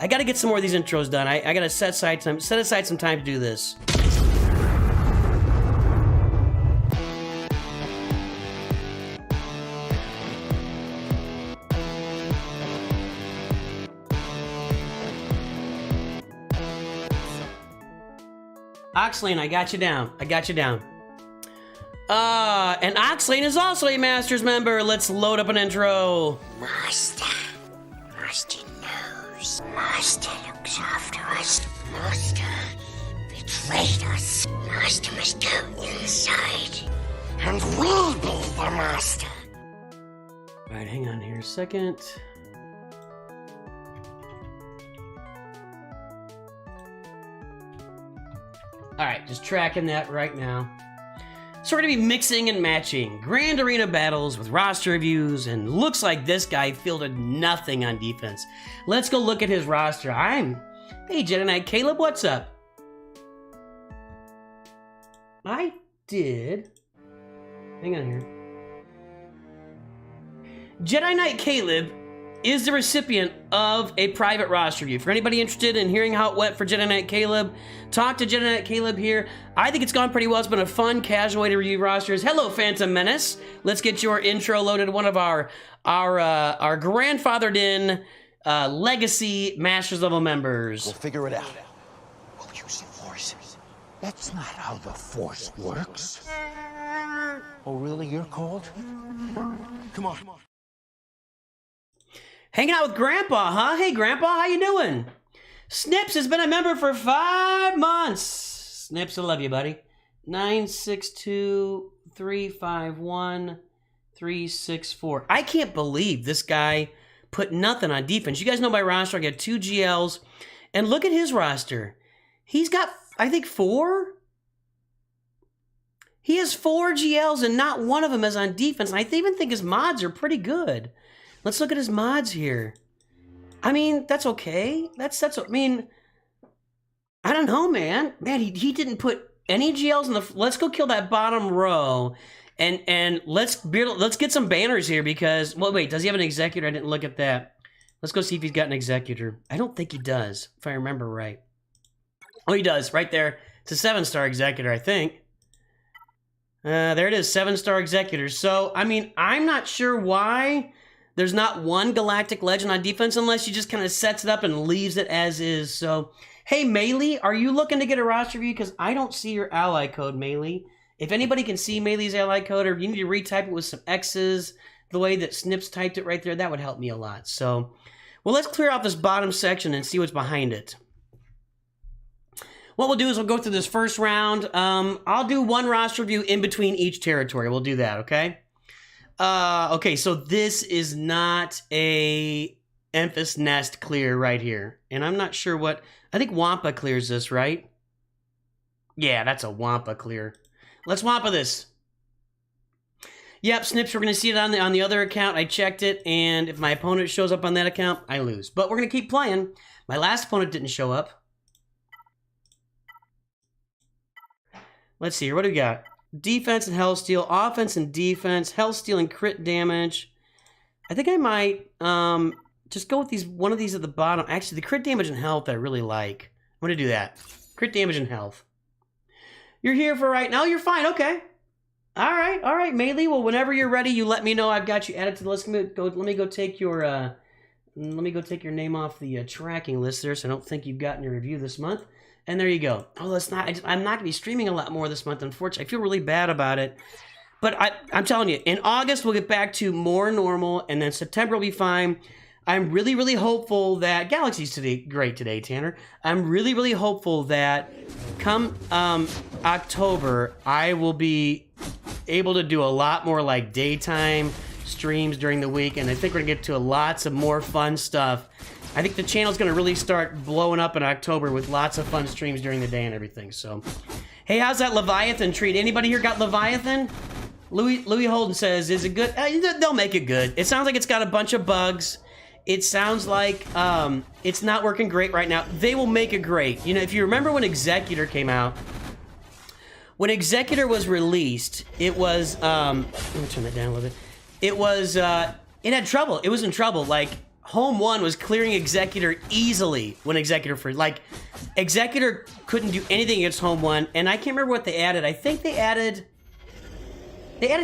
I gotta get some more of these intros done. I gotta set aside some time to do this. Oxlane, I got you down. I got you down. And Oxlane is also a Masters member. Let's load up an intro. Master knows. Master looks after us. Master betrayed us. Master must go inside. And we'll be the master. Alright, hang on here a second. Alright, just tracking that right now. So we're going to be mixing and matching Grand Arena battles with roster reviews, and looks like this guy fielded nothing on defense. Let's go look at his roster. Hey, Jedi Knight Caleb, what's up? I did... Hang on here. Jedi Knight Caleb is the recipient of a private roster review. For anybody interested in hearing how it went for Jedi Knight Caleb, talk to Jedi Knight Caleb here. I think it's gone pretty well. It's been a fun, casual way to review rosters. Hello, Phantom Menace. Let's get your intro loaded. One of our grandfathered in legacy Masters level members. We'll figure it out. We'll use the Force. That's not how the Force works. Oh, really? You're cold? Come on. Hanging out with Grandpa, huh? Hey, Grandpa, how you doing? Snips has been a member for 5 months. Snips, I love you, buddy. 962-351-364. I can't believe this guy put nothing on defense. You guys know my roster. I got 2 GLs. And look at his roster. He's got, I think, 4? He has 4 GLs and not one of them is on defense. And I even think his mods are pretty good. Let's look at his mods here. I mean, that's okay. I don't know, man. Man, he didn't put any GLs in the... Let's go kill that bottom row. And let's get some banners here because... Well, wait, does he have an executor? I didn't look at that. Let's go see if he's got an executor. I don't think he does, if I remember right. Oh, he does, right there. It's a 7-star executor, I think. There it is, 7-star executor. So, I mean, I'm not sure why... There's not one Galactic Legend on defense unless she just kind of sets it up and leaves it as is. So, hey, Melee, are you looking to get a roster review? Because I don't see your ally code, Melee. If anybody can see Melee's ally code, or you need to retype it with some X's, the way that Snips typed it right there, that would help me a lot. So, well, let's clear out this bottom section and see what's behind it. What we'll do is we'll go through this first round. I'll do one roster review in between each territory. We'll do that, okay? Okay, so this is not a Emphas Nest clear right here. And I'm not sure what... I think Wampa clears this, right? Yeah, that's a Wampa clear. Let's Wampa this. Yep, Snips, we're going to see it on the other account. I checked it, and if my opponent shows up on that account, I lose. But we're going to keep playing. My last opponent didn't show up. Let's see here. What do we got? Defense and Hellsteel, offense and defense, Hellsteel and crit damage. I think I might just go with one of these at the bottom. Actually, the crit damage and health I really like. I'm going to do that. Crit damage and health. You're here for right now? You're fine. Okay. All right, Melee. Well, whenever you're ready, you let me know. I've got you added to the list. Let me go take your name off the tracking list there, so I don't think you've gotten your review this month. And there you go. Oh, that's not. I'm not going to be streaming a lot more this month, unfortunately. I feel really bad about it. But I'm telling you, in August, we'll get back to more normal, and then September will be fine. I'm really, really hopeful that... Galaxy's great today, Tanner. I'm really, really hopeful that come October, I will be able to do a lot more like daytime streams during the week, and I think we're going to get to lots of more fun stuff. I think the channel's going to really start blowing up in October with lots of fun streams during the day and everything. So, hey, how's that Leviathan treat? Anybody here got Leviathan? Louis Holden says, is it good? They'll make it good. It sounds like it's got a bunch of bugs. It sounds like it's not working great right now. They will make it great. You know, if you remember when Executor came out, when Executor was released, it was, let me turn that down a little bit. It was, it had trouble. It was in trouble. Like, Home 1 was clearing Executor easily when Executor first. Like, Executor couldn't do anything against Home 1, and I can't remember what they added. I think they added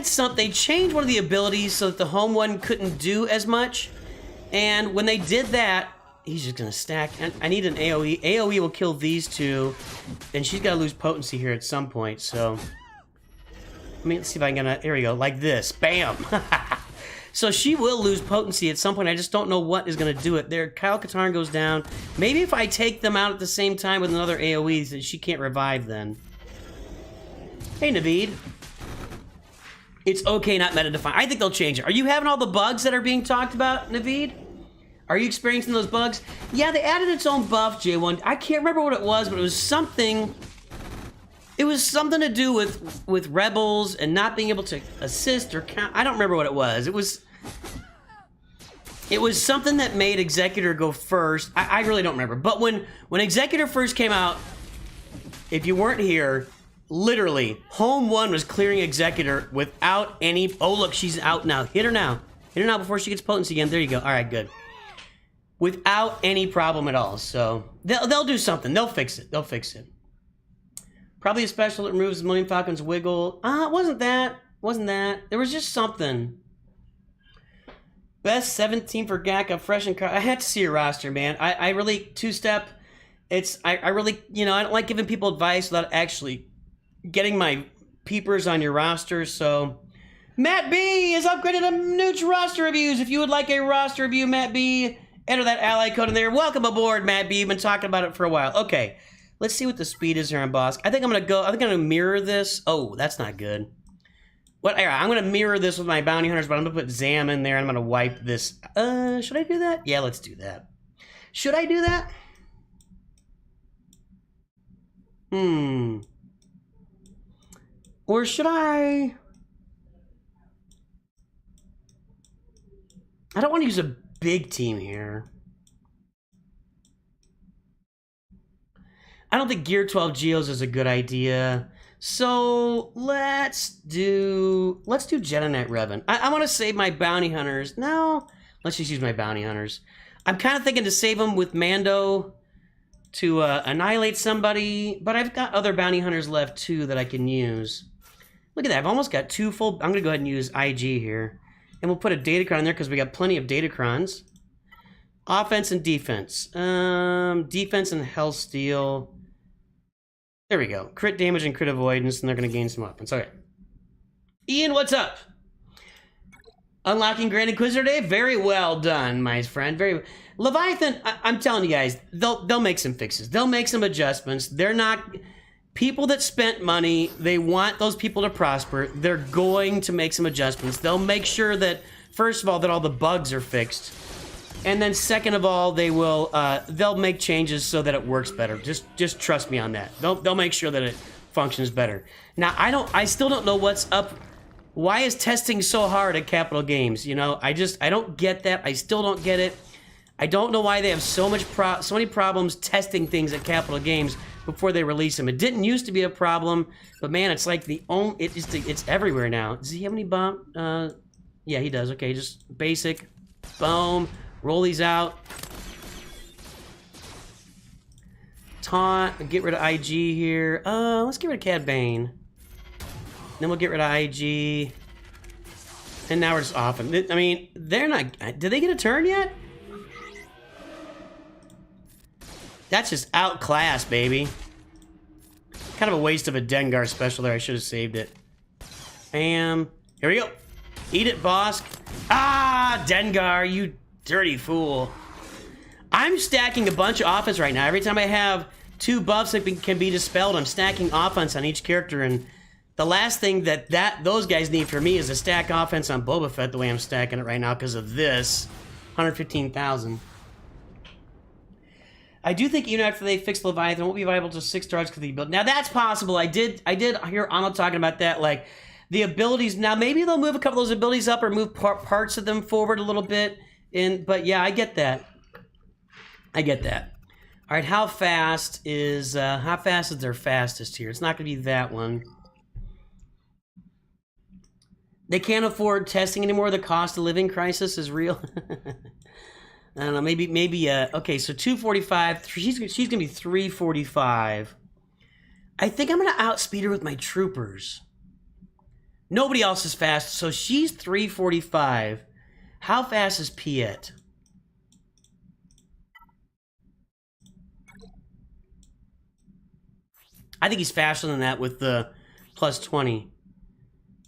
something. They changed one of the abilities so that the Home 1 couldn't do as much. And when they did that, he's just gonna stack. And I need an AoE. AoE will kill these two, and she's gotta lose potency here at some point, so. Let's see if I can get a, here we go, like this. Bam! So she will lose potency at some point. I just don't know what is going to do it. There, Kyle Katarn goes down. Maybe if I take them out at the same time with another AoE, then she can't revive then. Hey, Naveed. It's okay, not meta-defined. I think they'll change it. Are you having all the bugs that are being talked about, Naveed? Are you experiencing those bugs? Yeah, they added its own buff, J1. I can't remember what it was, but it was something... It was something to do with rebels and not being able to assist or count. I don't remember what it was. It was something that made Executor go first. I really don't remember. But when Executor first came out, if you weren't here, literally, Home 1 was clearing Executor without any... Oh, look, she's out now. Hit her now. Hit her now before she gets potency again. There you go. All right, good. Without any problem at all. So they'll do something. They'll fix it. They'll fix it. Probably a special that removes Millennium Falcon's wiggle. It wasn't that. Wasn't that. There was just something. Best 17 for Gaka, fresh and... I had to see your roster, man. I really... Two-step. It's... I really... You know, I don't like giving people advice without actually getting my peepers on your roster, so... Matt B is upgraded to Nooch roster reviews. If you would like a roster review, Matt B, enter that ally code in there. Welcome aboard, Matt B. You've been talking about it for a while. Okay. Let's see what the speed is here on Bosk. I think I'm gonna mirror this. Oh, that's not good. What? I'm gonna mirror this with my bounty hunters, but I'm gonna put Zam in there and I'm gonna wipe this. Should I do that? Yeah, let's do that. Should I do that? Or should I? I don't want to use a big team here. I don't think Gear 12 Geos is a good idea. So let's do Jedi Knight Revan. I want to save my bounty hunters. No, let's just use my bounty hunters. I'm kind of thinking to save them with Mando to annihilate somebody, but I've got other bounty hunters left too that I can use. Look at that, I've almost got two full. I'm gonna go ahead and use IG here, and we'll put a Datacron in there because we got plenty of Datacrons. Offense and defense. Defense and Hellsteel. There we go. Crit damage and crit avoidance, and they're going to gain some weapons. Okay. Ian, what's up? Unlocking Grand Inquisitor Day? Very well done, my friend. Very... Leviathan, I'm telling you guys, they'll make some fixes. They'll make some adjustments. They're not... People that spent money, they want those people to prosper. They're going to make some adjustments. They'll make sure that, first of all, that all the bugs are fixed. And then second of all, they'll make changes so that it works better. Just trust me on that. They'll make sure that it functions better. Now, I still don't know what's up. Why is testing so hard at Capital Games? You know, I don't get that. I still don't get it. I don't know why they have so many problems testing things at Capital Games before they release them. It didn't used to be a problem, but man, it's like it's everywhere now. Does he have any bomb? Yeah, he does. Okay, just basic. Boom. Roll these out. Taunt. Get rid of IG here. Let's get rid of Cad Bane. Then we'll get rid of IG. And now we're just off. I mean, they're not... Did they get a turn yet? That's just outclassed, baby. Kind of a waste of a Dengar special there. I should have saved it. Bam. Here we go. Eat it, Bosk. Ah, Dengar, you... dirty fool. I'm stacking a bunch of offense right now. Every time I have two buffs that can be dispelled, I'm stacking offense on each character, and the last thing that those guys need for me is to stack offense on Boba Fett the way I'm stacking it right now because of this. 115,000. I do think even after they fix Leviathan, it won't be viable to 6 stars because of the ability. Now that's possible. I did hear Arnold talking about that, like the abilities. Now maybe they'll move a couple of those abilities up or move parts of them forward a little bit. But yeah, I get that. I get that. All right, how fast is their fastest here? It's not going to be that one. They can't afford testing anymore. The cost of living crisis is real. I don't know, maybe, okay, so 245. She's gonna be 345. I think I'm gonna outspeed her with my troopers. Nobody else is fast, so she's 345. How fast is Piet? I think he's faster than that with the plus 20.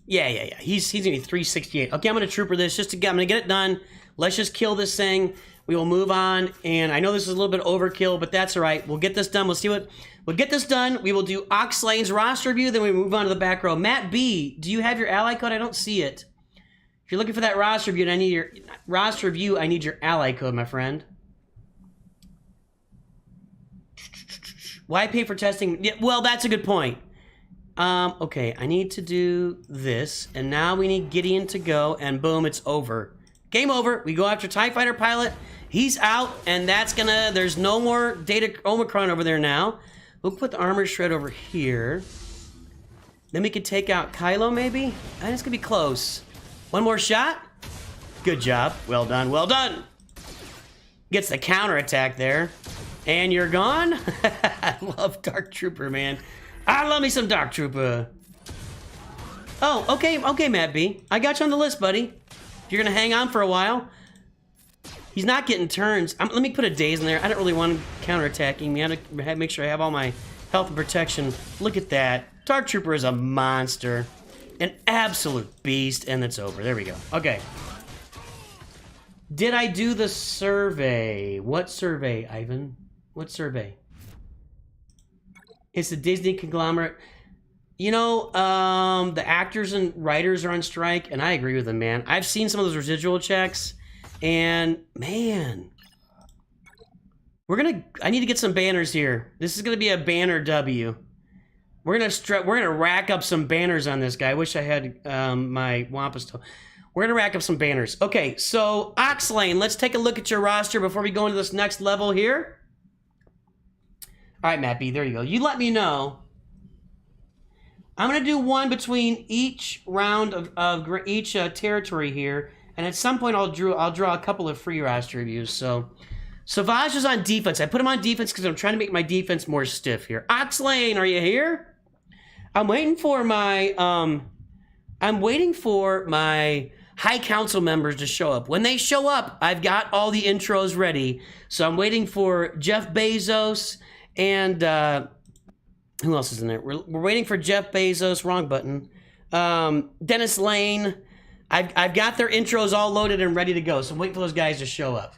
Yeah. He's gonna be 368. Okay, I'm gonna trooper this I'm gonna get it done. Let's just kill this thing. We will move on. And I know this is a little bit overkill, but that's all right. We'll get this done. We'll get this done. We will do Oxlane's roster review. Then we move on to the back row. Matt B, do you have your ally code? I don't see it. If you're looking for that roster review, I need your roster review. I need your ally code, my friend. Why pay for testing? Yeah, well, that's a good point. Okay, I need to do this, and now we need Gideon to go, and boom, it's over. Game over. We go after TIE Fighter Pilot. He's out, and that's gonna... There's no more Data Omicron over there now. We'll put the Armor Shred over here. Then we could take out Kylo, maybe? And it's gonna be close. One more shot. Good job. Well done, well done. Gets the counterattack there. And you're gone? I love Dark Trooper, man. I love me some Dark Trooper. Oh, okay, Matt B. I got you on the list, buddy. If you're gonna hang on for a while. He's not getting turns. Let me put a daze in there. I don't really want him counterattacking me. I have to make sure I have all my health and protection. Look at that. Dark Trooper is a monster. An absolute beast, and it's over. There we go. Okay. Did I do the survey? What survey, Ivan? What survey? It's the Disney conglomerate. You know, the actors and writers are on strike, and I agree with them, man. I've seen some of those residual checks, and man, I need to get some banners here. This is gonna be a banner W. We're gonna rack up some banners on this guy. I wish I had my Wampus tool. We're gonna rack up some banners. Okay, so Oxlane, let's take a look at your roster before we go into this next level here. All right, Matt B, there you go. You let me know. I'm going to do one between each round of each territory here, and at some point I'll draw a couple of free roster reviews. So, Savage is on defense. I put him on defense because I'm trying to make my defense more stiff here. Oxlane, are you here? I'm waiting for my High Council members to show up. When they show up, I've got all the intros ready. So I'm waiting for Jeff Bezos and who else is in there? We're waiting for Jeff Bezos. Wrong button. Dennis Lane. I've got their intros all loaded and ready to go. So I'm waiting for those guys to show up.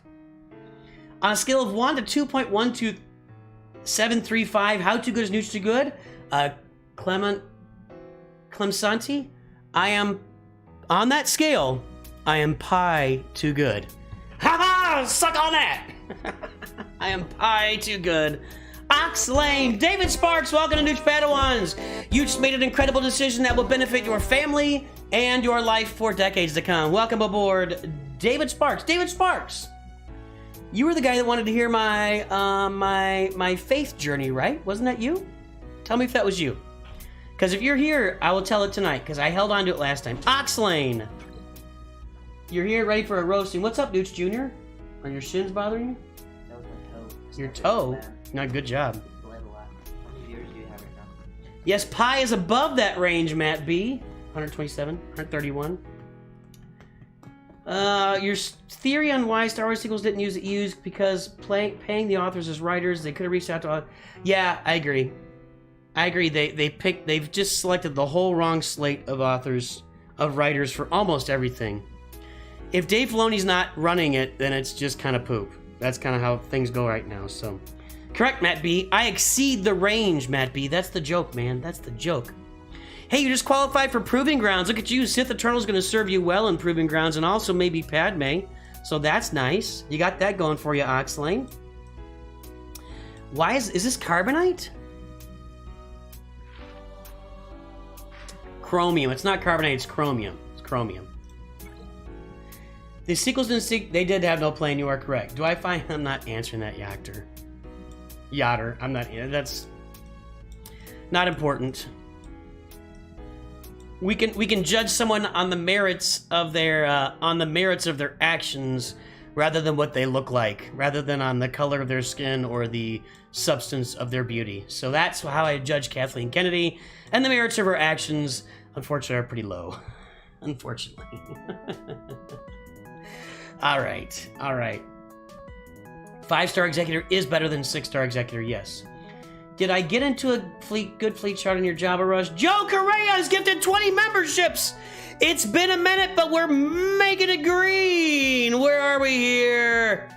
On a scale of 1 to 2.12735, how too good is Nooch too good? Clemsanti, I am on that scale. I am pi too good. Ha ha! Suck on that. I am pi too good. Oxlane, David Sparks, welcome to Nooch Padawans. You just made an incredible decision that will benefit your family and your life for decades to come. Welcome aboard, David Sparks. David Sparks, you were the guy that wanted to hear my my faith journey, right? Wasn't that you? Tell me if that was you. Because if you're here, I will tell it tonight, because I held on to it last time. Oxlane, you're here ready for a roasting. What's up, Nooch Jr.? Are your shins bothering you? That was my toe. Your toe? Not good job. How many viewers do you have right now? Yes, pi is above that range, Matt B. 127, 131. Your theory on why Star Wars sequels didn't use it used because paying the authors as writers, they could have reached out to... Yeah, I agree. They've just selected the whole wrong slate of writers for almost everything. If Dave Filoni's not running it, then it's just kind of poop. That's kind of how things go right now, so... Correct, Matt B. I exceed the range, Matt B. That's the joke, man. That's the joke. Hey, you just qualified for Proving Grounds. Look at you. Sith Eternal's going to serve you well in Proving Grounds, and also maybe Padme. So that's nice. You got that going for you, Oxlane. Why is this carbonite? Chromium. It's not carbonite, it's chromium. It's chromium. The sequels didn't they did have no plan, you are correct. Do I find... I'm not answering that, Yachter. I'm not... That's not important. We can judge someone on the merits of their actions, rather than what they look like, rather than on the color of their skin or the substance of their beauty. So that's how I judge Kathleen Kennedy, and the merits of her actions, unfortunately, are pretty low. Unfortunately. All right. 5-star executor is better than 6-star executor, yes. Did I get into a good fleet chart in your Java Rush? Joe Correa has gifted 20 memberships! It's been a minute, but we're making it green! Where are we here?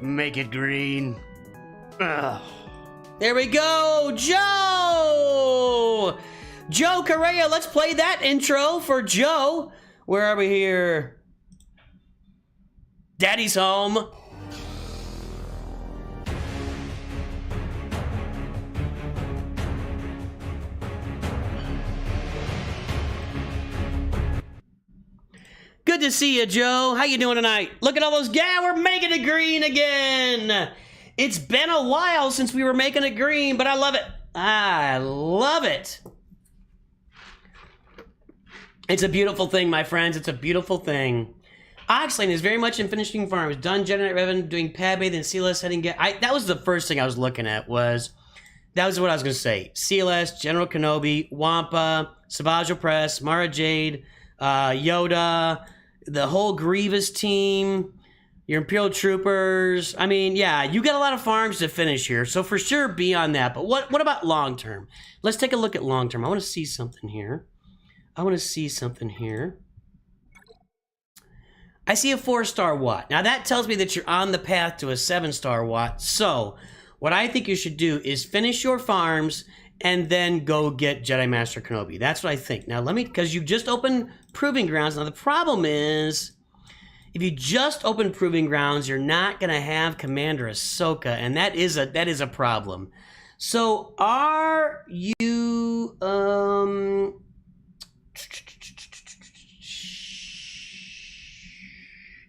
Make it green. Ugh. There we go, Joe! Joe Correa, let's play that intro for Joe. Where are we here? Daddy's home. Good to see you, Joe. How you doing tonight? Look at all those. Yeah, we're making it green again. It's been a while since we were making it green, but I love it. I love it. It's a beautiful thing, my friends. It's a beautiful thing. Oxlane is very much in finishing farms. Done generate revenue, doing pad bathing, CLS heading get. That was the first thing I was looking at. That was what I was going to say. CLS, General Kenobi, Wampa, Sabajo Press, Mara Jade, Yoda, the whole Grievous team, your Imperial Troopers. I mean, yeah, you got a lot of farms to finish here, so for sure be on that. But what about long term? Let's take a look at long term. I want to see something here. I see a 4-star Watt. Now that tells me that you're on the path to a 7-star Watt. So what I think you should do is finish your farms and then go get Jedi Master Kenobi. That's what I think. Now because you just opened Proving Grounds. Now the problem is, if you just open Proving Grounds, you're not gonna have Commander Ahsoka, and that is a problem. So are you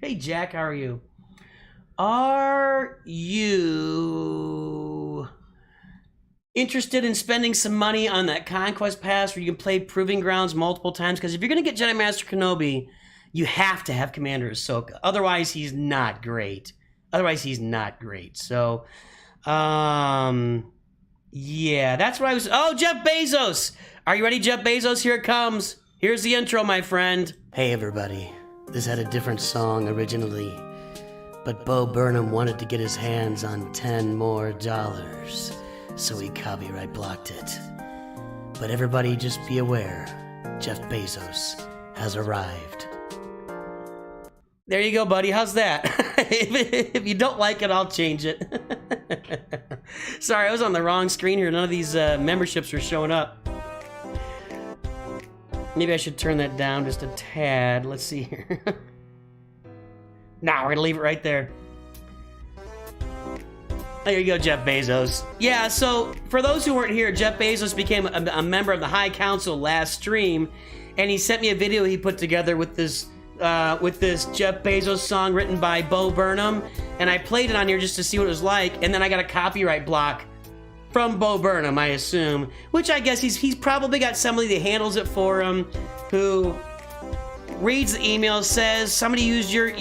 Hey Jack, how are you? Are you interested in spending some money on that Conquest Pass where you can play Proving Grounds multiple times? Because if you're going to get Jedi Master Kenobi, you have to have Commander Ahsoka. Otherwise, he's not great. So, yeah, that's what I was... Oh, Jeff Bezos! Are you ready, Jeff Bezos? Here it comes. Here's the intro, my friend. Hey, everybody. This had a different song originally, but Bo Burnham wanted to get his hands on $10 more, so he copyright blocked it. But everybody just be aware, Jeff Bezos has arrived. There you go, buddy. How's that? If you don't like it, I'll change it. Sorry, I was on the wrong screen here. None of these memberships are showing up. Maybe I should turn that down just a tad. Let's see here. Nah, we're gonna leave it right there. There you go, Jeff Bezos. Yeah, so for those who weren't here, Jeff Bezos became a member of the High Council last stream, and he sent me a video he put together with this Jeff Bezos song written by Bo Burnham, and I played it on here just to see what it was like, and then I got a copyright block from Bo Burnham, I assume, which I guess he's probably got somebody that handles it for him, who reads the email, says somebody used your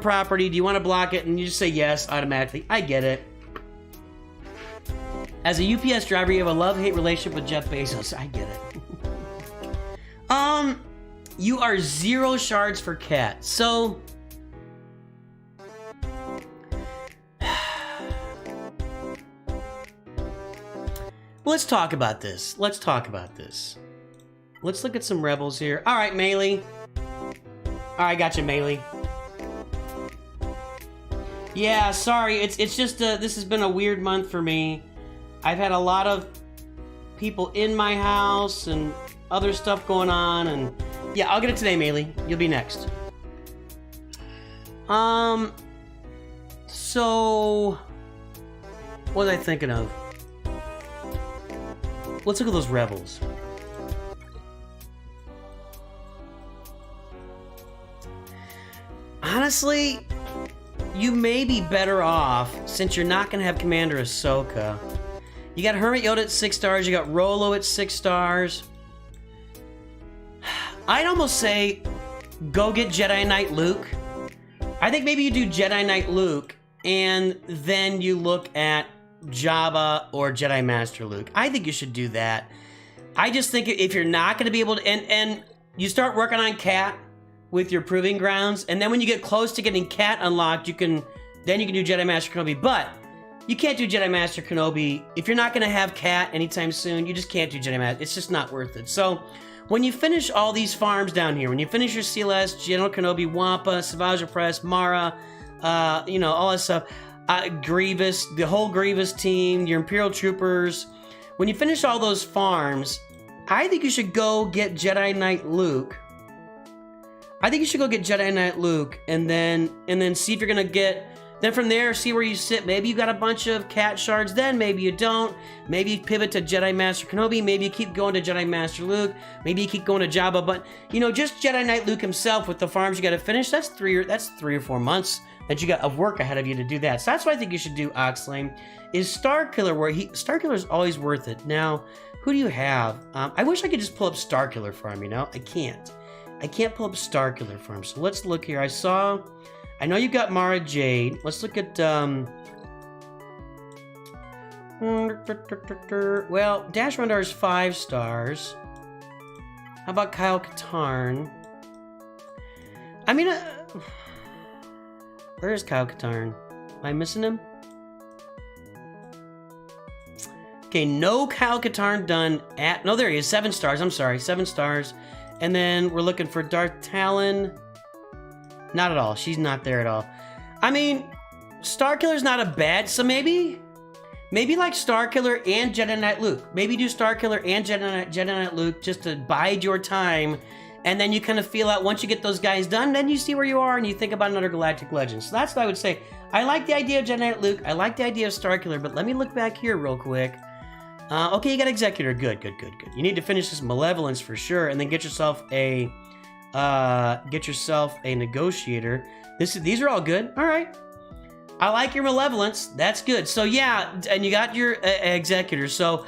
property. Do you want to block it? And you just say yes automatically. I get it. As a UPS driver, you have a love-hate relationship with Jeff Bezos. I get it. You are 0 shards for Cat. So let's talk about this. Let's look at some rebels here. All right, Melee. All right, gotcha, Melee. Yeah, sorry. It's just this has been a weird month for me. I've had a lot of people in my house and other stuff going on, and yeah, I'll get it today, Melee. You'll be next. So what was I thinking of? Let's look at those rebels. Honestly, you may be better off, since you're not going to have Commander Ahsoka, You got Hermit Yoda at 6 stars. You got Rolo at 6 stars. I'd almost say go get Jedi Knight Luke. I think maybe you do Jedi Knight Luke and then you look at Jabba or Jedi Master Luke. I think you should do that. I just think if you're not going to be able to, and you start working on Cat with your proving grounds, and then when you get close to getting Cat unlocked, then you can do Jedi Master Kenobi. But you can't do Jedi Master Kenobi if you're not going to have Cat anytime soon. You just can't do Jedi Master. It's just not worth it. So when you finish all these farms down here, when you finish your CLS, General Kenobi, Wampa, Savage Press, Mara, all that stuff, Grievous, the whole Grievous team, your Imperial Troopers. When you finish all those farms, I think you should go get Jedi Knight Luke. And then see if you're gonna get. Then from there, see where you sit. Maybe you got a bunch of Cat shards. Then maybe you don't. Maybe you pivot to Jedi Master Kenobi. Maybe you keep going to Jedi Master Luke. Maybe you keep going to Jabba. But just Jedi Knight Luke himself with the farms you got to finish. That's 3 or 4 months that you got of work ahead of you to do that. So that's what I think you should do. Oxlane is Starkiller, where Starkiller is always worth it. Now, who do you have? I wish I could just pull up Starkiller for him. I can't. I can't pull up Starkiller for him. So let's look here. I know you got Mara Jade. Let's look at, well, Dash Rendar is 5 stars. How about Kyle Katarn? Where's Kyle Katarn? Am I missing him? Okay, no Kyle Katarn done at... No, there he is. 7 stars. I'm sorry. 7 stars. And then we're looking for Darth Talon. Not at all. She's not there at all. Starkiller's not a bad... So maybe like Starkiller and Jedi Knight Luke. Maybe do Starkiller and Jedi Knight Luke just to bide your time. And then you kind of feel out once you get those guys done, then you see where you are and you think about another Galactic Legend. So that's what I would say. I like the idea of Jedi Knight Luke. I like the idea of Starkiller, but let me look back here real quick. Okay, you got Executor. Good. You need to finish this Malevolence for sure, and then get yourself a Negotiator. These are all good. All right. I like your Malevolence. That's good. So yeah, and you got your Executor. So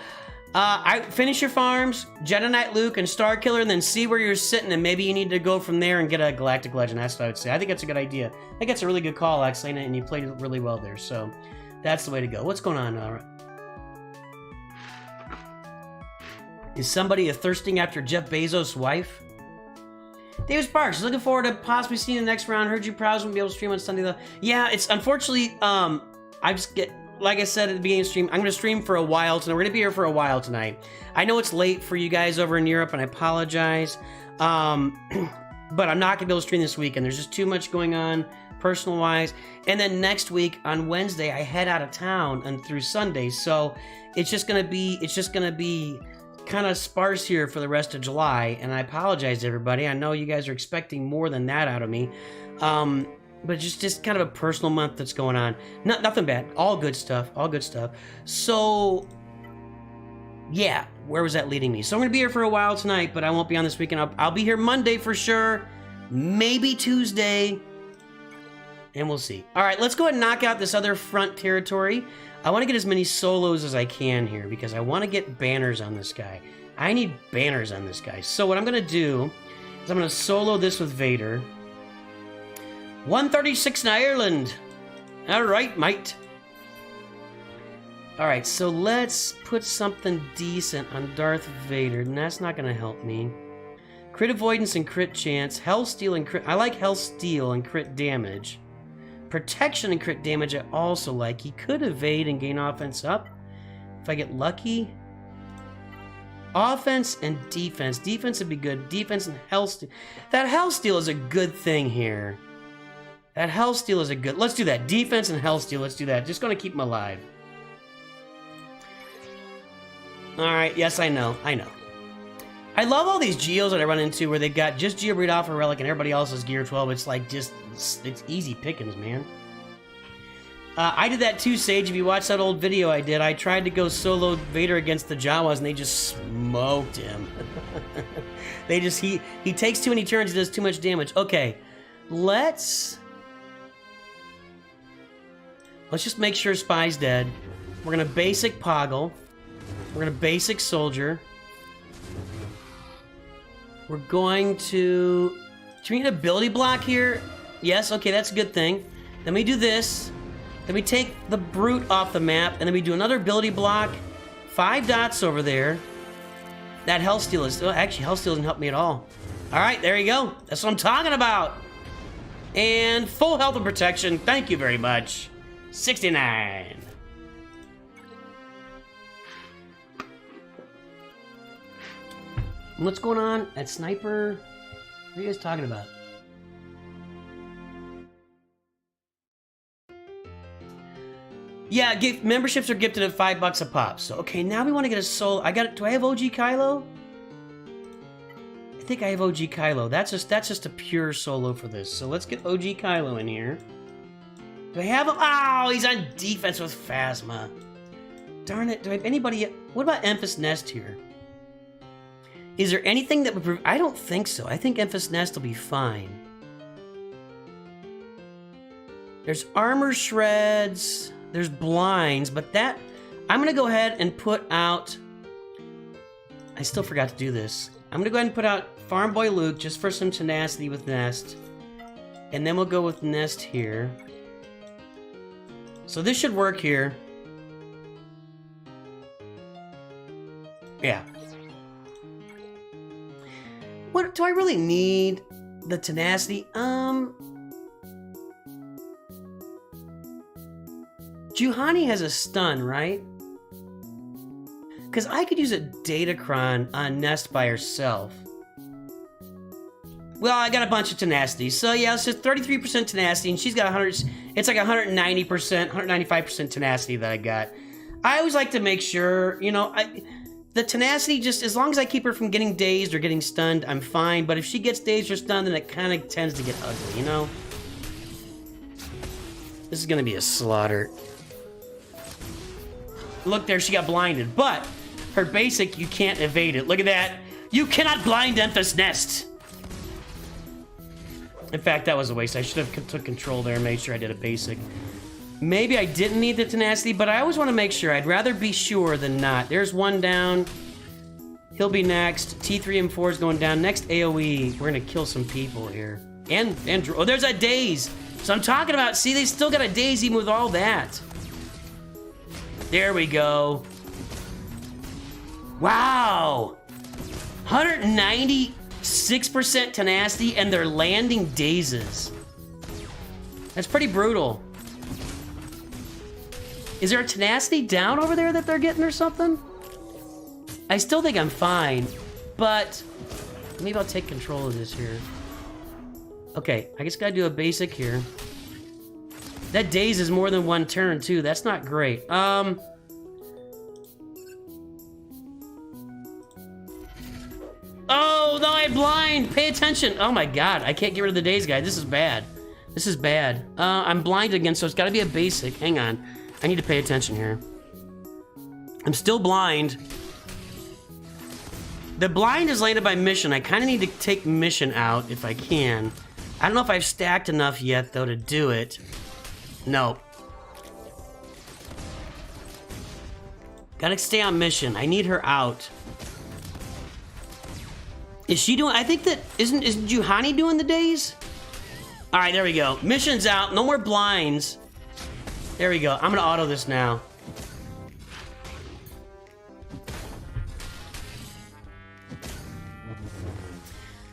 I finish your farms, Jedi Knight Luke and Starkiller, and then see where you're sitting, and maybe you need to go from there and get a Galactic Legend. That's what I would say. I think that's a good idea. I think that's a really good call, Axelena, and you played it really well there. So that's the way to go. What's going on? All right. Is somebody thirsting after Jeff Bezos' wife? David Sparks, looking forward to possibly seeing the next round. Heard you probably won't be able to stream on Sunday though. Yeah, it's unfortunately, like I said at the beginning of the stream, I'm going to stream for a while tonight. We're going to be here for a while tonight. I know it's late for you guys over in Europe, and I apologize. But I'm not going to be able to stream this weekend. There's just too much going on personal-wise. And then next week on Wednesday, I head out of town and through Sunday. So it's just going to be kind of sparse here for the rest of July, and I apologize to everybody. I know you guys are expecting more than that out of me, but just kind of a personal month that's going on. Nothing bad, all good stuff. So yeah, where was that leading me? So I'm gonna be here for a while tonight, but I won't be on this weekend. I'll be here Monday for sure, maybe Tuesday, and we'll see. All right, let's go ahead and knock out this other front territory. I want to get as many solos as I can here because I want to get banners on this guy. I need banners on this guy. So what I'm going to do is I'm going to solo this with Vader. 136 in Ireland. All right, mate. All right, so let's put something decent on Darth Vader, and that's not going to help me. Crit avoidance and crit chance. Hellsteel and crit. I like Hellsteel and crit damage. Protection and crit damage I also like. He could evade and gain offense up if I get lucky. Offense and defense. Defense would be good. Defense and Hellsteel. That Hellsteel is a good thing here. Let's do that. Defense and Hellsteel. Let's do that. Just going to keep him alive. Alright, yes, I know. I love all these Geos that I run into where they've got just Geo Breed Alpha Relic and everybody else is Gear 12. It's like it's easy pickings, man. I did that too, Sage. If you watch that old video I did, I tried to go solo Vader against the Jawas and they just smoked him. He takes too many turns, he does too much damage. Okay, let's just make sure Spy's dead. We're gonna basic Poggle. We're gonna basic soldier. We're going to... Do we need an ability block here? Yes, okay, that's a good thing. Then we do this. Then we take the brute off the map, and then we do another ability block. 5 dots over there. That health steal is... Oh, actually, health steal doesn't help me at all. Alright, there you go. That's what I'm talking about. And full health and protection. Thank you very much. 69. What's going on at Sniper? What are you guys talking about? Yeah, memberships are gifted at $5 a pop. So okay, now we want to get a soul. Do I have OG Kylo? I think I have OG Kylo. That's just a pure solo for this. So let's get OG Kylo in here. Do I have him? Oh, he's on defense with Phasma. Darn it, do I have anybody? What about Emphas Nest here? Is there anything that would... I don't think so. I think Emphas Nest will be fine. There's armor shreds. There's blinds, but that... I'm going to go ahead and put out... I still forgot to do this. I'm going to go ahead and put out Farm Boy Luke just for some tenacity with Nest. And then we'll go with Nest here. So this should work here. Yeah. What do I really need? The tenacity? Juhani has a stun, right? Because I could use a Datacron on Nest by herself. Well, I got a bunch of tenacity. So yeah, it's just 33% tenacity, and she's got 100... It's like 190%, 195% tenacity that I got. I always like to make sure, you know, the tenacity, just as long as I keep her from getting dazed or getting stunned, I'm fine. But if she gets dazed or stunned, then it kind of tends to get ugly, you know? This is going to be a slaughter. Look there, she got blinded. But her basic, you can't evade it. Look at that. You cannot blind Emphas Nest. In fact, that was a waste. I should have took control there and made sure I did a basic. Maybe I didn't need the tenacity, but I always want to make sure. I'd rather be sure than not. There's one down. He'll be next. T3M4 is going down. Next AoE. We're going to kill some people here. And oh, there's a daze. So I'm talking about, see, they still got a daze even with all that. There we go. Wow. 196% tenacity, and they're landing dazes. That's pretty brutal. Is there a tenacity down over there that they're getting or something? I still think I'm fine, but maybe I'll take control of this here. Okay, I just gotta do a basic here. That daze is more than one turn too. That's not great. Oh, no, I'm blind. Pay attention. Oh my god, I can't get rid of the daze guy. This is bad. This is bad. I'm blind again, so it's gotta be a basic. Hang on. I need to pay attention here. I'm still blind. The blind is landed by mission. I kind of need to take mission out if I can. I don't know if I've stacked enough yet, though, to do it. No. Gotta stay on mission. I need her out. Is she doing... I think that... Isn't Juhani doing the days? Alright, there we go. Mission's out. No more blinds. There we go. I'm gonna auto this now.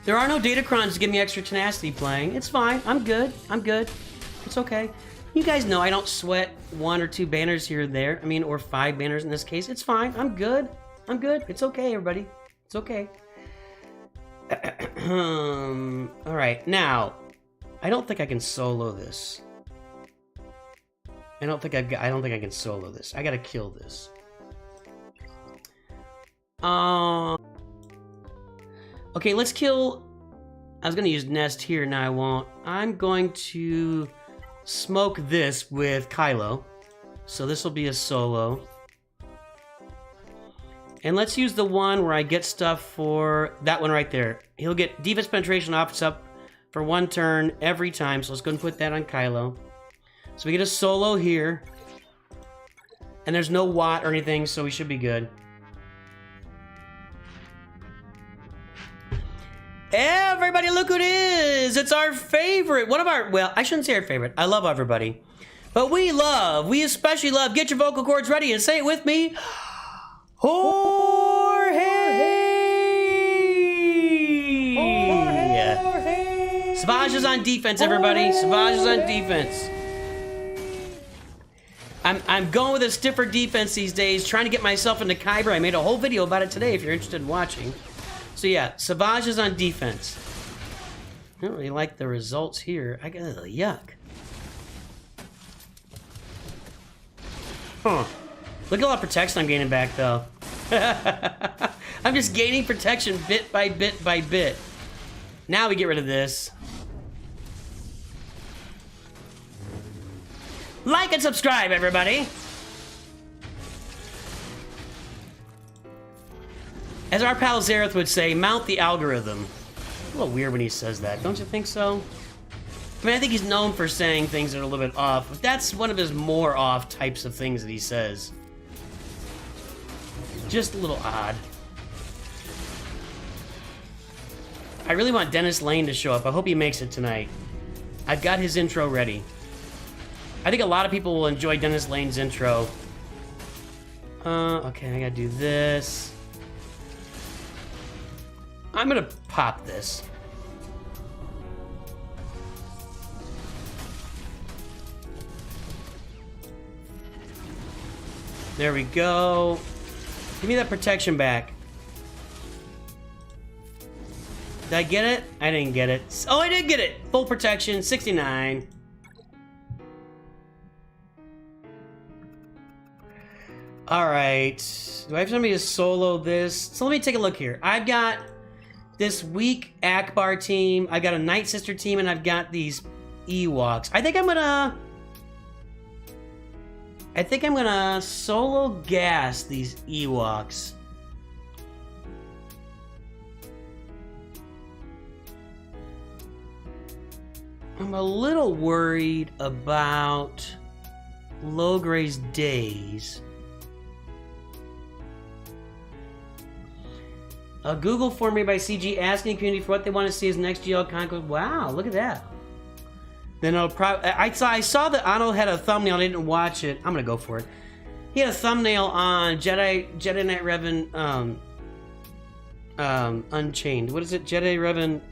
There are no Datacrons to give me extra tenacity playing. It's fine. I'm good. I'm good. It's okay. You guys know I don't sweat 1 or 2 banners here or there. I mean, or 5 banners in this case. It's fine. I'm good. I'm good. It's okay, everybody. It's okay. Alright, now, I don't think I can solo this. I don't think I can solo this. I gotta kill this. Okay, let's kill... I was gonna use Nest here, now I won't. I'm going to smoke this with Kylo. So this will be a solo. And let's use the one where I get stuff for... That one right there. He'll get defense penetration offense up for 1 turn every time. So let's go and put that on Kylo. So we get a solo here. And And there's no watt or anything, so we should be good. Everybody, look who it is! It's our favorite. One of our, well, I shouldn't say our favorite. I love everybody. But we especially love, get your vocal cords ready and say it with me. Jorge! Swgoh is on defense, everybody. Swgoh is on defense. I'm going with a stiffer defense these days, trying to get myself into Kyber. I made a whole video about it today if you're interested in watching. So yeah, Swgoh is on defense. I don't really like the results here. I got yuck. Huh. Look at all the protection I'm gaining back, though. I'm just gaining protection bit by bit by bit. Now we get rid of this. Like and subscribe, everybody. As our pal Zareth would say, mount the algorithm. A little weird when he says that, don't you think so? I mean, I think he's known for saying things that are a little bit off, but that's one of his more off types of things that he says. Just a little odd. I really want Dennis Lane to show up. I hope he makes it tonight. I've got his intro ready. I think a lot of people will enjoy Dennis Lane's intro. Okay, I gotta do this. I'm gonna pop this. There we go. Give me that protection back. Did I get it? I didn't get it. Oh, I did get it! Full protection, 69. Alright. Do I have somebody to solo this? So let me take a look here. I've got this weak Akbar team. I've got a Night Sister team, and I've got these Ewoks. I think I'm gonna solo gas these Ewoks. I'm a little worried about Logre's days. A Google for me by CG asking the community for what they want to see as next GL conquest. Wow, look at that. Then I'll probably. I saw that Arnold had a thumbnail. I didn't watch it. I'm gonna go for it. He had a thumbnail on Jedi Knight Revan Unchained. What is it? Jedi Revan.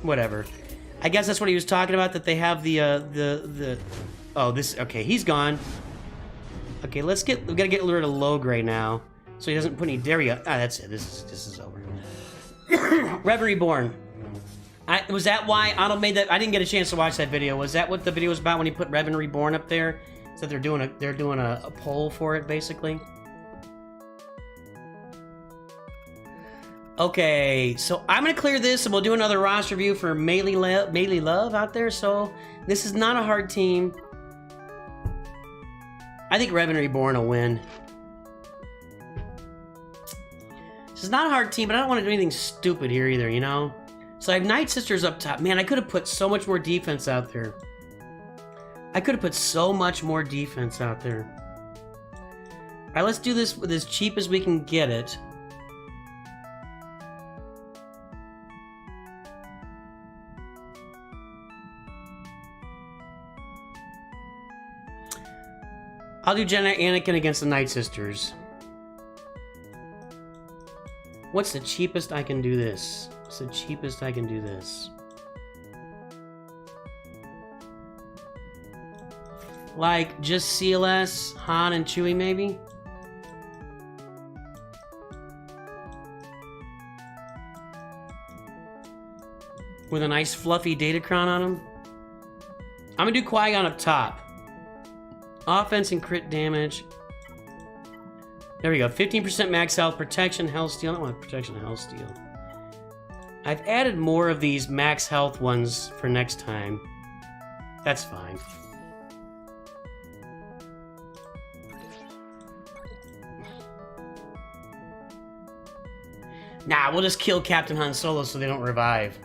Whatever. I guess that's what he was talking about. That they have the. Oh, this. Okay, he's gone. Okay, we gotta get rid of Logray now, so he doesn't put any dairy. Ah, that's it. This is over. Revan Reborn. Was that why Arnold made that? I didn't get a chance to watch that video. Was that what the video was about when he put Revan Reborn up there? So they're doing a poll for it, basically. Okay, so I'm gonna clear this, and we'll do another roster review for Melee Love out there. So this is not a hard team. I think Revan Reborn will win. This is not a hard team, but I don't want to do anything stupid here either, you know? So I have Night Sisters up top. Man, I could have put so much more defense out there. I could have put so much more defense out there. All right, let's do this with as cheap as we can get it. I'll do Jenna Anakin against the Night Sisters. What's the cheapest I can do this? What's the cheapest I can do this? Like, just CLS, Han, and Chewie, maybe? With a nice fluffy Datacron on him? I'm gonna do Qui-Gon up top. Offense and crit damage. There we go. 15% max health, protection, health steal. I don't want protection, health steal. I've added more of these max health ones for next time. That's fine. Nah, we'll just kill Captain Han Solo so they don't revive.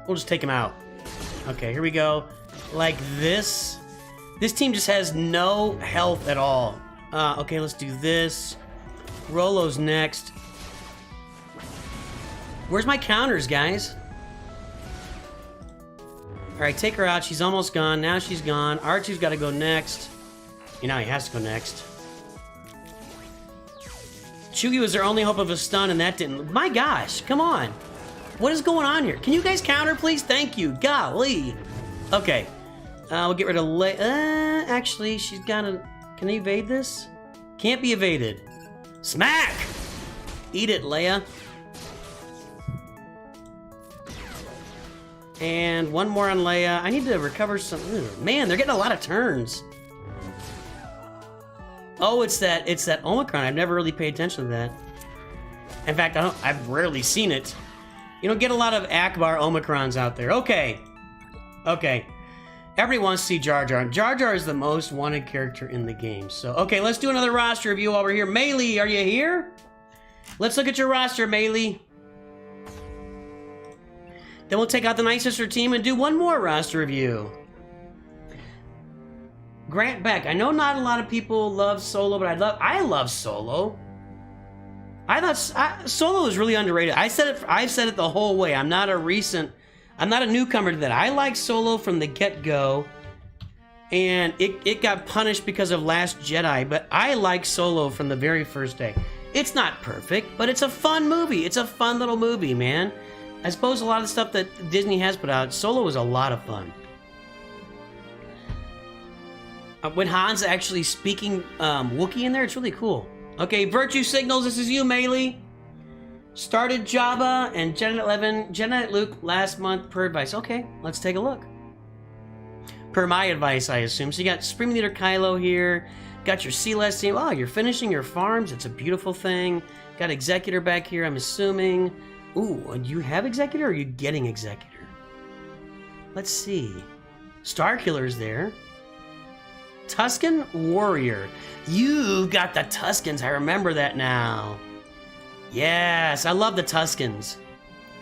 We'll just take him out. Okay, here we go. Like this. This team just has no health at all. Okay, let's do this. Rolo's next. Where's my counters, guys? Alright, take her out. She's almost gone. Now she's gone. Archie's got to go next. You know, he has to go next. Chugi was their only hope of a stun, and that didn't... My gosh, come on. What is going on here? Can you guys counter, please? Thank you. Golly. Okay. We'll get rid of Leia. Actually, she's got to... Can I evade this? Can't be evaded. Smack! Eat it, Leia. And one more on Leia. I need to recover some... Man, they're getting a lot of turns. Oh, it's that Omicron. I've never really paid attention to that. In fact, I've rarely seen it. You don't get a lot of Akbar Omicrons out there. Okay. Okay. Everybody wants to see Jar Jar. Jar Jar is the most wanted character in the game. So, okay, let's do another roster review while we're here. Melee, are you here? Let's look at your roster, Melee. Then we'll take out the Night Sister team and do one more roster review. Grant Beck. I know not a lot of people love Solo, but I love Solo. I thought Solo is really underrated. I've said it the whole way. I'm not a newcomer to that. I like Solo from the get-go, and it got punished because of Last Jedi, but I like Solo from the very first day. It's not perfect, but it's a fun movie. It's a fun little movie, man. I suppose a lot of the stuff that Disney has put out, Solo was a lot of fun. When Han's actually speaking Wookiee in there, it's really cool. Okay, Virtue Signals, this is you, Melee. Started Jabba and Jedi Knight Luke last month per advice. Okay, let's take a look. Per my advice, I assume. So you got Supreme Leader Kylo here. Got your Celeste team. Oh, you're finishing your farms. It's a beautiful thing. Got Executor back here, I'm assuming. Ooh, do you have Executor or are you getting Executor? Let's see. Starkiller's there. Tusken Warrior. You got the Tuskens. I remember that now. Yes, I love the Tuskens.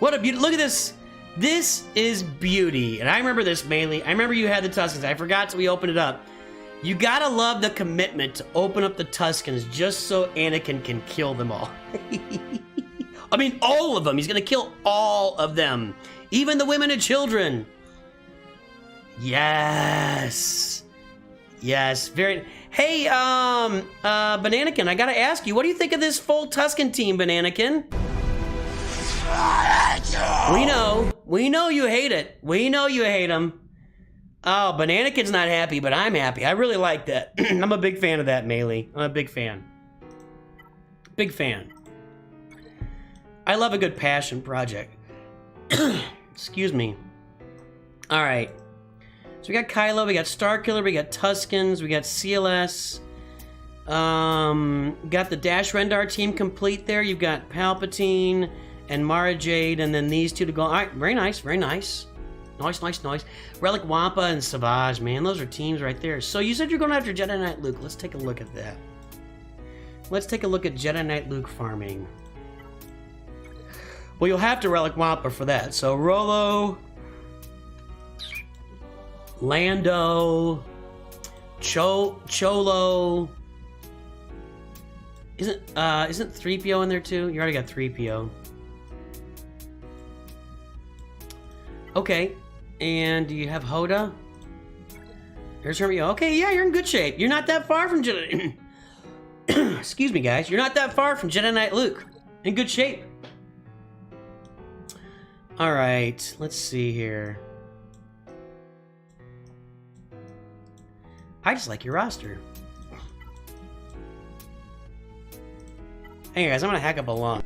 What a beauty. Look at this. This is beauty. And I remember this, Melee. I remember you had the Tuskens. I forgot till we opened it up. You gotta love the commitment to open up the Tuskens just so Anakin can kill them all. I mean, all of them. He's gonna kill all of them. Even the women and children. Yes. Yes, very... Hey, Bananakin, I gotta ask you, what do you think of this full Tusken team, Bananakin? We know you hate it. We know you hate him. Oh, Bananakin's not happy, but I'm happy. I really like that. I'm a big fan of that, Melee. I'm a big fan. Big fan. I love a good passion project. Excuse me. All right. So we got Kylo, we got Starkiller, we got Tuskens, we got CLS. Got the Dash Rendar team complete there. You've got Palpatine and Mara Jade, and then these two to go. All right, very nice, very nice. Nice, nice, nice. Relic Wampa and Savage, man, those are teams right there. So you said you're going after Jedi Knight Luke. Let's take a look at that. Let's take a look at Jedi Knight Luke farming. Well, you'll have to Relic Wampa for that. So Rolo, Lando, Cholo. Isn't 3PO in there too? You already got 3PO. Okay. And do you have Hoda? Here's Hermio. Okay, yeah, you're in good shape. You're not that far from Jedi. Excuse me, guys. You're not that far from Jedi Knight Luke. In good shape. All right. Let's see here. I just like your roster. Hey guys, I'm gonna hack up a lung.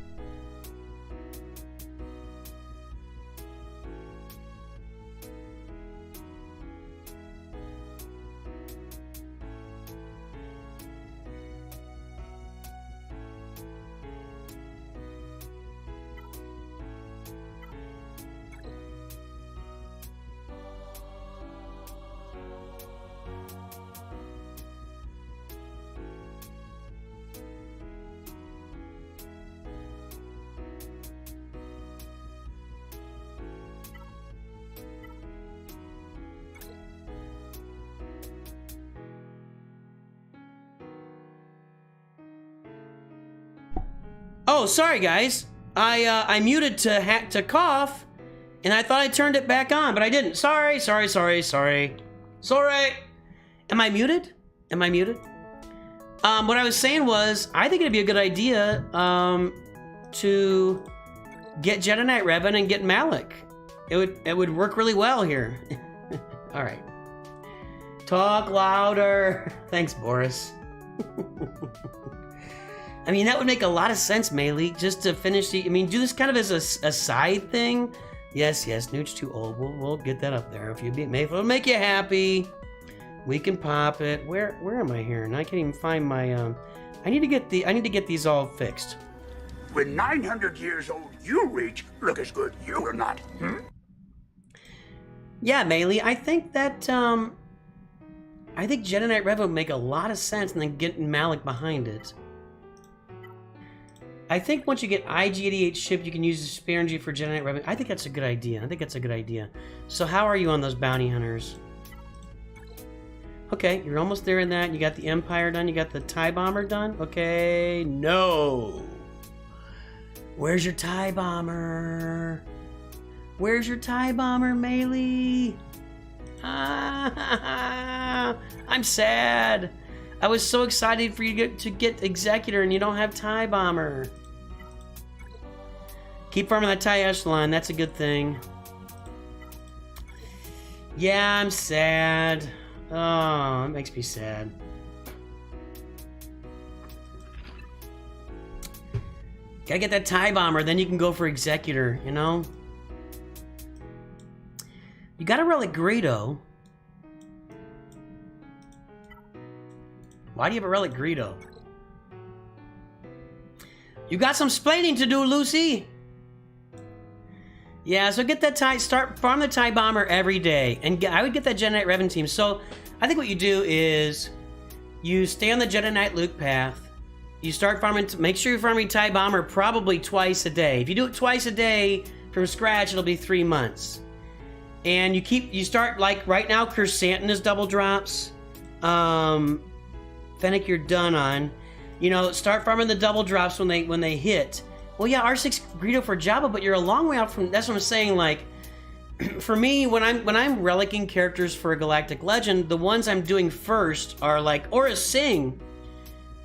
Oh, sorry guys. I muted to cough, and I thought I turned it back on, but I didn't. Sorry. Am I muted? What I was saying was, I think it'd be a good idea to get Jedi Knight Revan and get Malik. It would work really well here. All right. Talk louder. Thanks, Boris. I mean, that would make a lot of sense, Maylee, just to finish the... I mean, do this kind of as a side thing. Yes, Newt's too old. We'll get that up there. If you beat Mayfield, it'll make you happy. We can pop it. Where am I here? And I can't even find my... I need to get these all fixed. When 900 years old you reach, look as good you will not. Yeah, Maylee, I think that... I think Jedi Knight Revan would make a lot of sense, and then getting Malik behind it. I think once you get IG-88 shipped, you can use the spare energy for Jedi Knight Revan. I think that's a good idea. So how are you on those bounty hunters? Okay, you're almost there in that. You got the Empire done. You got the TIE Bomber done. Okay, no. Where's your TIE Bomber? Where's your TIE Bomber, Maylee? I'm sad. I was so excited for you to get Executor, and you don't have TIE Bomber. Keep farming that TIE Echelon. That's a good thing. Yeah, I'm sad. Oh, it makes me sad. Gotta get that TIE Bomber, then you can go for Executor, you know? You got a Relic Greedo. Why do you have a Relic Greedo? You got some splaining to do, Lucy. Yeah, so get that farm the TIE Bomber every day. And I would get that Jedi Knight Revan team. So I think what you do is you stay on the Jedi Knight Luke path. You start farming, make sure you're farming TIE Bomber probably twice a day. If you do it twice a day from scratch, it'll be 3 months. And you start, like right now, Kersantin is double drops. Fennec, you're done on. You know, start farming the double drops when they hit. Well, yeah, R6 Greedo for Jabba, but you're a long way out from. That's what I'm saying. Like, for me, when I'm relicking characters for a Galactic Legend, the ones I'm doing first are like Aura Singh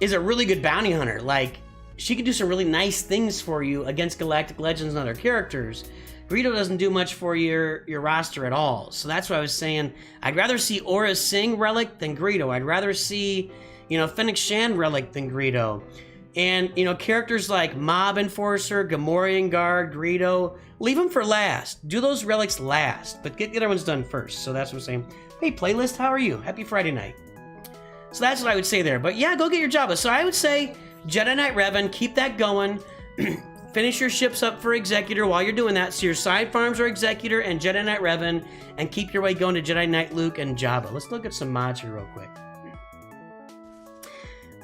is a really good bounty hunter. Like, she can do some really nice things for you against Galactic Legends and other characters. Greedo doesn't do much for your roster at all. So that's what I was saying. I'd rather see Aura Singh relic than Greedo. I'd rather see, you know, Fennec Shan relic than Greedo. And, you know, characters like Mob Enforcer, Gamorrean Guard, Greedo, leave them for last. Do those relics last, but get the other ones done first. So that's what I'm saying. Hey, playlist, how are you? Happy Friday night. So that's what I would say there. But yeah, go get your Jabba. So I would say Jedi Knight Revan, keep that going. Finish your ships up for Executor while you're doing that. So your side farms are Executor and Jedi Knight Revan, and keep your way going to Jedi Knight Luke and Jabba. Let's look at some mods here real quick.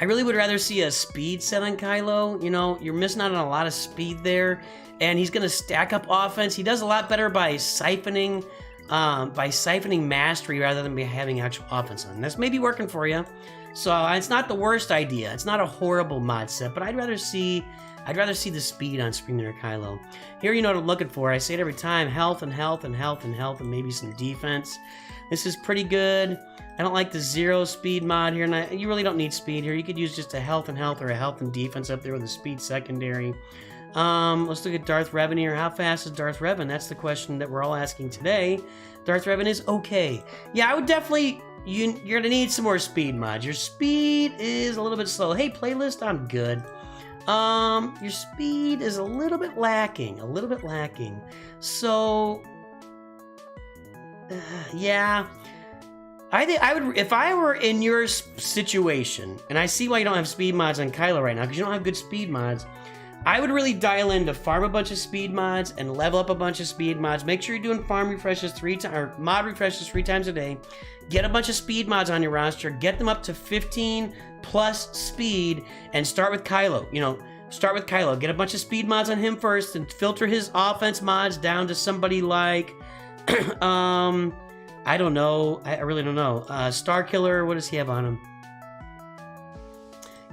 I really would rather see a speed set on Kylo. You know, you're missing out on a lot of speed there, and he's going to stack up offense. He does a lot better by siphoning mastery rather than having actual offense on. That's maybe working for you. So it's not the worst idea. It's not a horrible mod set, but I'd rather see the speed on Springer Kylo. Here, you know what I'm looking for. I say it every time: health and health and health and health, and maybe some defense. This is pretty good. I don't like the 0 speed mod here, and you really don't need speed here. You could use just a health and health or a health and defense up there with a speed secondary. Let's look at Darth Revan here. How fast is Darth Revan? That's the question that we're all asking today. Darth Revan is okay. Yeah, I would definitely... You're gonna need some more speed mods. Your speed is a little bit slow. Hey, playlist, I'm good. Your speed is a little bit lacking. So... yeah... I would, if I were in your situation, and I see why you don't have speed mods on Kylo right now, because you don't have good speed mods, I would really dial in to farm a bunch of speed mods and level up a bunch of speed mods. Make sure you're doing farm refreshes 3 times, or mod refreshes 3 times a day. Get a bunch of speed mods on your roster, get them up to 15 plus speed, and start with Kylo. You know, start with Kylo. Get a bunch of speed mods on him first, and filter his offense mods down to somebody like, I don't know. I really don't know. Star Killer, what does he have on him?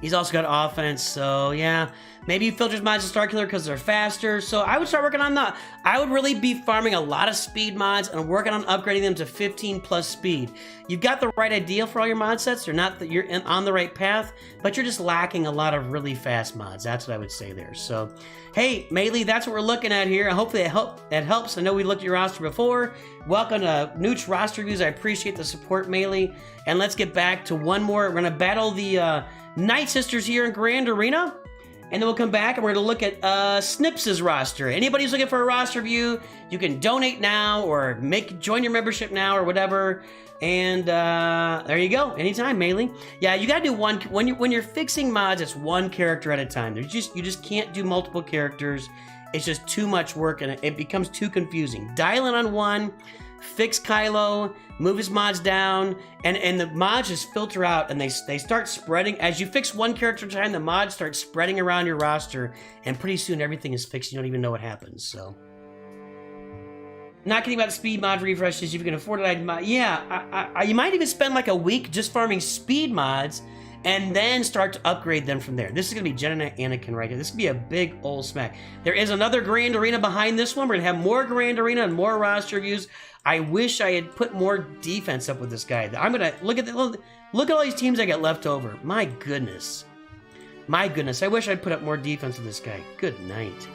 He's also got offense, so yeah. Maybe you filters mods to Star Killer because they're faster. So I would start working on that. I would really be farming a lot of speed mods and working on upgrading them to 15 plus speed. You've got the right idea for all your mod sets. They're not that you're on the right path, but you're just lacking a lot of really fast mods. That's what I would say there. So, hey, Maylee, that's what we're looking at here. Hopefully that helps. I know we looked at your roster before. Welcome to Nooch Roster Reviews. I appreciate the support, Maylee. And let's get back to one more. We're going to battle the Night Sisters here in Grand Arena. And then we'll come back and we're going to look at Snips' roster. Anybody who's looking for a roster review, you can donate now or join your membership now or whatever. And there you go. Anytime, Maylee. Yeah, you got to do one. When you're fixing mods, it's one character at a time. You just can't do multiple characters. It's just too much work and it becomes too confusing. Dial in on one, fix Kylo, move his mods down, and the mods just filter out and they start spreading. As you fix one character at a time, the mods start spreading around your roster, and pretty soon everything is fixed. You don't even know what happens. So, not kidding about speed mod refreshes. If you can afford it, yeah, you might even spend like a week just farming speed mods, and then start to upgrade them from there. This is going to be Jen and Anakin right here. This could be a big old smack. There is another Grand Arena behind this one. We're going to have more Grand Arena and more roster reviews. I wish I had put more defense up with this guy. I'm going to look at all these teams I got left over. My goodness. My goodness. I wish I'd put up more defense with this guy. Good night.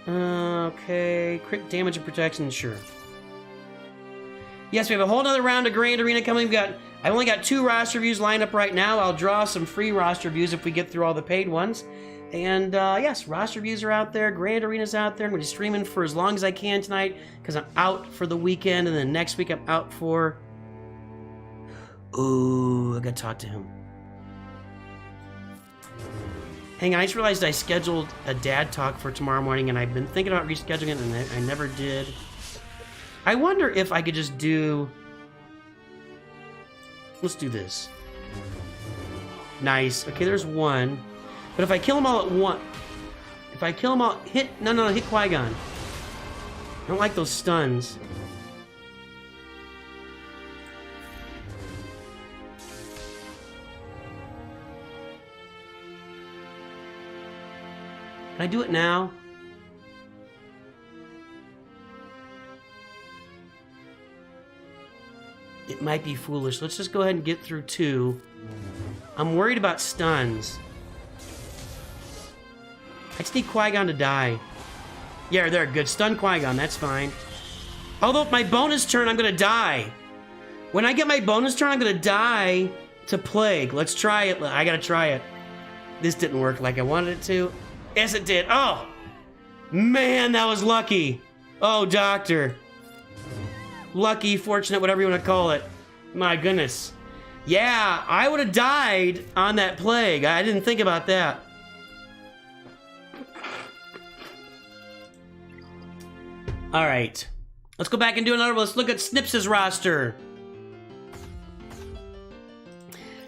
Okay. Crit damage and protection, sure. Yes, we have a whole nother round of Grand Arena coming. I've only got 2 roster reviews lined up right now. I'll draw some free roster reviews if we get through all the paid ones. And yes, roster reviews are out there. Grand Arena's out there. I'm going to be streaming for as long as I can tonight because I'm out for the weekend. And then next week I'm out for... Ooh, I got to talk to him. Hang on, I just realized I scheduled a dad talk for tomorrow morning, and I've been thinking about rescheduling it, and I never did. I wonder if I could just do... Let's do this. Nice. Okay, there's one. But if I kill them all at once... If I kill them all... hit Qui-Gon. I don't like those stuns. Can I do it now? It might be foolish. Let's just go ahead and get through 2. I'm worried about stuns. I just need Qui-Gon to die. Yeah, they're good. Stun Qui-Gon, that's fine. Although, my bonus turn, I'm gonna die. When I get my bonus turn, I'm gonna die to Plague. Let's try it. I gotta try it. This didn't work like I wanted it to. Yes, it did. Oh! Man, that was lucky. Oh, Doctor. Lucky, fortunate, whatever you want to call it. My goodness. Yeah, I would have died on that Plague. I didn't think about that. All right. Let's go back and do another one. Let's look at Snips' roster.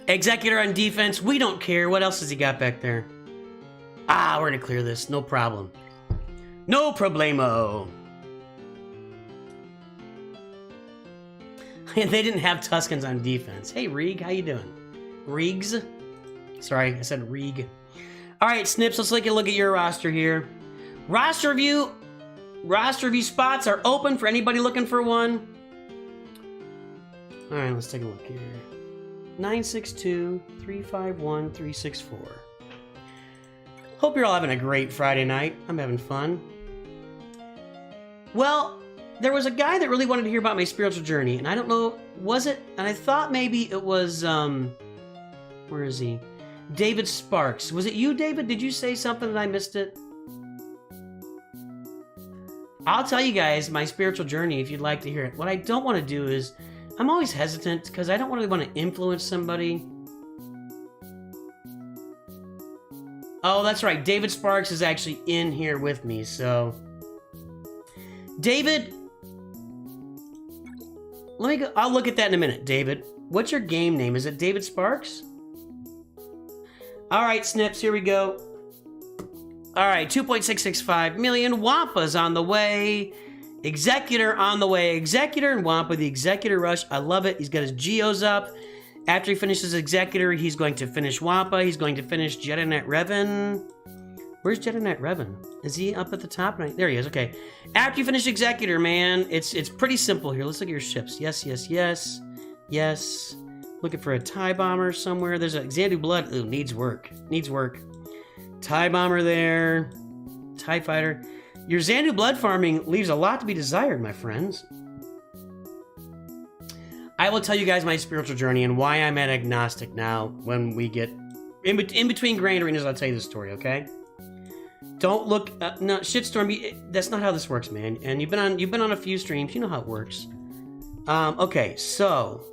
Executor on defense. We don't care. What else has he got back there? Ah, we're going to clear this. No problem. No problemo. They didn't have Tuskens on defense. Hey, Reeg, how you doing? Reegs? Sorry, I said Reeg. All right, Snips, let's take a look at your roster here. Roster review spots are open for anybody looking for one. All right, let's take a look here. 962-351-364. Hope you're all having a great Friday night. I'm having fun. Well, there was a guy that really wanted to hear about my spiritual journey, and I don't know, was it? And I thought maybe it was, where is he? David Sparks. Was it you, David? Did you say something and I missed it? I'll tell you guys my spiritual journey if you'd like to hear it. What I don't want to do is, I'm always hesitant because I don't really want to influence somebody. Oh, that's right. David Sparks is actually in here with me, so... David... Let me go... I'll look at that in a minute, David. What's your game name? Is it David Sparks? Alright, Snips, here we go. Alright, 2.665 million. Wampa's on the way. Executor on the way. Executor and Wampa, the Executor Rush. I love it. He's got his Geos up. After he finishes Executor, he's going to finish Wampa. He's going to finish Jedi Knight Revan. Where's Jedi Knight Revan? Is he up at the top? There he is. Okay. After you finish Executor, man, it's pretty simple here. Let's look at your ships. Yes, yes, yes. Yes. Looking for a TIE Bomber somewhere. There's a Xandu Blood. Ooh, needs work. Needs work. TIE Bomber there. TIE Fighter. Your Xandu Blood farming leaves a lot to be desired, my friends. I will tell you guys my spiritual journey and why I'm an agnostic now when we get in between Grand Arenas. I'll tell you the story, okay? Don't look no shitstorm. That's not how this works, man. And you've been on a few streams. You know how it works. Okay, so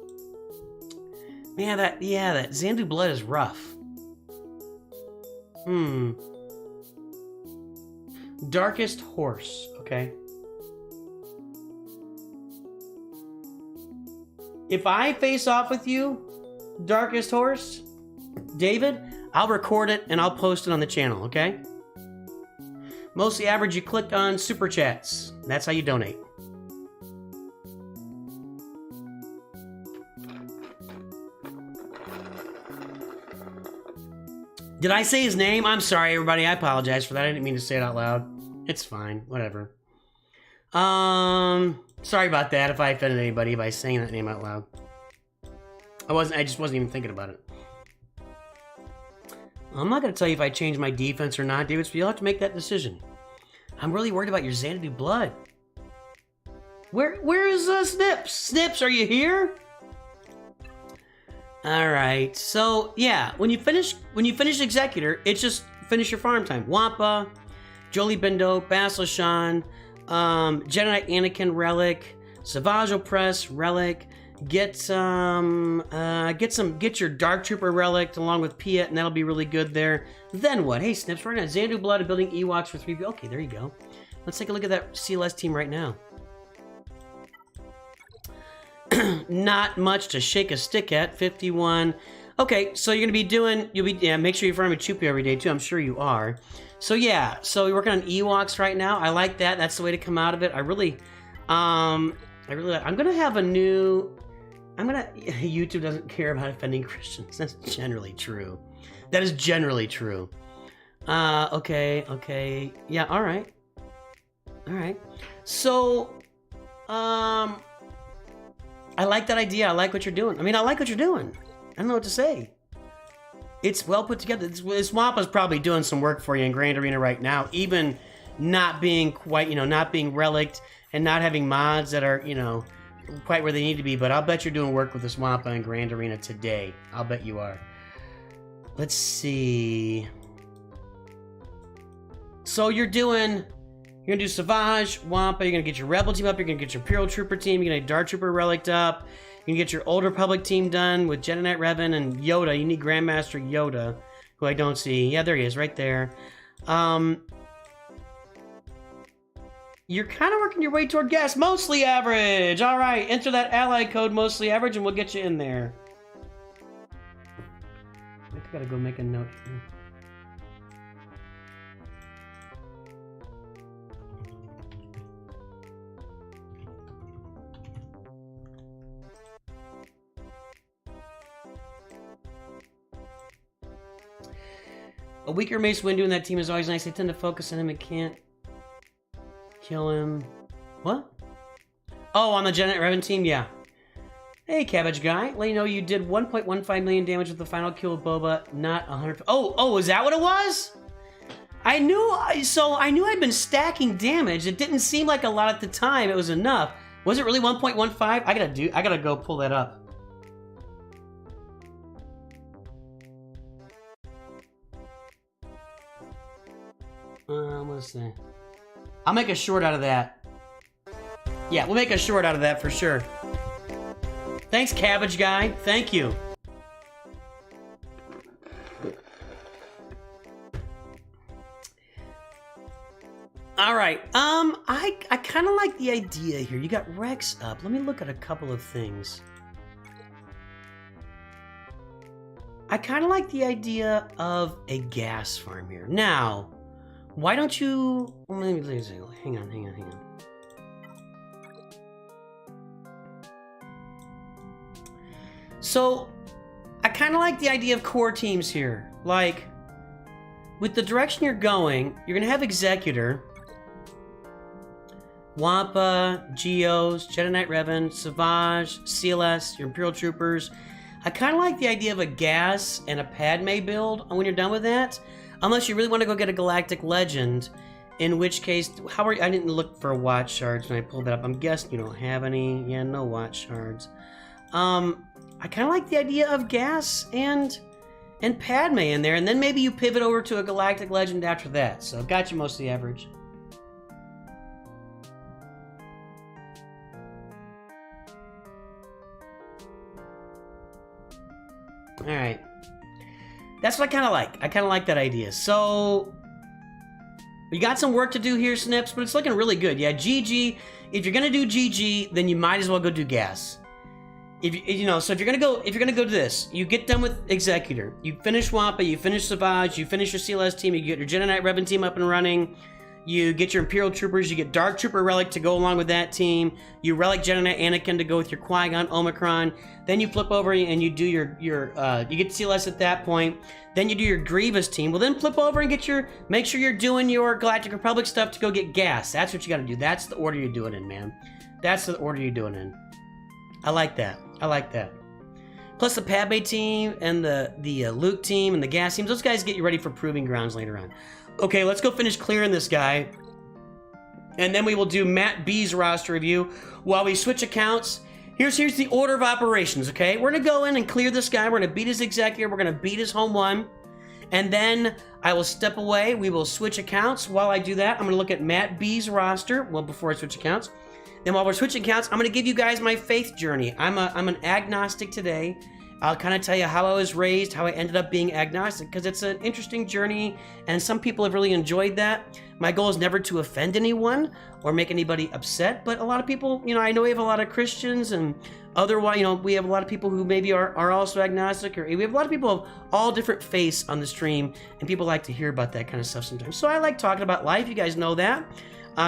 man, that Xandu Blood is rough. Darkest Horse. Okay. If I face off with you, Darkest Horse, David, I'll record it and I'll post it on the channel, okay? Mostly average, you click on Super Chats. That's how you donate. Did I say his name? I'm sorry, everybody. I apologize for that. I didn't mean to say it out loud. It's fine. Whatever. Sorry about that if I offended anybody by saying that name out loud. I just wasn't even thinking about it. I'm not going to tell you if I change my defense or not, David, so you'll have to make that decision. I'm really worried about your Xanadu Blood. Where is Snips? Snips, are you here? Alright, so yeah, when you finish Executor, it's just finish your farm time. Wampa, Jolie Bindo, Basilishan, Jedi Knight Anakin Relic, Savage Opress Relic, get your Dark Trooper Relic along with Pia, and that'll be really good there. Then what? Hey Snips, we're gonna Xandu Blood and building Ewoks for 3 people. Okay, there you go. Let's take a look at that CLS team right now. Not much to shake a stick at. 51. Okay, so you're gonna be doing. Make sure you farm a Chupi every day too. I'm sure you are. So yeah, so you're working on Ewoks right now. I like that. That's the way to come out of it. I'm gonna have a new. YouTube doesn't care about offending Christians. That's generally true. That is generally true. Okay. Yeah. All right. So, I like that idea. I like what you're doing. I like what you're doing. I don't know what to say. It's well put together. Swampa's probably doing some work for you in Grand Arena right now, even not being quite, not being relicked and not having mods that are, quite where they need to be. But I'll bet you're doing work with the Swampa in Grand Arena today. I'll bet you are. Let's see. So you're gonna do Savage, Wampa, you're gonna get your Rebel team up, you're gonna get your Imperial Trooper team, you're gonna get Dark Trooper Relic up, you can get your Old Republic team done with Jedi Knight Revan and Yoda. You need Grandmaster Yoda, who I don't see. Yeah, there he is, right there. You're kind of working your way toward gas. Mostly average. All right, enter that ally code, mostly average, and we'll get you in there. I gotta go make a note here. A weaker Mace Windu in that team is always nice. They tend to focus on him and can't kill him. What? Oh, on the Jedi Knight Revan team? Yeah. Hey, Cabbage Guy. Let you know you did 1.15 million damage with the final kill with Boba, not 100... Oh, is that what it was? I knew I'd been stacking damage. It didn't seem like a lot at the time. It was enough. Was it really 1.15? I gotta go pull that up. Let's see. I'll make a short out of that. Yeah, we'll make a short out of that for sure. Thanks, Cabbage Guy. Thank you. All right. I kind of like the idea here. You got Rex up. Let me look at a couple of things. I kind of like the idea of a gas farm here. Now, why don't you... Let me see. Hang on. So, kind of like the idea of core teams here. Like, with the direction you're going, you're going to have Executor, Wampa, Geos, Jedi Knight Revan, Savage, CLS, your Imperial Troopers. I kind of like the idea of a Gas and a Padme build when you're done with that. Unless you really want to go get a Galactic Legend, in which case, I didn't look for watch shards when I pulled that up. I'm guessing you don't have any. Yeah, no watch shards. I kind of like the idea of Gas and Padme in there, and then maybe you pivot over to a Galactic Legend after that. So got you most of the average. All right. That's what I kind of like. I kind of like that idea. So we got some work to do here, Snips, but it's looking really good. Yeah, GG. If you're gonna do GG, then you might as well go do Gas. So if you're gonna go do this, you get done with Executor, you finish Wampa, you finish Savage, you finish your CLS team, you get your Jedi Knight Revan team up and running, you get your Imperial Troopers, you get Dark Trooper Relic to go along with that team, you Relic Jedi Knight Anakin to go with your Qui-Gon Omicron, then you flip over and you do you get CLS at that point, then you do your Grievous team, well then flip over and make sure you're doing your Galactic Republic stuff to go get Gas. That's what you gotta do. That's the order you're doing it in, man. That's the order you're doing it in. I like that. I like that. Plus the Padme team and the Luke team and the Gas teams, those guys get you ready for Proving Grounds later on. Okay, let's go finish clearing this guy. And then we will do Matt B's roster review while we switch accounts. Here's the order of operations, okay? We're going to go in and clear this guy. We're going to beat his Executor. We're going to beat his Home 1. And then I will step away. We will switch accounts. While I do that, I'm going to look at Matt B's roster. Well, before I switch accounts. Then while we're switching accounts, I'm going to give you guys my faith journey. I'm an agnostic today. I'll kind of tell you how I was raised, how I ended up being agnostic, because it's an interesting journey, and some people have really enjoyed that. My goal is never to offend anyone or make anybody upset, but a lot of people, I know we have a lot of Christians and otherwise, we have a lot of people who maybe are also agnostic, or we have a lot of people of all different faiths on the stream, and people like to hear about that kind of stuff sometimes. So I like talking about life. You guys know that.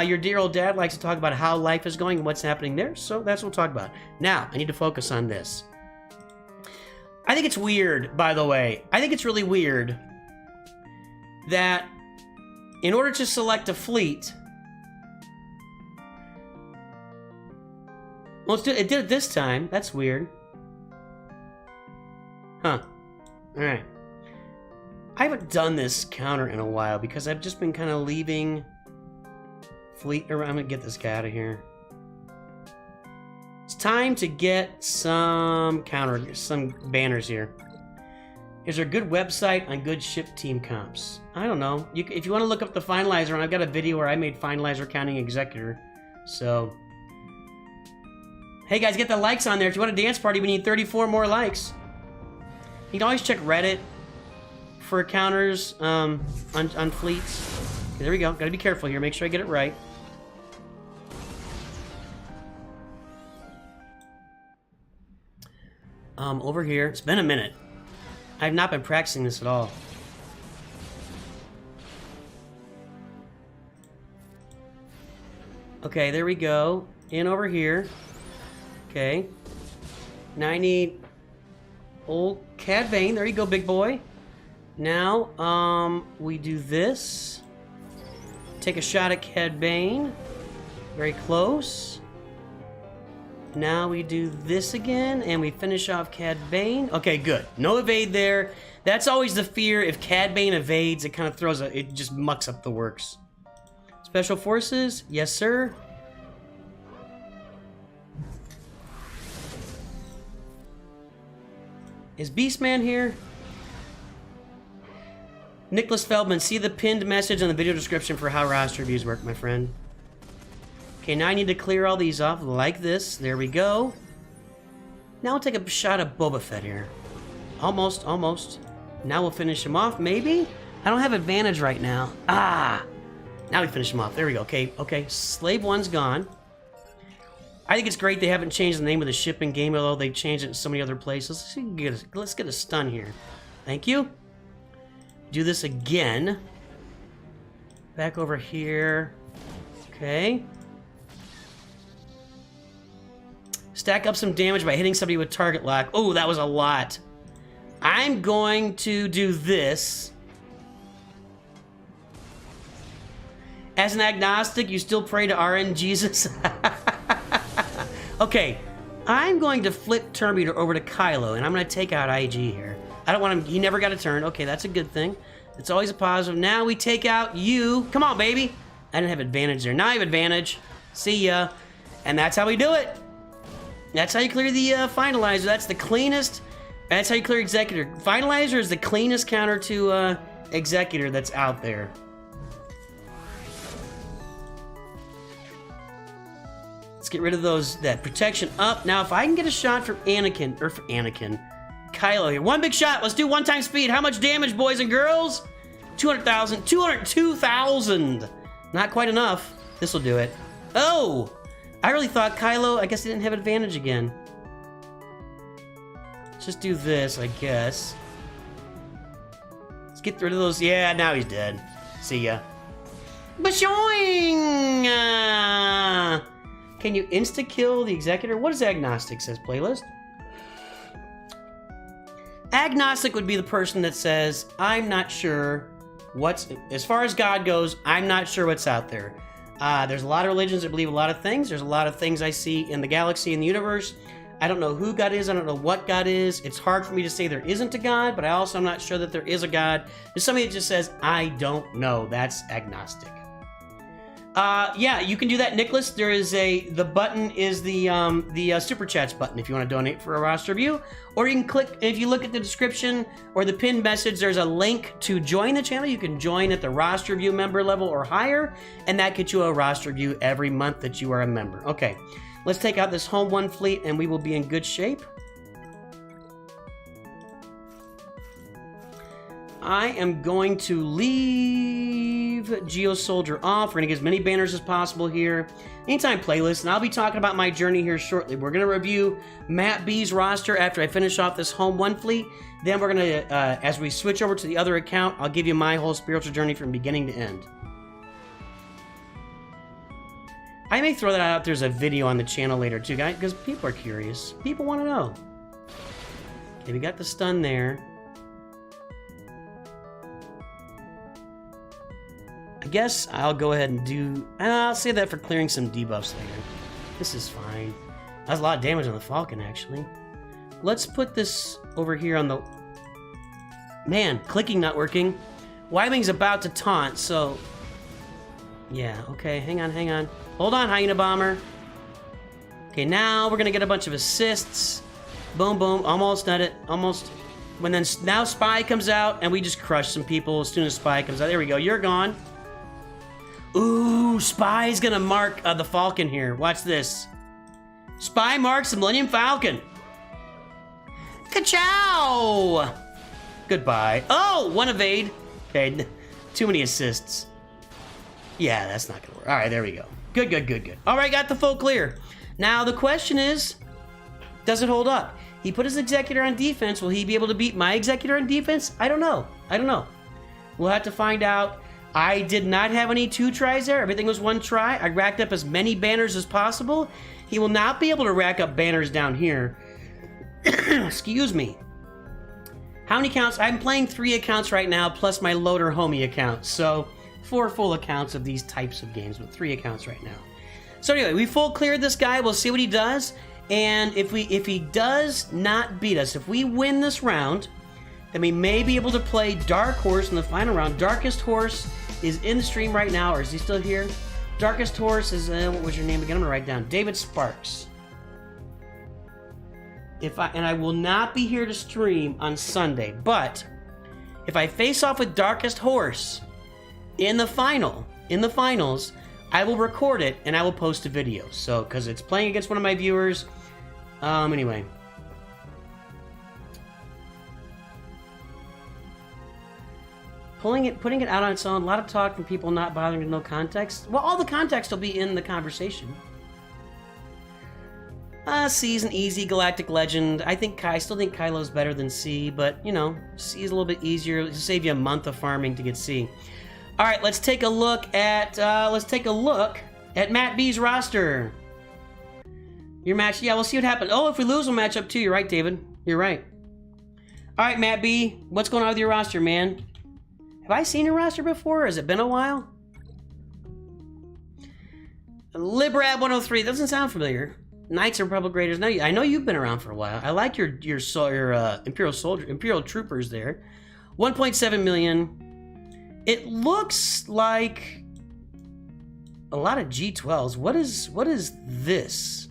Your dear old dad likes to talk about how life is going and what's happening there, so that's what we'll talk about. Now, I need to focus on this. I think it's weird, by the way. I think it's really weird that in order to select a fleet... Well, it did it this time. That's weird. Huh. Alright. I haven't done this counter in a while because I've just been kind of leaving fleet around. I'm going to get this guy out of here. It's time to get some banners here. Is there a good website on good ship team comps? I don't know. If you want to look up the finalizer, and I've got a video where I made finalizer counting Executor. So, hey guys, get the likes on there. If you want a dance party, we need 34 more likes. You can always check Reddit for counters on fleets. Okay, there we go. Got to be careful here. Make sure I get it right. Over here. It's been a minute. I have not been practicing this at all. Okay, there we go. In over here. Okay. Now I need old Cad Bane. There you go, big boy. Now, we do this. Take a shot at Cad Bane. Very close. Now we do this again, and we finish off Cad Bane. Okay, good. No evade there. That's always the fear. If Cad Bane evades, it kind of it just mucks up the works. Special Forces? Yes, sir. Is Beastman here? Nicholas Feldman, see the pinned message in the video description for how roster reviews work, my friend. Okay, now I need to clear all these off like this. There we go. Now we'll take a shot at Boba Fett here. Almost, almost. Now we'll finish him off, maybe? I don't have advantage right now. Ah! Now we finish him off. There we go. Okay, okay. Slave 1's gone. I think it's great they haven't changed the name of the ship in game, although they've changed it in so many other places. Let's get a stun here. Thank you. Do this again. Back over here. Okay. Stack up some damage by hitting somebody with target lock. Oh, that was a lot. I'm going to do this. As an agnostic, you still pray to RN Jesus? Okay, I'm going to flip turn meter over to Kylo, and I'm going to take out IG here. I don't want him... He never got a turn. Okay, that's a good thing. It's always a positive. Now we take out you. Come on, baby. I didn't have advantage there. Now I have advantage. See ya. And that's how we do it. That's how you clear the finalizer. That's the cleanest... That's how you clear executor. Finalizer is the cleanest counter to executor that's out there. Let's get rid of that protection up. Now, if I can get a shot for Anakin, Kylo here. One big shot. Let's do 1 time speed. How much damage, boys and girls? 200,000. 202,000. Not quite enough. This will do it. Oh! I really thought Kylo, I guess he didn't have advantage again. Let's just do this, I guess. Let's get rid of those. Yeah, now he's dead. See ya. Bashoing! Can you insta-kill the executor? What does agnostic says, playlist? Agnostic would be the person that says, I'm not sure what's... As far as God goes, I'm not sure what's out there. There's a lot of religions that believe a lot of things. There's a lot of things I see in the galaxy and the universe. I don't know who God is. I don't know what God is. It's hard for me to say there isn't a God, but I also am not sure that there is a God. There's somebody that just says, I don't know. That's agnostic. Yeah, you can do that, Nicholas. There is the button is the Super Chats button if you want to donate for a roster review. Or you can click, if you look at the description or the pinned message, there's a link to join the channel. You can join at the roster review member level or higher, and that gets you a roster review every month that you are a member. Okay, let's take out this Home 1 fleet and we will be in good shape. I am going to leave Geo Soldier off. We're going to get as many banners as possible here. Anytime playlist, and I'll be talking about my journey here shortly. We're going to review Matt B's roster after I finish off this Home 1 fleet. Then we're going to, as we switch over to the other account, I'll give you my whole spiritual journey from beginning to end. I may throw that out there as a video on the channel later too, guys, because people are curious. People want to know. Okay, we got the stun there. I guess I'll go ahead and do... I'll save that for clearing some debuffs later. This is fine. That's a lot of damage on the Falcon, actually. Let's put this over here on the... Man, clicking not working. Y-Wing's about to taunt, so... Yeah, okay, hang on. Hold on, Hyena Bomber. Okay, now we're gonna get a bunch of assists. Boom, boom, almost at it, almost. Now Spy comes out, and we just crush some people as soon as Spy comes out. There we go, you're gone. Ooh, Spy's gonna mark the Falcon here. Watch this. Spy marks the Millennium Falcon. Ka-chow! Goodbye. Oh, 1 evade. Okay, too many assists. Yeah, that's not gonna work. All right, there we go. Good. All right, got the full clear. Now the question is, does it hold up? He put his executor on defense. Will he be able to beat my executor on defense? I don't know. We'll have to find out. I did not have any 2 tries there. Everything was 1 try. I racked up as many banners as possible. He will not be able to rack up banners down here. Excuse me. How many accounts? I'm playing 3 accounts right now, plus my loader homie account. So 4 full accounts of these types of games, with 3 accounts right now. So anyway, we full cleared this guy. We'll see what he does. And if he does not beat us, if we win this round, then we may be able to play Dark Horse in the final round. Darkest Horse is in the stream right now, or is he still here? Darkest Horse is, what was your name again? I'm gonna write down. David Sparks. And I will not be here to stream on Sunday, but if I face off with Darkest Horse in the finals, I will record it and I will post a video. So, because it's playing against one of my viewers. Anyway. Putting it out on its own, a lot of talk from people not bothering to know context. Well, all the context will be in the conversation. C's an easy Galactic Legend. I still think Kylo's better than C, but, you know, C is a little bit easier. It'll save you a month of farming to get C. All right, let's take a look at Matt B's roster. Your match, yeah, we'll see what happens. Oh, if we lose, we'll match up too. You're right, David. You're right. All right, Matt B, what's going on with your roster, man? Have I seen your roster before? Has it been a while? Librab 103 doesn't sound familiar. Knights of Republic Raiders. No, I know you've been around for a while. I like your Imperial Troopers there. 1.7 million. It looks like a lot of G12s. What is this?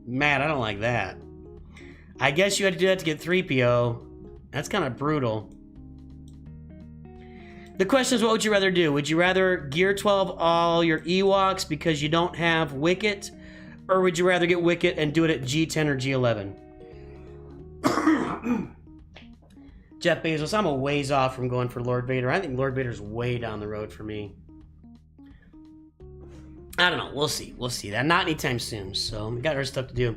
Matt, I don't like that. I guess you had to do that to get 3PO. That's kind of brutal. The question is, what would you rather do? Would you rather Gear 12 all your Ewoks because you don't have Wicket? Or would you rather get Wicket and do it at G10 or G11? Jeff Bezos, I'm a ways off from going for Lord Vader. I think Lord Vader's way down the road for me. I don't know. We'll see. We'll see that. Not anytime soon. So we got our stuff to do.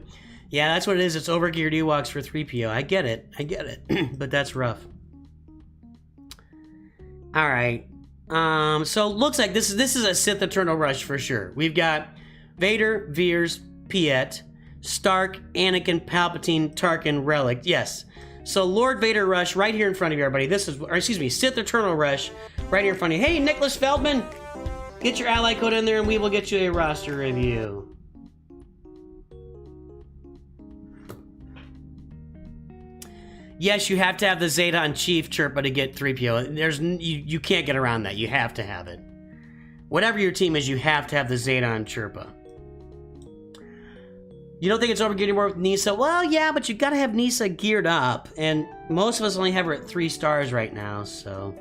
Yeah, that's what it is. It's overgeared Ewoks for 3PO. I get it. I get it. But that's rough. All right. So looks like this is a Sith Eternal rush for sure. We've got Vader, Veers, Piet, Stark, Anakin, Palpatine, Tarkin, Relic. Yes. So Lord Vader rush right here in front of you, everybody. Sith Eternal rush right here in front of you. Hey, Nicholas Feldman, get your ally code in there, and we will get you a roster review. Yes, you have to have the Zeta Chief Chirpa to get 3PO. You can't get around that. You have to have it. Whatever your team is, you have to have the Zeta Chirpa. You don't think it's overgeared anymore with Nisa? Well, yeah, but you got to have Nisa geared up, and most of us only have her at 3 stars right now, so.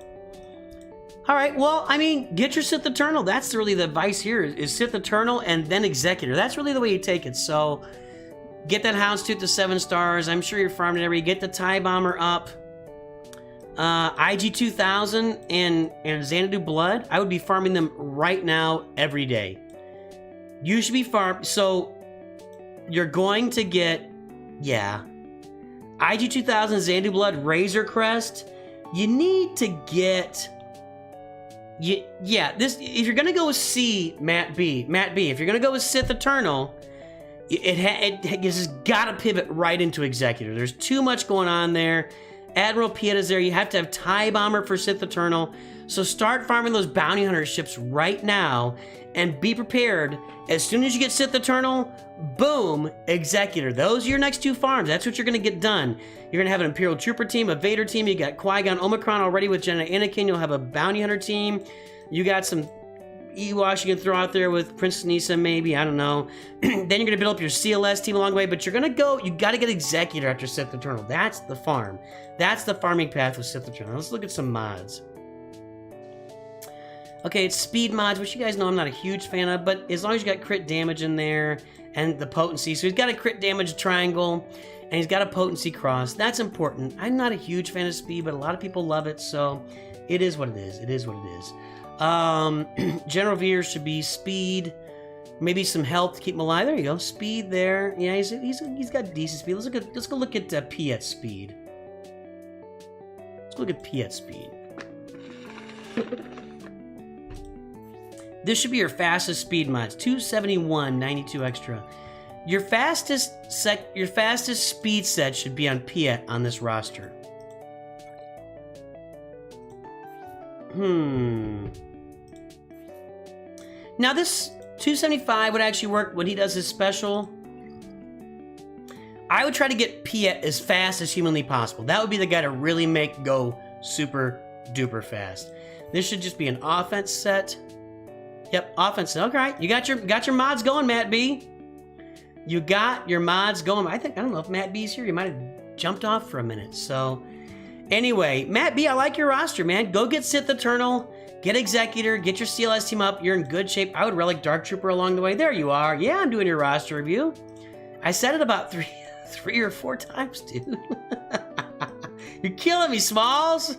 All right, well, I mean, get your Sith Eternal. That's really the advice here, is Sith Eternal and then Executor. That's really the way you take it, so. Get that Houndstooth to 7 stars. I'm sure you're farming every. Get the TIE Bomber up. IG-2000 and Xanadu Blood. I would be farming them right now, every day. You should be farmed. So, you're going to get, yeah. IG-2000, Xanadu Blood, Razor Crest. You need to get, yeah. This, if you're going to go with C, Matt B, if you're going to go with Sith Eternal, it has got to pivot right into Executor. There's too much going on there. Admiral Pieta's there. You have to have TIE Bomber for Sith Eternal. So start farming those bounty hunter ships right now and be prepared. As soon as you get Sith Eternal, boom, Executor. Those are your next 2 farms. That's what you're going to get done. You're going to have an Imperial Trooper team, a Vader team. You got Qui-Gon Omicron already with Jenna Anakin. You'll have a bounty hunter team. You got some Ewoks you can throw out there with Princess Nisa, maybe. I don't know. Then you're going to build up your CLS team along the way, but you're going to go, you got to get Executor after Sith Eternal. That's the farm. That's the farming path with Sith Eternal. Let's look at some mods. Okay, it's speed mods, which you guys know I'm not a huge fan of, but as long as you got crit damage in there and the potency. So he's got a crit damage triangle and he's got a potency cross. That's important. I'm not a huge fan of speed, but a lot of people love it, so it is what it is. It is what it is. General Veer should be speed, maybe some health to keep him alive. There you go, speed there. Yeah, he's got decent speed. Let's go look at Piet's speed. Let's look at Piet's speed. This should be your fastest speed mods. 271, 92 extra. Your fastest speed set should be on Piet on this roster. Now this 275 would actually work when he does his special. I would try to get Piet as fast as humanly possible. That would be the guy to really make go super duper fast. This should just be an offense set. Yep, offense set. Okay, you got your mods going, Matt B. You got your mods going. I don't know if Matt B's here. You might have jumped off for a minute. So anyway, Matt B, I like your roster, man. Go get Sith Eternal. Get Executor, get your CLS team up. You're in good shape. I would relic Dark Trooper along the way. There you are. Yeah, I'm doing your roster review. I said it about three or 4 times, dude. You're killing me, Smalls.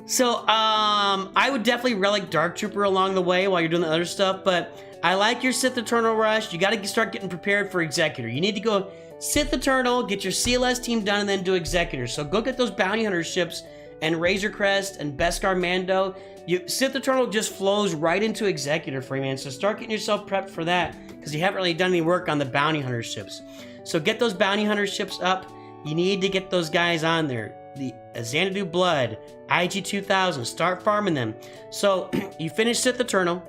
So, I would definitely relic Dark Trooper along the way while you're doing the other stuff, but I like your Sith Eternal rush. You got to start getting prepared for Executor. You need to go Sith Eternal, get your CLS team done, and then do Executor. So go get those bounty hunter ships and Razor Crest and Beskar Mando, Sith Eternal just flows right into Executor for you, man. So start getting yourself prepped for that, because you haven't really done any work on the Bounty Hunter ships. So get those Bounty Hunter ships up. You need to get those guys on there. The Xanadu Blood, IG-2000, start farming them. So you finish Sith Eternal.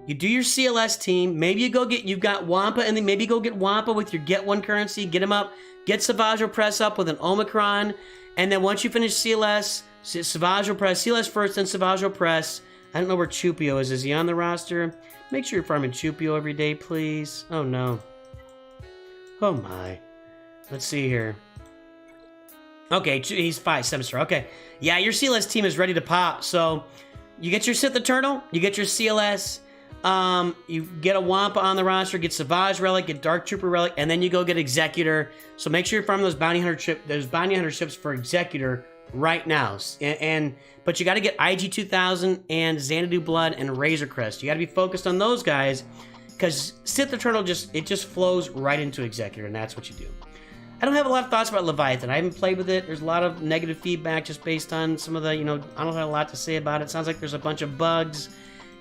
You do your CLS team. Maybe you've got Wampa, and then maybe go get Wampa with your Get One currency. Get him up. Get Savage Opress up with an Omicron. And then once you finish CLS, Savage Opress, CLS first, then Savage Opress. I don't know where Chupio is. Is he on the roster? Make sure you're farming Chupio every day, please. Oh, no. Oh, my. Let's see here. Okay, he's 5-7-star. Okay. Yeah, your CLS team is ready to pop. So you get your Sith Eternal. You get your CLS. You get a Wampa on the roster, get Savage Relic, get Dark Trooper Relic, and then you go get Executor. So make sure you're farming those bounty hunter ships for Executor right now. But you got to get IG-2000 and Xanadu Blood and Razor Crest. You got to be focused on those guys, because Sith Eternal just flows right into Executor, and that's what you do. I don't have a lot of thoughts about Leviathan. I haven't played with it. There's a lot of negative feedback just based on some of the, I don't have a lot to say about it. Sounds like there's a bunch of bugs,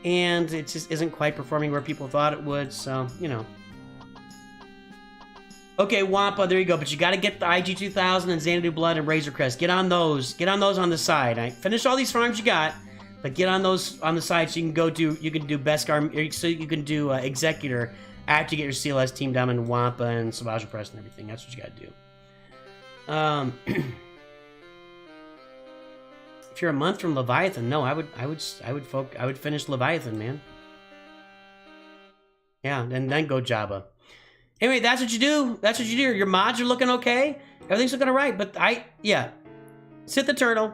and it just isn't quite performing where people thought it would, so, Okay, Wampa, there you go. But you got to get the IG-2000 and Xanadu Blood and Razor Crest. Get on those. Get on those on the side. Finish all these farms you got, but get on those on the side so you can do Beskar, so you can do Executor after you get your CLS team down in Wampa and Savage Press and everything. That's what you got to do. If you're a month from Leviathan, no, I would finish Leviathan, man. Yeah, and then go Jabba. Anyway, that's what you do. That's what you do. Your mods are looking okay. Everything's looking alright. But Sith Eternal,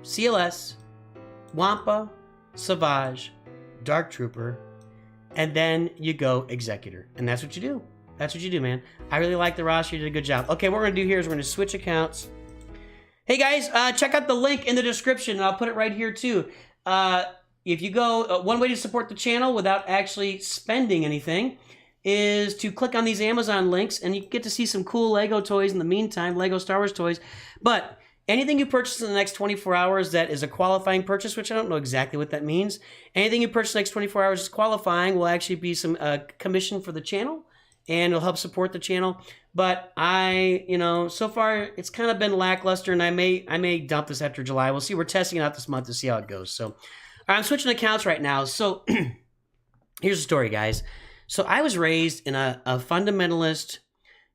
CLS, Wampa, Savage, Dark Trooper, and then you go Executor. And that's what you do. That's what you do, man. I really like the roster. You did a good job. Okay, what we're going to do here is we're going to switch accounts. Hey, guys, check out the link in the description. And I'll put it right here, too. If you go, one way to support the channel without actually spending anything is to click on these Amazon links, and you get to see some cool Lego toys in the meantime, Lego Star Wars toys. But anything you purchase in the next 24 hours that is a qualifying purchase, which I don't know exactly what that means. Anything you purchase in the next 24 hours is qualifying, will actually be some commission for the channel, and it'll help support the channel. But so far it's kind of been lackluster, and I may dump this after July. We'll see. We're testing it out this month to see how it goes. So I'm switching accounts right now. So here's the story, guys. So I was raised in a fundamentalist,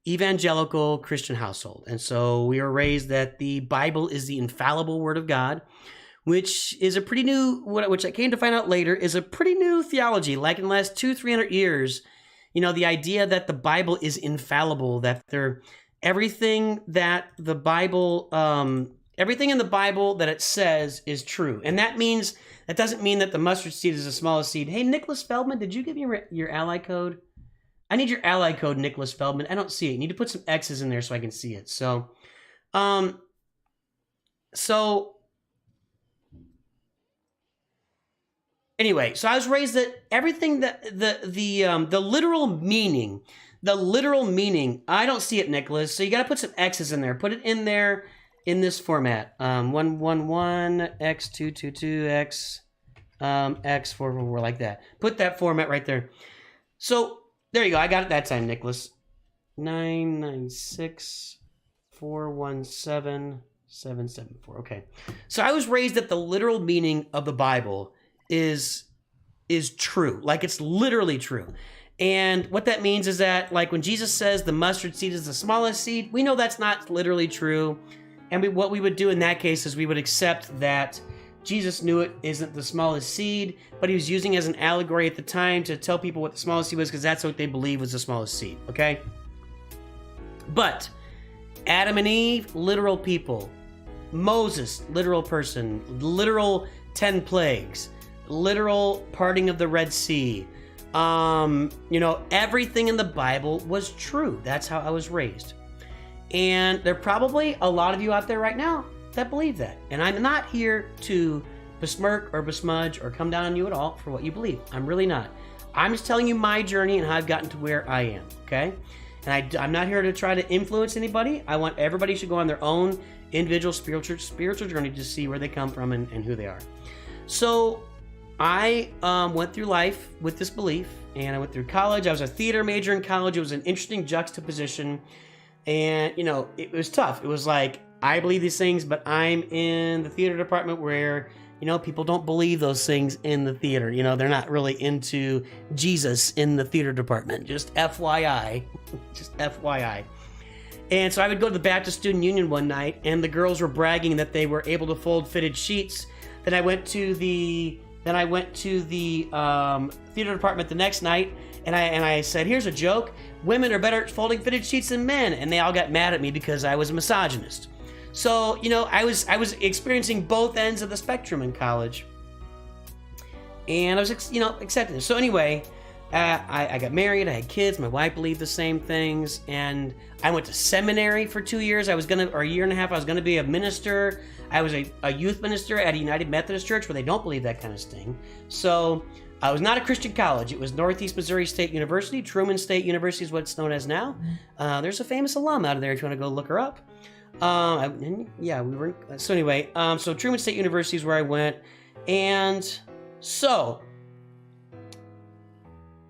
evangelical Christian household. And so we were raised that the Bible is the infallible word of God, which is a pretty new, which I came to find out later, is a pretty new theology. Like in the last 200-300 years, the idea that the Bible is infallible, that everything in the Bible that it says is true. And that doesn't mean that the mustard seed is the smallest seed. Hey, Nicholas Feldman, did you give me your ally code? I need your ally code, Nicholas Feldman. I don't see it. You need to put some X's in there so I can see it. So, anyway, so I was raised that everything that the literal meaning, I don't see it, Nicholas. So you got to put some X's in there. Put it in there in this format. 111 X222 X X444 like that. Put that format right there. So there you go. I got it that time, Nicholas. 996 417 774. Okay. So I was raised that the literal meaning of the Bible is true. Like, it's literally true. And what that means is that, like, when Jesus says the mustard seed is the smallest seed, we know that's not literally true. And what we would do in that case is we would accept that Jesus knew it isn't the smallest seed, but he was using it as an allegory at the time to tell people what the smallest seed was, because that's what they believed was the smallest seed, okay? But Adam and Eve, literal people. Moses, literal person. Literal 10 plagues. Literal parting of the Red Sea. Everything in the Bible was true. That's how I was raised. And there are probably a lot of you out there right now that believe that. And I'm not here to besmirk or besmudge or come down on you at all for what you believe. I'm really not. I'm just telling you my journey and how I've gotten to where I am, okay? And I'm not here to try to influence anybody. I want everybody should go on their own individual spiritual journey to see where they come from and who they are. So I went through life with this belief, and I went through college. I was a theater major in college. It was an interesting juxtaposition, and it was tough. It was like, I believe these things, but I'm in the theater department where people don't believe those things in the theater. They're not really into Jesus in the theater department. Just FYI. Just FYI. And so I would go to the Baptist Student Union one night, and the girls were bragging that they were able to fold fitted sheets. Then I went to the theater department the next night, and I said, here's a joke. Women are better at folding fitted sheets than men. And they all got mad at me because I was a misogynist. So, I was experiencing both ends of the spectrum in college. And I was, accepting it. So anyway, I got married, I had kids, my wife believed the same things, and I went to seminary for 2 years. Or a year and a half, I was going to be a minister. I was a youth minister at a United Methodist Church where they don't believe that kind of thing. So it was not a Christian college. It was Northeast Missouri State University. Truman State University is what it's known as now. There's a famous alum out of there if you want to go look her up. So anyway, so Truman State University is where I went. And so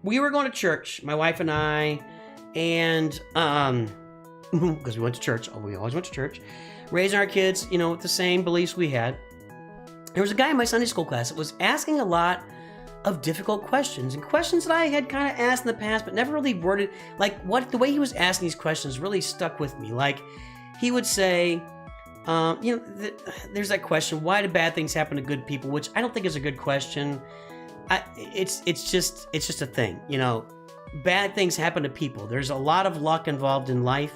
we were going to church, my wife and I, and because we went to church. We always went to church, raising our kids, with the same beliefs we had. There was a guy in my Sunday school class that was asking a lot of difficult questions, and questions that I had kind of asked in the past, but never really worded. The way he was asking these questions really stuck with me. Like, he would say, there's that question, why do bad things happen to good people? Which I don't think is a good question. It's just a thing, Bad things happen to people. There's a lot of luck involved in life.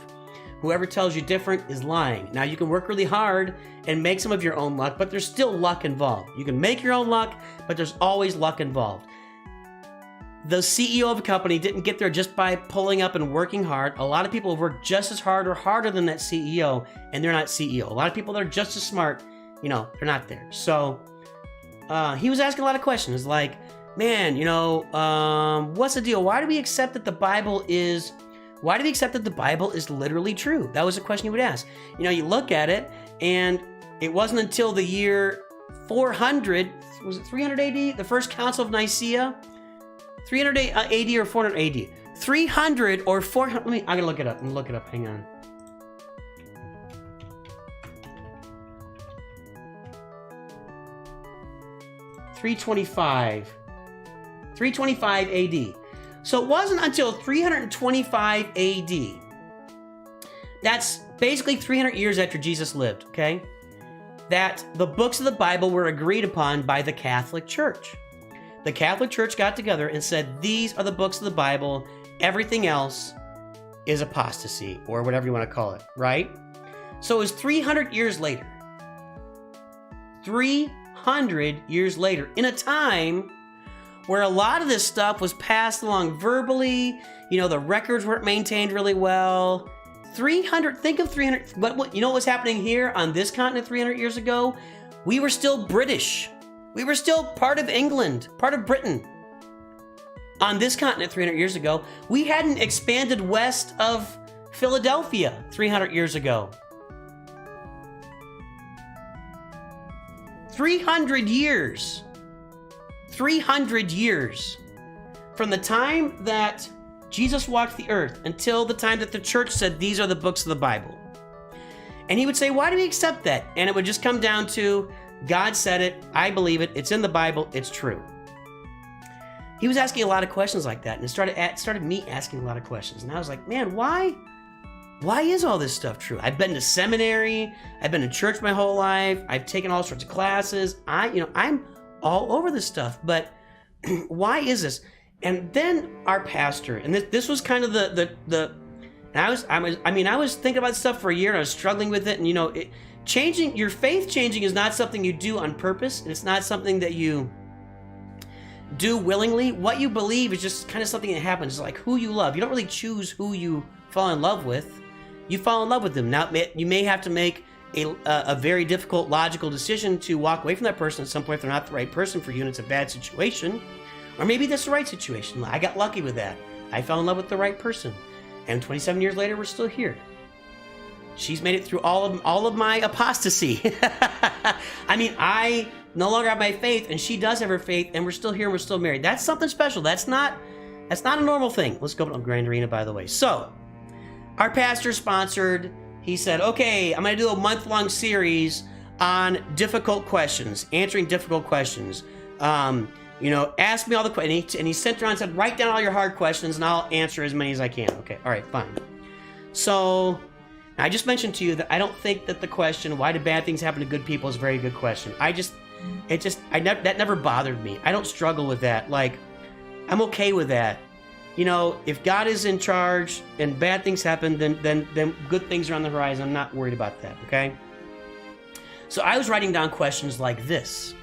Whoever tells you different is lying. Now, you can work really hard and make some of your own luck, but there's still luck involved. You can make your own luck, but there's always luck involved. The CEO of a company didn't get there just by pulling up and working hard. A lot of people have worked just as hard or harder than that CEO, and they're not CEO. A lot of people that are just as smart, they're not there. So he was asking a lot of questions like, man, what's the deal? Why do we accept that the Bible is literally true? That was a question he would ask. You look at it, and it wasn't until the year 400, was it 300 AD? The first Council of Nicaea? 300 AD or 400 AD? 300 or 400, I'm gonna look it up. Hang on. $325 AD. So it wasn't until 325 AD. That's basically 300 years after Jesus lived, okay? That the books of the Bible were agreed upon by the Catholic Church. The Catholic Church got together and said, these are the books of the Bible. Everything else is apostasy, or whatever you want to call it, right? So it was 300 years later. 300 years later, in a time where a lot of this stuff was passed along verbally, the records weren't maintained really well. 300, think of 300, what was happening here on this continent 300 years ago? We were still British. We were still part of England, part of Britain. On this continent 300 years ago, we hadn't expanded west of Philadelphia 300 years ago. 300 years. 300 years. From the time that Jesus walked the earth until the time that the church said, these are the books of the Bible. And he would say, why do we accept that? And it would just come down to, God said it, I believe it, it's in the Bible, it's true. He was asking a lot of questions like that, and it started me asking a lot of questions. And I was like, man, why is all this stuff true? I've been to seminary, I've been to church my whole life, I've taken all sorts of classes, I'm all over this stuff, but why is this? And then our pastor, and this was kind of the I was thinking about stuff for a year, and I was struggling with it, and changing your faith changing is not something you do on purpose, and it's not something that you do willingly. What you believe is just kind of something that happens. It's like who you love. You don't really choose who you fall in love with. You fall in love with them. Now, you may have to make a very difficult logical decision to walk away from that person at some point if they're not the right person for you and it's a bad situation. Or maybe that's the right situation. I got lucky with that. I fell in love with the right person. And 27 years later, we're still here. She's made it through all of my apostasy. I mean, I no longer have my faith, and she does have her faith, and we're still here and we're still married. That's something special. That's not a normal thing. Let's go to Grand Arena, by the way. So, our pastor sponsored. He said, okay, I'm going to do a month-long series on difficult questions, answering difficult questions. Ask me all the questions. And he sent around and said, write down all your hard questions, and I'll answer as many as I can. Okay, all right, fine. So, I just mentioned to you that I don't think that the question, why do bad things happen to good people, is a very good question. That never bothered me. I don't struggle with that. Like, I'm okay with that. If God is in charge and bad things happen, then good things are on the horizon. I'm not worried about that, okay? So I was writing down questions like this.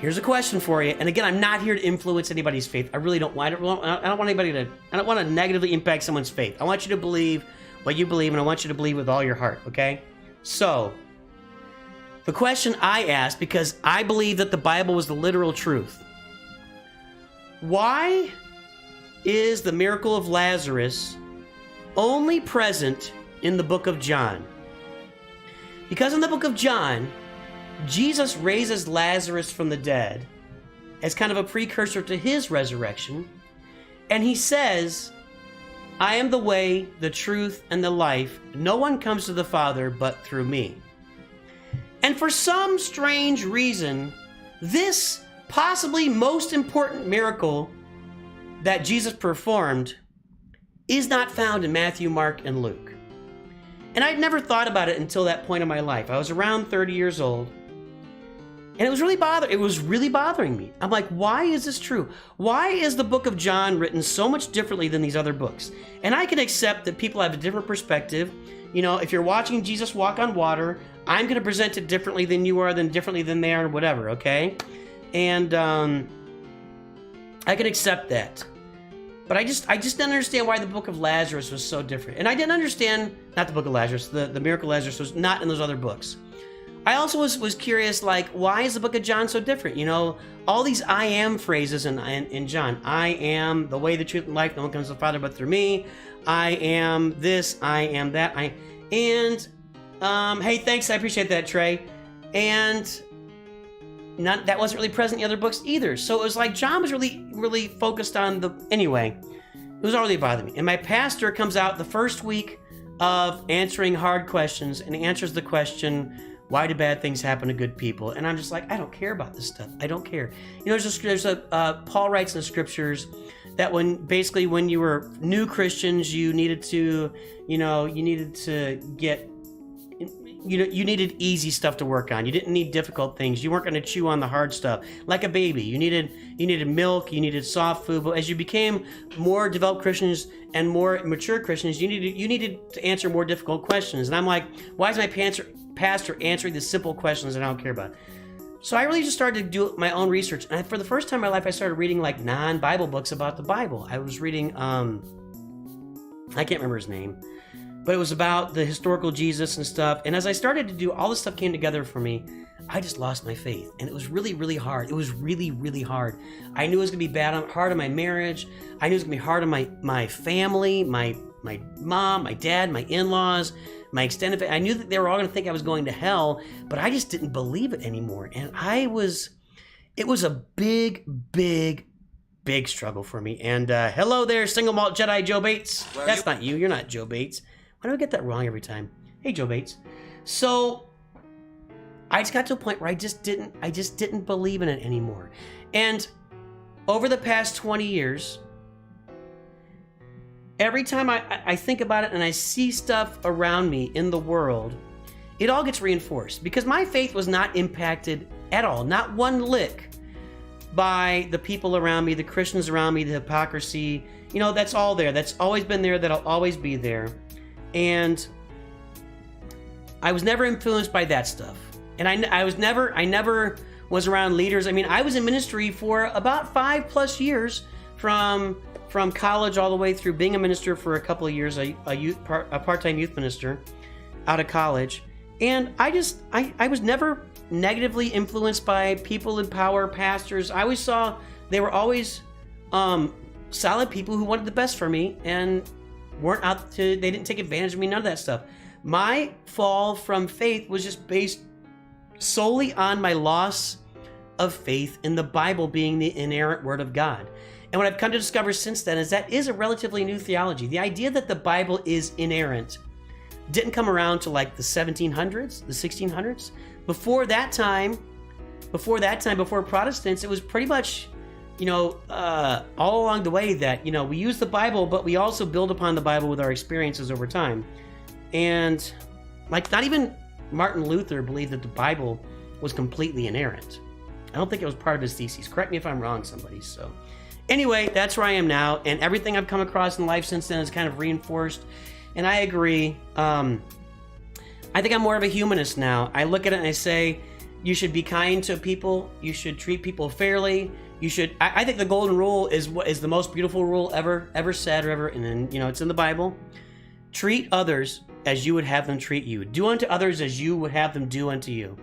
Here's a question for you. And again, I'm not here to influence anybody's faith. I really don't. I don't want to negatively impact someone's faith. I want you to believe what you believe, and I want you to believe with all your heart, okay? So, the question I asked, because I believe that the Bible was the literal truth. Why is the miracle of Lazarus only present in the book of John? Because in the book of John, Jesus raises Lazarus from the dead as kind of a precursor to his resurrection. And he says, I am the way, the truth, and the life. No one comes to the Father but through me. And for some strange reason, this possibly most important miracle that Jesus performed is not found in Matthew, Mark, and Luke. And I'd never thought about it until that point in my life. I was around 30 years old, and it was really bothering me. I'm like, why is this true? Why is the book of John written so much differently than these other books? And I can accept that people have a different perspective. If you're watching Jesus walk on water, I'm going to present it differently than you are, differently than they are, whatever, okay? And I can accept that. But I just didn't understand why the book of Lazarus was so different. And I didn't understand, not the book of Lazarus, the miracle of Lazarus was not in those other books. I also was curious, like, why is the book of John so different? All these I am phrases in John. I am the way, the truth, and life. No one comes to the Father but through me. I am this. I am that. Hey, thanks. I appreciate that, Trey. And that wasn't really present in the other books either. So it was like John was really focused on anyway, it was all really bothering me. And my pastor comes out the first week of answering hard questions and answers the question, why do bad things happen to good people? And I'm just like, I don't care about this stuff. I don't care. Paul writes in the scriptures that when you were new Christians, you needed easy stuff to work on. You didn't need difficult things. You weren't going to chew on the hard stuff like a baby. You needed milk. You needed soft food. But as you became more developed Christians and more mature Christians, you needed to answer more difficult questions. And I'm like, why is my pastor answering the simple questions that I don't care about? So I really just started to do my own research. And for the first time in my life, I started reading like non-Bible books about the Bible. I was reading, I can't remember his name, but it was about the historical Jesus and stuff. And as I started to do, all this stuff came together for me. I just lost my faith. And it was really, really hard. It was really, really hard. I knew it was going to be hard on my marriage. I knew it was going to be hard on my family, my mom, my dad, my in-laws, my extended family. I knew that they were all going to think I was going to hell, but I just didn't believe it anymore. And it was a big, big, big struggle for me. And hello there, single malt Jedi Joe Bates. That's not you. You're not Joe Bates. Why do I get that wrong every time? Hey, Joe Bates. So I just got to a point where I just didn't believe in it anymore. And over the past 20 years, every time I think about it and I see stuff around me in the world, it all gets reinforced because my faith was not impacted at all, not one lick, by the people around me, the Christians around me, the hypocrisy. That's all there. That's always been there. That'll always be there. And I was never influenced by that stuff. And I never was around leaders. I mean, I was in ministry for about 5+ years from college all the way through being a minister for a couple of years, a part-time youth minister out of college. And I was never negatively influenced by people in power, pastors. I always saw they were always solid people who wanted the best for me and weren't out to, they didn't take advantage of me, none of that stuff. My fall from faith was just based solely on my loss of faith in the Bible being the inerrant word of God. And what I've come to discover since then is that is a relatively new theology. The idea that the Bible is inerrant didn't come around to like the 1700s, the 1600s. Before Protestants, it was pretty much, all along the way that, we use the Bible, but we also build upon the Bible with our experiences over time. And like not even Martin Luther believed that the Bible was completely inerrant. I don't think it was part of his thesis. Correct me if I'm wrong, somebody. So anyway, that's where I am now. And everything I've come across in life since then is kind of reinforced. And I agree. I think I'm more of a humanist now. I look at it and I say, you should be kind to people. You should treat people fairly. You should. I think the golden rule is what is the most beautiful rule ever said or ever. And then it's in the Bible. Treat others as you would have them treat you. Do unto others as you would have them do unto you.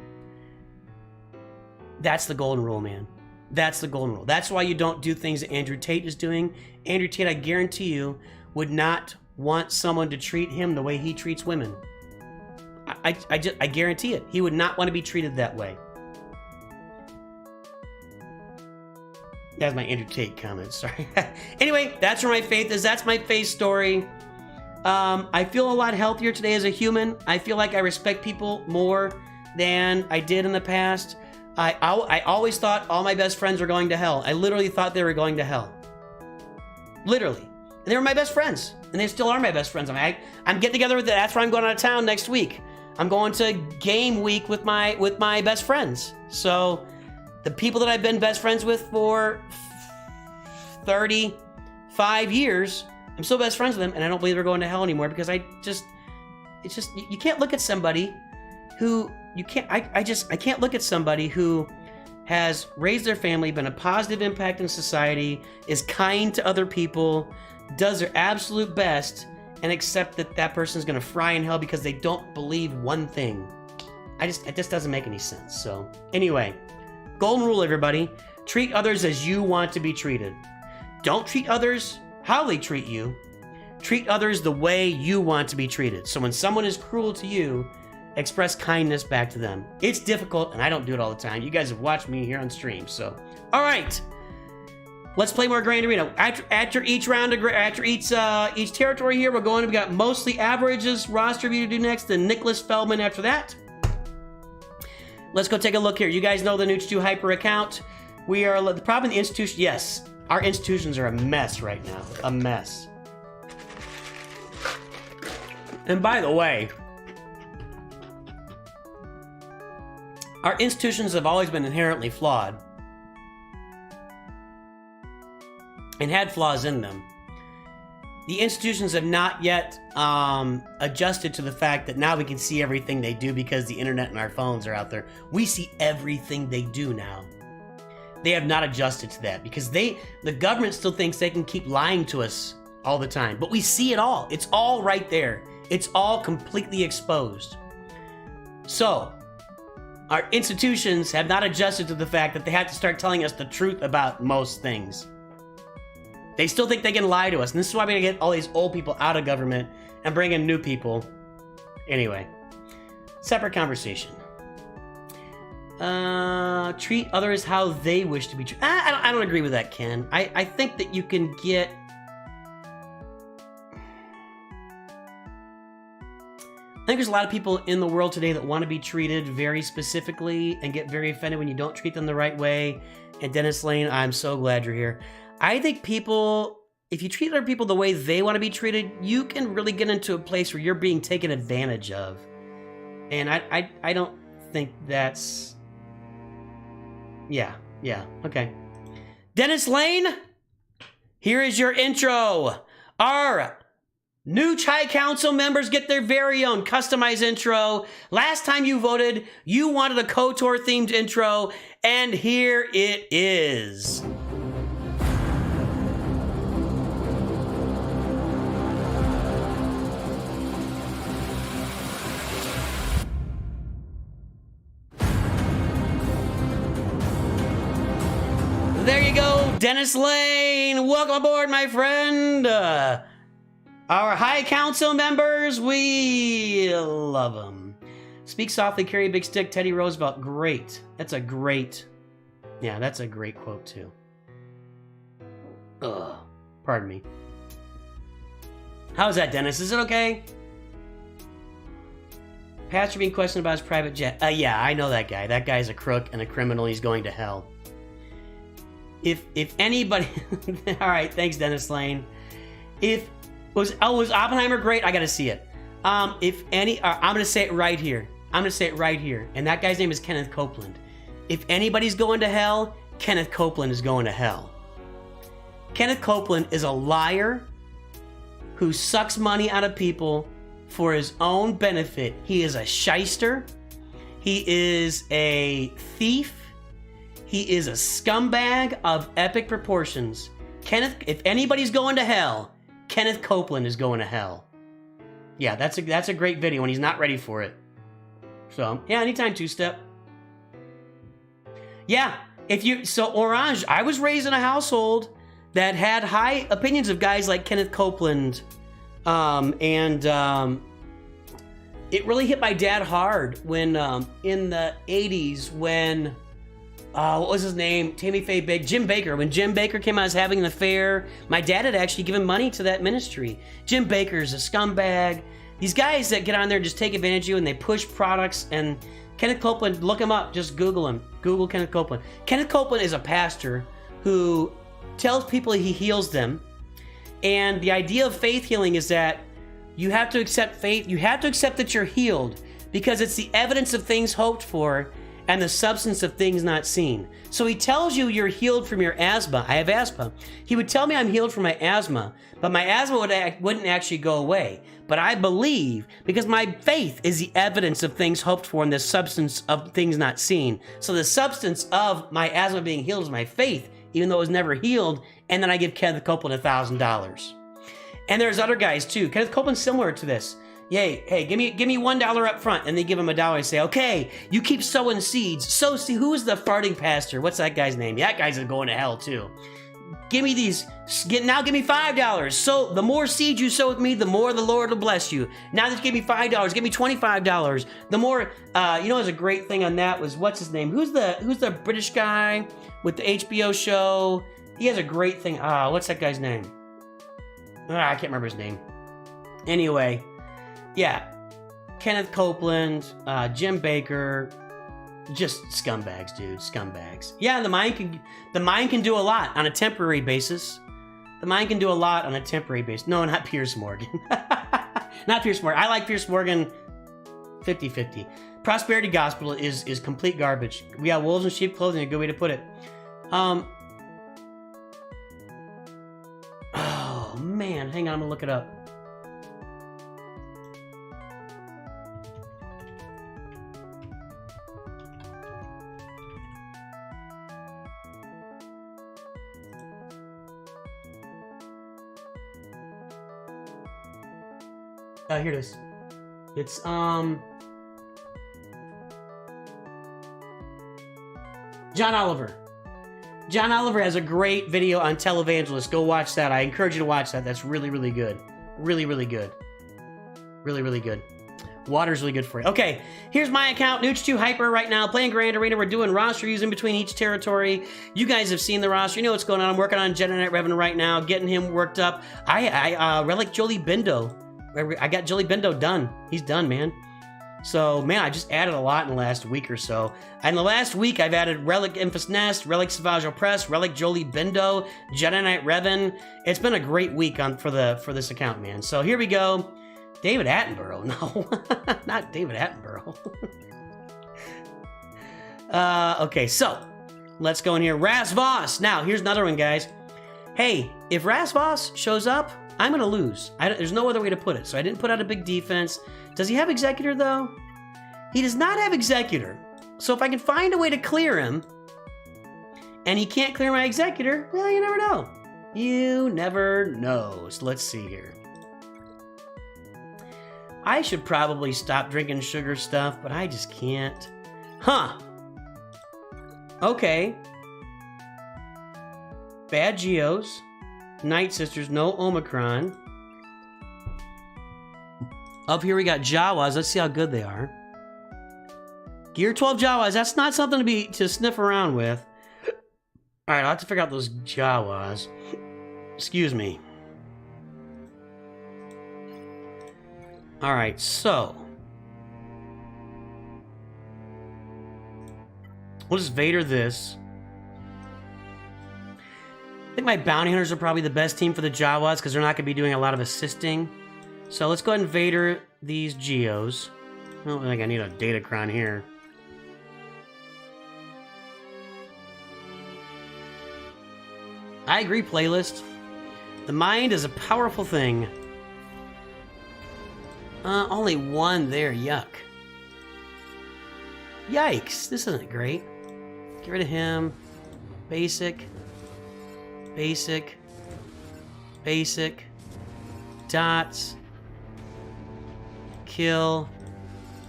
That's the golden rule, man. That's the golden rule. That's why you don't do things that Andrew Tate is doing. Andrew Tate, I guarantee you, would not want someone to treat him the way he treats women. I guarantee it. He would not want to be treated that way. That's my Andrew Tate comment, sorry. Anyway, that's where my faith is. That's my faith story. I feel a lot healthier today as a human. I feel like I respect people more than I did in the past. I always thought all my best friends were going to hell. I literally thought they were going to hell. Literally. And they were my best friends. And they still are my best friends. I'm getting together with that's where I'm going out of town next week. I'm going to game week with my best friends. So the people that I've been best friends with for 35 years, I'm still best friends with them, and I don't believe they're going to hell anymore because you can't look at somebody who I can't look at somebody who has raised their family, been a positive impact in society, is kind to other people, does their absolute best, and accept that person's going to fry in hell because they don't believe one thing. It just doesn't make any sense. So anyway, golden rule, everybody. Treat others as you want to be treated. Don't treat others how they treat you. Treat others the way you want to be treated. So when someone is cruel to you, express kindness back to them. It's difficult, and I don't do it all the time. You guys have watched me here on stream, so. All right. Let's play more Grand Arena. After each round, after each territory here, we got mostly averages roster review to do next, then Nicholas Feldman after that. Let's go take a look here. You guys know the Nooch2 Hyper account. We are the problem in the institution. Yes, our institutions are a mess right now. A mess. And by the way, our institutions have always been inherently flawed and had flaws in them. The institutions have not yet adjusted to the fact that now we can see everything they do because the internet and our phones are out there. We see everything they do now. They have not adjusted to that because the government still thinks they can keep lying to us all the time. But we see it all. It's all right there. It's all completely exposed. So, our institutions have not adjusted to the fact that they have to start telling us the truth about most things. They still think they can lie to us, and this is why we're gonna get all these old people out of government and bring in new people. Anyway, separate conversation. Treat others how they wish to be treated. I don't agree with that, Ken. I think that you can get... I think there's a lot of people in the world today that want to be treated very specifically and get very offended when you don't treat them the right way. And Dennis Lane, I'm so glad you're here. I think people, if you treat other people the way they want to be treated, you can really get into a place where you're being taken advantage of. And I don't think that's... Yeah, okay. Dennis Lane, here is your intro. Our new High Council members get their very own customized intro. Last time you voted, you wanted a KOTOR themed intro, and here it is. There you go, Dennis Lane, welcome aboard, my friend. Our High Council members, we love them. Speak softly, carry a big stick, Teddy Roosevelt. Great. That's a great quote, too. Ugh. Pardon me. How's that, Dennis? Is it okay? Pastor being questioned about his private jet. Yeah, I know that guy. That guy's a crook and a criminal. He's going to hell. If anybody... All right, thanks, Dennis Lane. Was Oppenheimer great? I got to see it. I'm going to say it right here. And that guy's name is Kenneth Copeland. If anybody's going to hell, Kenneth Copeland is going to hell. Kenneth Copeland is a liar who sucks money out of people for his own benefit. He is a shyster. He is a thief. He is a scumbag of epic proportions. If anybody's going to hell, Kenneth Copeland is going to hell. Yeah, that's a great video when he's not ready for it. So, yeah, anytime, two-step. Yeah, Orange, I was raised in a household that had high opinions of guys like Kenneth Copeland. It really hit my dad hard when, in the 80s, when, what was his name? Tammy Faye Baker, Jim Baker. When Jim Baker came out as having an affair, my dad had actually given money to that ministry. Jim Baker's a scumbag. These guys that get on there just take advantage of you and they push products. And Kenneth Copeland, look him up. Just Google him. Google Kenneth Copeland. Kenneth Copeland is a pastor who tells people he heals them. And the idea of faith healing is that you have to accept faith. You have to accept that you're healed because it's the evidence of things hoped for and the substance of things not seen. So he tells you you're healed from your asthma. I have asthma. He would tell me I'm healed from my asthma, but my asthma wouldn't actually go away. But I believe because my faith is the evidence of things hoped for and the substance of things not seen. So the substance of my asthma being healed is my faith, even though it was never healed. And then I give Kenneth Copeland $1,000. And there's other guys too. Kenneth Copeland's similar to this. Yay, hey, give me $1 up front, and they give him $1 and say, okay, you keep sowing seeds. Sow seed. Who is the farting pastor? What's that guy's name? That guy's going to hell too. Give me these. Now give me $5. So the more seeds you sow with me, the more the Lord will bless you. Now just give me $5. Give me $25. The more, there's a great thing on that was what's his name? Who's the British guy with the HBO show? He has a great thing. What's that guy's name? I can't remember his name. Anyway, yeah, Kenneth Copeland, Jim Baker, just scumbags, dude, scumbags. Yeah, the mind can do a lot on a temporary basis. The mind can do a lot on a temporary basis. No, not Piers Morgan. Not Piers Morgan. I like Piers Morgan 50-50. Prosperity gospel is complete garbage. We got wolves in sheep clothing, a good way to put it. Oh, man. Hang on, I'm going to look it up. Here it is. It's, John Oliver. John Oliver has a great video on televangelists. Go watch that. I encourage you to watch that. That's really, really good. Really, really good. Really, really good. Water's really good for you. Okay, here's my account, Nooch2 Hyper right now, playing Grand Arena. We're doing roster reviews in between each territory. You guys have seen the roster. You know what's going on. I'm working on Jedi Knight Revan right now, getting him worked up. I Relic Jolie Bindo. I got Jolie Bindo done. He's done, man. So, man, I just added a lot in the last week or so. And the last week, I've added Relic Infus Nest, Relic Savage Opress, Relic Jolie Bindo, Jedi Knight Revan. It's been a great week for this account, man. So here we go. David Attenborough. No, not David Attenborough. Okay, so let's go in here. Ras Voss. Now, here's another one, guys. Hey, if Ras Voss shows up, I'm going to lose. There's no other way to put it. So I didn't put out a big defense. Does he have Executor, though? He does not have Executor. So if I can find a way to clear him, and he can't clear my Executor, well, you never know. You never know. So let's see here. I should probably stop drinking sugar stuff, but I just can't. Huh. Okay. bad Geos. Night Sisters, no Omicron. Up here we got Jawas. Let's see how good they are. Gear 12 Jawas. That's not something to sniff around with. All right, I'll have to figure out those Jawas. Excuse me. All right, so we'll just Vader this. I think my bounty hunters are probably the best team for the Jawas because they're not going to be doing a lot of assisting. So let's go ahead and Vader these Geos. I don't think I need a Datacron here. I agree, playlist. The mind is a powerful thing. Only one there, yuck. Yikes, this isn't great. Get rid of him. Basic. Basic. Basic. Dots. Kill.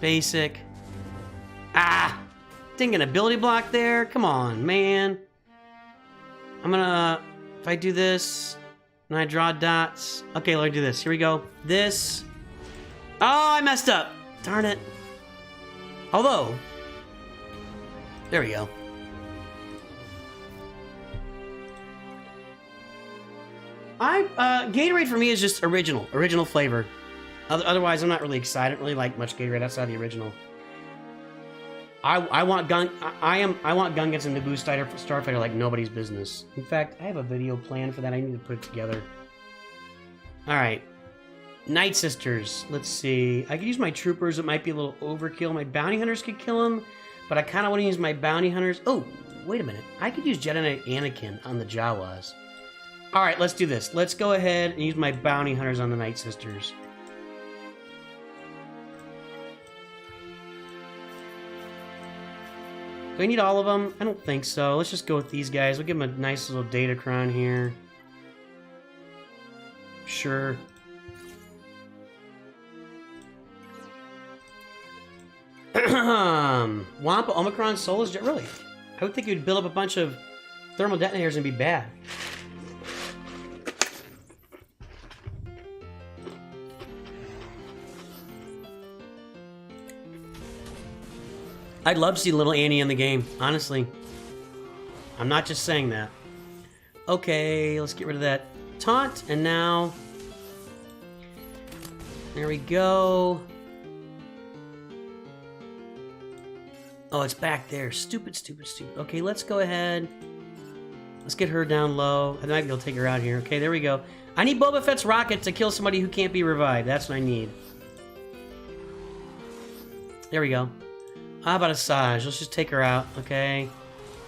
Basic. Ah! Didn't get an ability block there. Come on, man. I'm gonna... If I do this, and I draw dots... Okay, let me do this. Here we go. This... Oh, I messed up. Darn it. Although... There we go. Gatorade for me is just original flavor. Otherwise, I'm not really excited. I don't really like much Gatorade outside the original. I want gun guns in Naboo Starfighter like nobody's business. In fact, I have a video planned for that. I need to put it together. All right, Night Sisters. Let's see. I could use my troopers. It might be a little overkill. My bounty hunters could kill them, but I kind of want to use my bounty hunters. Oh, wait a minute. I could use Jedi Knight Anakin on the Jawas. All right, let's do this. Let's go ahead and use my bounty hunters on the Night Sisters. Do I need all of them? I don't think so. Let's just go with these guys. We'll give them a nice little Datacron here. Sure. Wampa, Omicron, Solus, really? I would think you'd build up a bunch of thermal detonators and be bad. I'd love to see little Annie in the game, honestly. I'm not just saying that. Okay, let's get rid of that taunt, and now... There we go. Oh, it's back there. Stupid, stupid, stupid. Okay, let's go ahead. Let's get her down low. I might be able to take her out here. Okay, there we go. I need Boba Fett's rocket to kill somebody who can't be revived. That's what I need. There we go. How about Asajj? Let's just take her out, okay?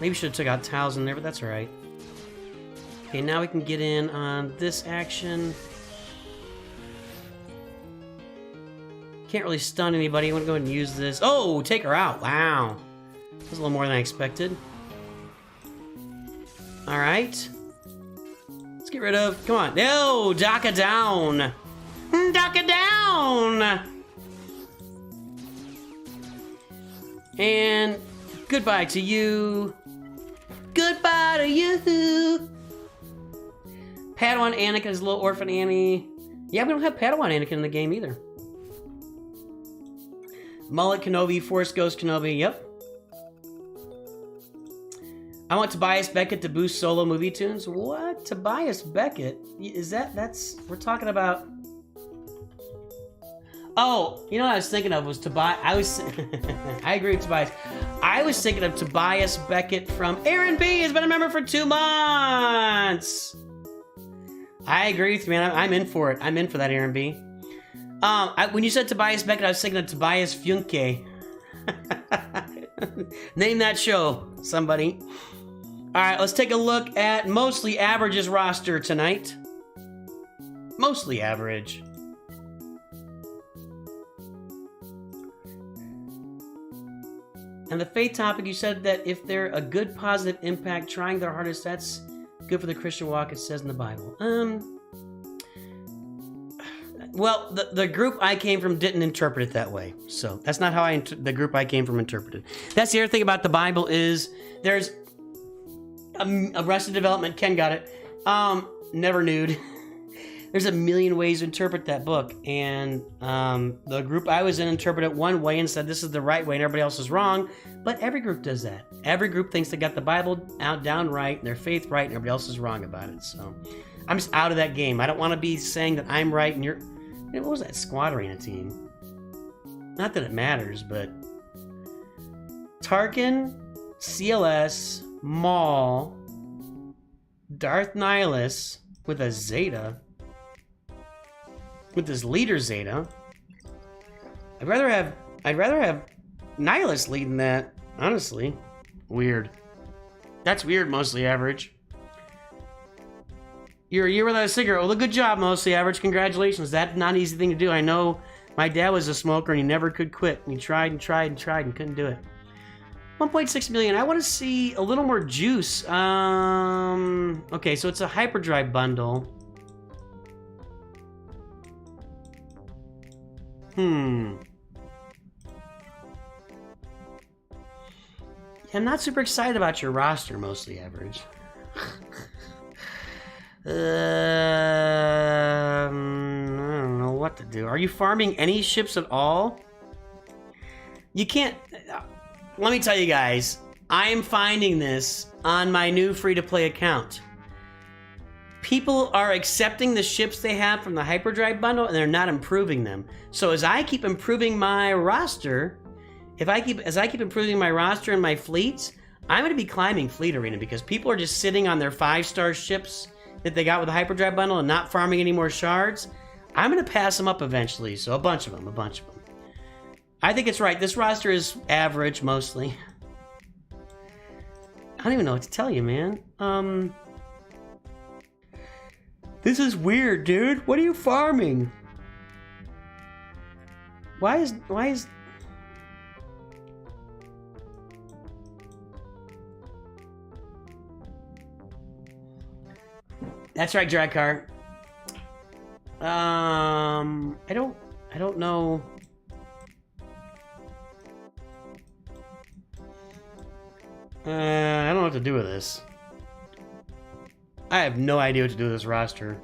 Maybe should have took out Towson there, but that's alright. Okay, now we can get in on this action. Can't really stun anybody. I'm gonna go ahead and use this. Oh, take her out. Wow. That was a little more than I expected. Alright. Let's get rid of... Come on. No! Daka down! Daka down! And goodbye to you. Goodbye to you. Padawan Anakin is a little orphan Annie. Yeah, we don't have Padawan Anakin in the game either. Mullet Kenobi, Force Ghost Kenobi, yep. I want Tobias Beckett to boost solo movie tunes. What? Tobias Beckett? Is that's... We're talking about... Oh, you know what I was thinking of was Tobias. I agree with Tobias. I was thinking of Tobias Beckett from Aaron B. has been a member for 2 months. I agree with you, man. I'm in for it. I'm in for that, Aaron B. When you said Tobias Beckett, I was thinking of Tobias Funke. Name that show, somebody. All right, let's take a look at Mostly Average's roster tonight. Mostly Average. And the faith topic, you said that if they're a good positive impact, trying their hardest, that's good for the Christian walk, it says in the Bible. Well, the group I came from didn't interpret it that way. So that's not how the group I came from interpreted. That's the other thing about the Bible is there's Arrested Development. Ken got it. Never nude. There's a million ways to interpret that book, and the group I was in interpreted it one way and said this is the right way and everybody else is wrong, but every group does that. Every group thinks they got the Bible out down right and their faith right and everybody else is wrong about it, so I'm just out of that game. I don't want to be saying that I'm right and you're... What was that Squad Arena team? Not that it matters, but... Tarkin, CLS, Maul, Darth Nihilus with a Zeta... With this leader Zeta, I'd rather have Nihilus leading that, honestly. Weird. That's weird, mostly average. You're a year without a cigarette. Well, good job, mostly average. Congratulations. That's not an easy thing to do. I know my dad was a smoker and he never could quit. And he tried and tried and tried and couldn't do it. 1.6 million. I want to see a little more juice. Okay, so it's a hyperdrive bundle. Yeah, I'm not super excited about your roster, mostly average. I don't know what to do. Are you farming any ships at all? You can't... Let me tell you guys, I am finding this on my new free-to-play account. People are accepting the ships they have from the hyperdrive bundle and they're not improving them. So as I keep improving my roster, as I keep improving my roster and my fleets, I'm going to be climbing Fleet Arena because people are just sitting on their 5-star ships that they got with the hyperdrive bundle and not farming any more shards. I'm going to pass them up eventually. So a bunch of them. I think it's right. This roster is average mostly. I don't even know what to tell you, man. This is weird, dude. What are you farming? Why is... That's right, Dragcar. I don't know. I don't know what to do with this. I have no idea what to do with this roster.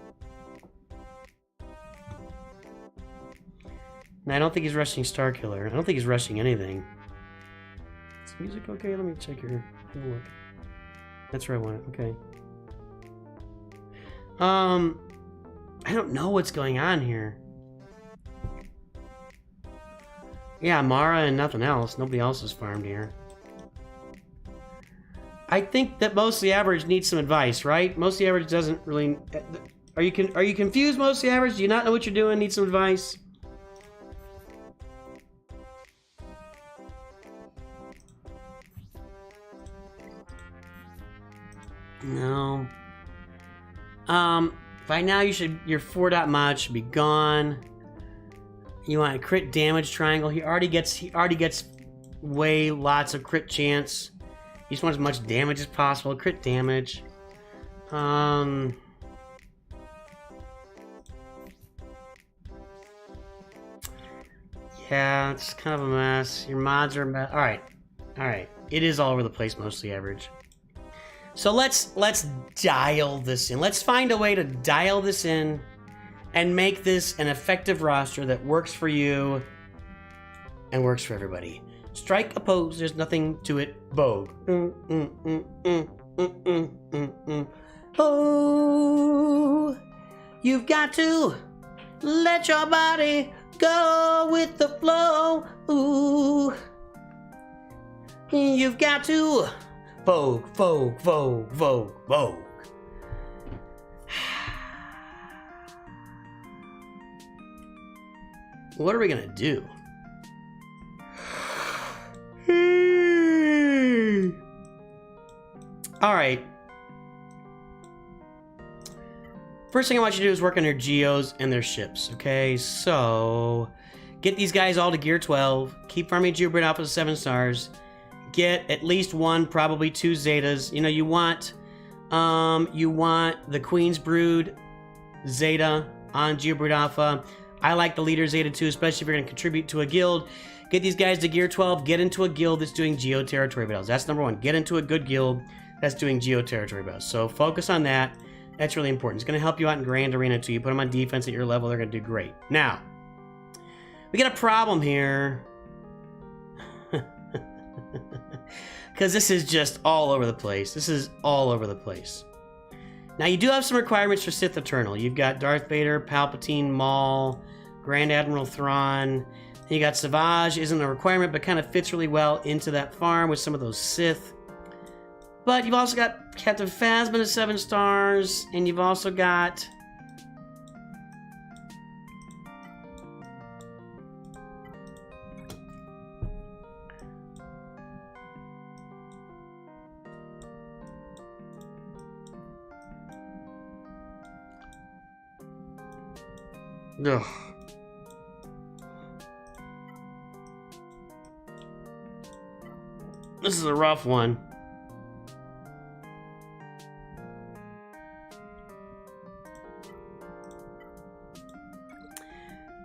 And I don't think he's rushing Starkiller. I don't think he's rushing anything. Is music okay? Let me check here. Have a look. That's where I want it. Okay. I don't know what's going on here. Yeah, Mara and nothing else. Nobody else is farmed here. I think that Mostly Average needs some advice, right? Mostly Average doesn't really... Are you confused, Mostly Average? Do you not know what you're doing? Need some advice? No. By now your 4.mod should be gone. You want a crit damage triangle. He already gets way lots of crit chance. You just want as much damage as possible. Crit damage. Yeah, it's kind of a mess. Your mods are a mess. Alright. It is all over the place, Mostly Average. So let's dial this in. Let's find a way to dial this in and make this an effective roster that works for you and works for everybody. Strike, oppose, there's nothing to it. Vogue. Oh, you've got to let your body go with the flow. Ooh, you've got to Vogue, Vogue, Vogue, Vogue, Vogue. What are we gonna do? Alright. First thing I want you to do is work on their geos and their ships, okay? So, get these guys all to gear 12. Keep farming Geobrit Alpha to 7 stars. Get at least 1, probably 2 Zetas. You know, you want the Queen's Brood Zeta on Geobrit Alpha. I like the Leader Zeta too, especially if you're going to contribute to a guild. Get these guys to gear 12. Get into a guild that's doing Geo Territory battles. That's number 1. Get into a good guild that's doing Geo territory battles. So focus on that. That's really important. It's going to help you out in Grand Arena too. You put them on defense at your level, they're going to do great. Now, we got a problem here. Because this is just all over the place. This is all over the place. Now, you do have some requirements for Sith Eternal. You've got Darth Vader, Palpatine, Maul, Grand Admiral Thrawn. You got Savage, isn't a requirement, but kind of fits really well into that farm with some of those Sith. But you've also got Captain Phasma at 7 stars, and you've also got... Ugh. This is a rough one.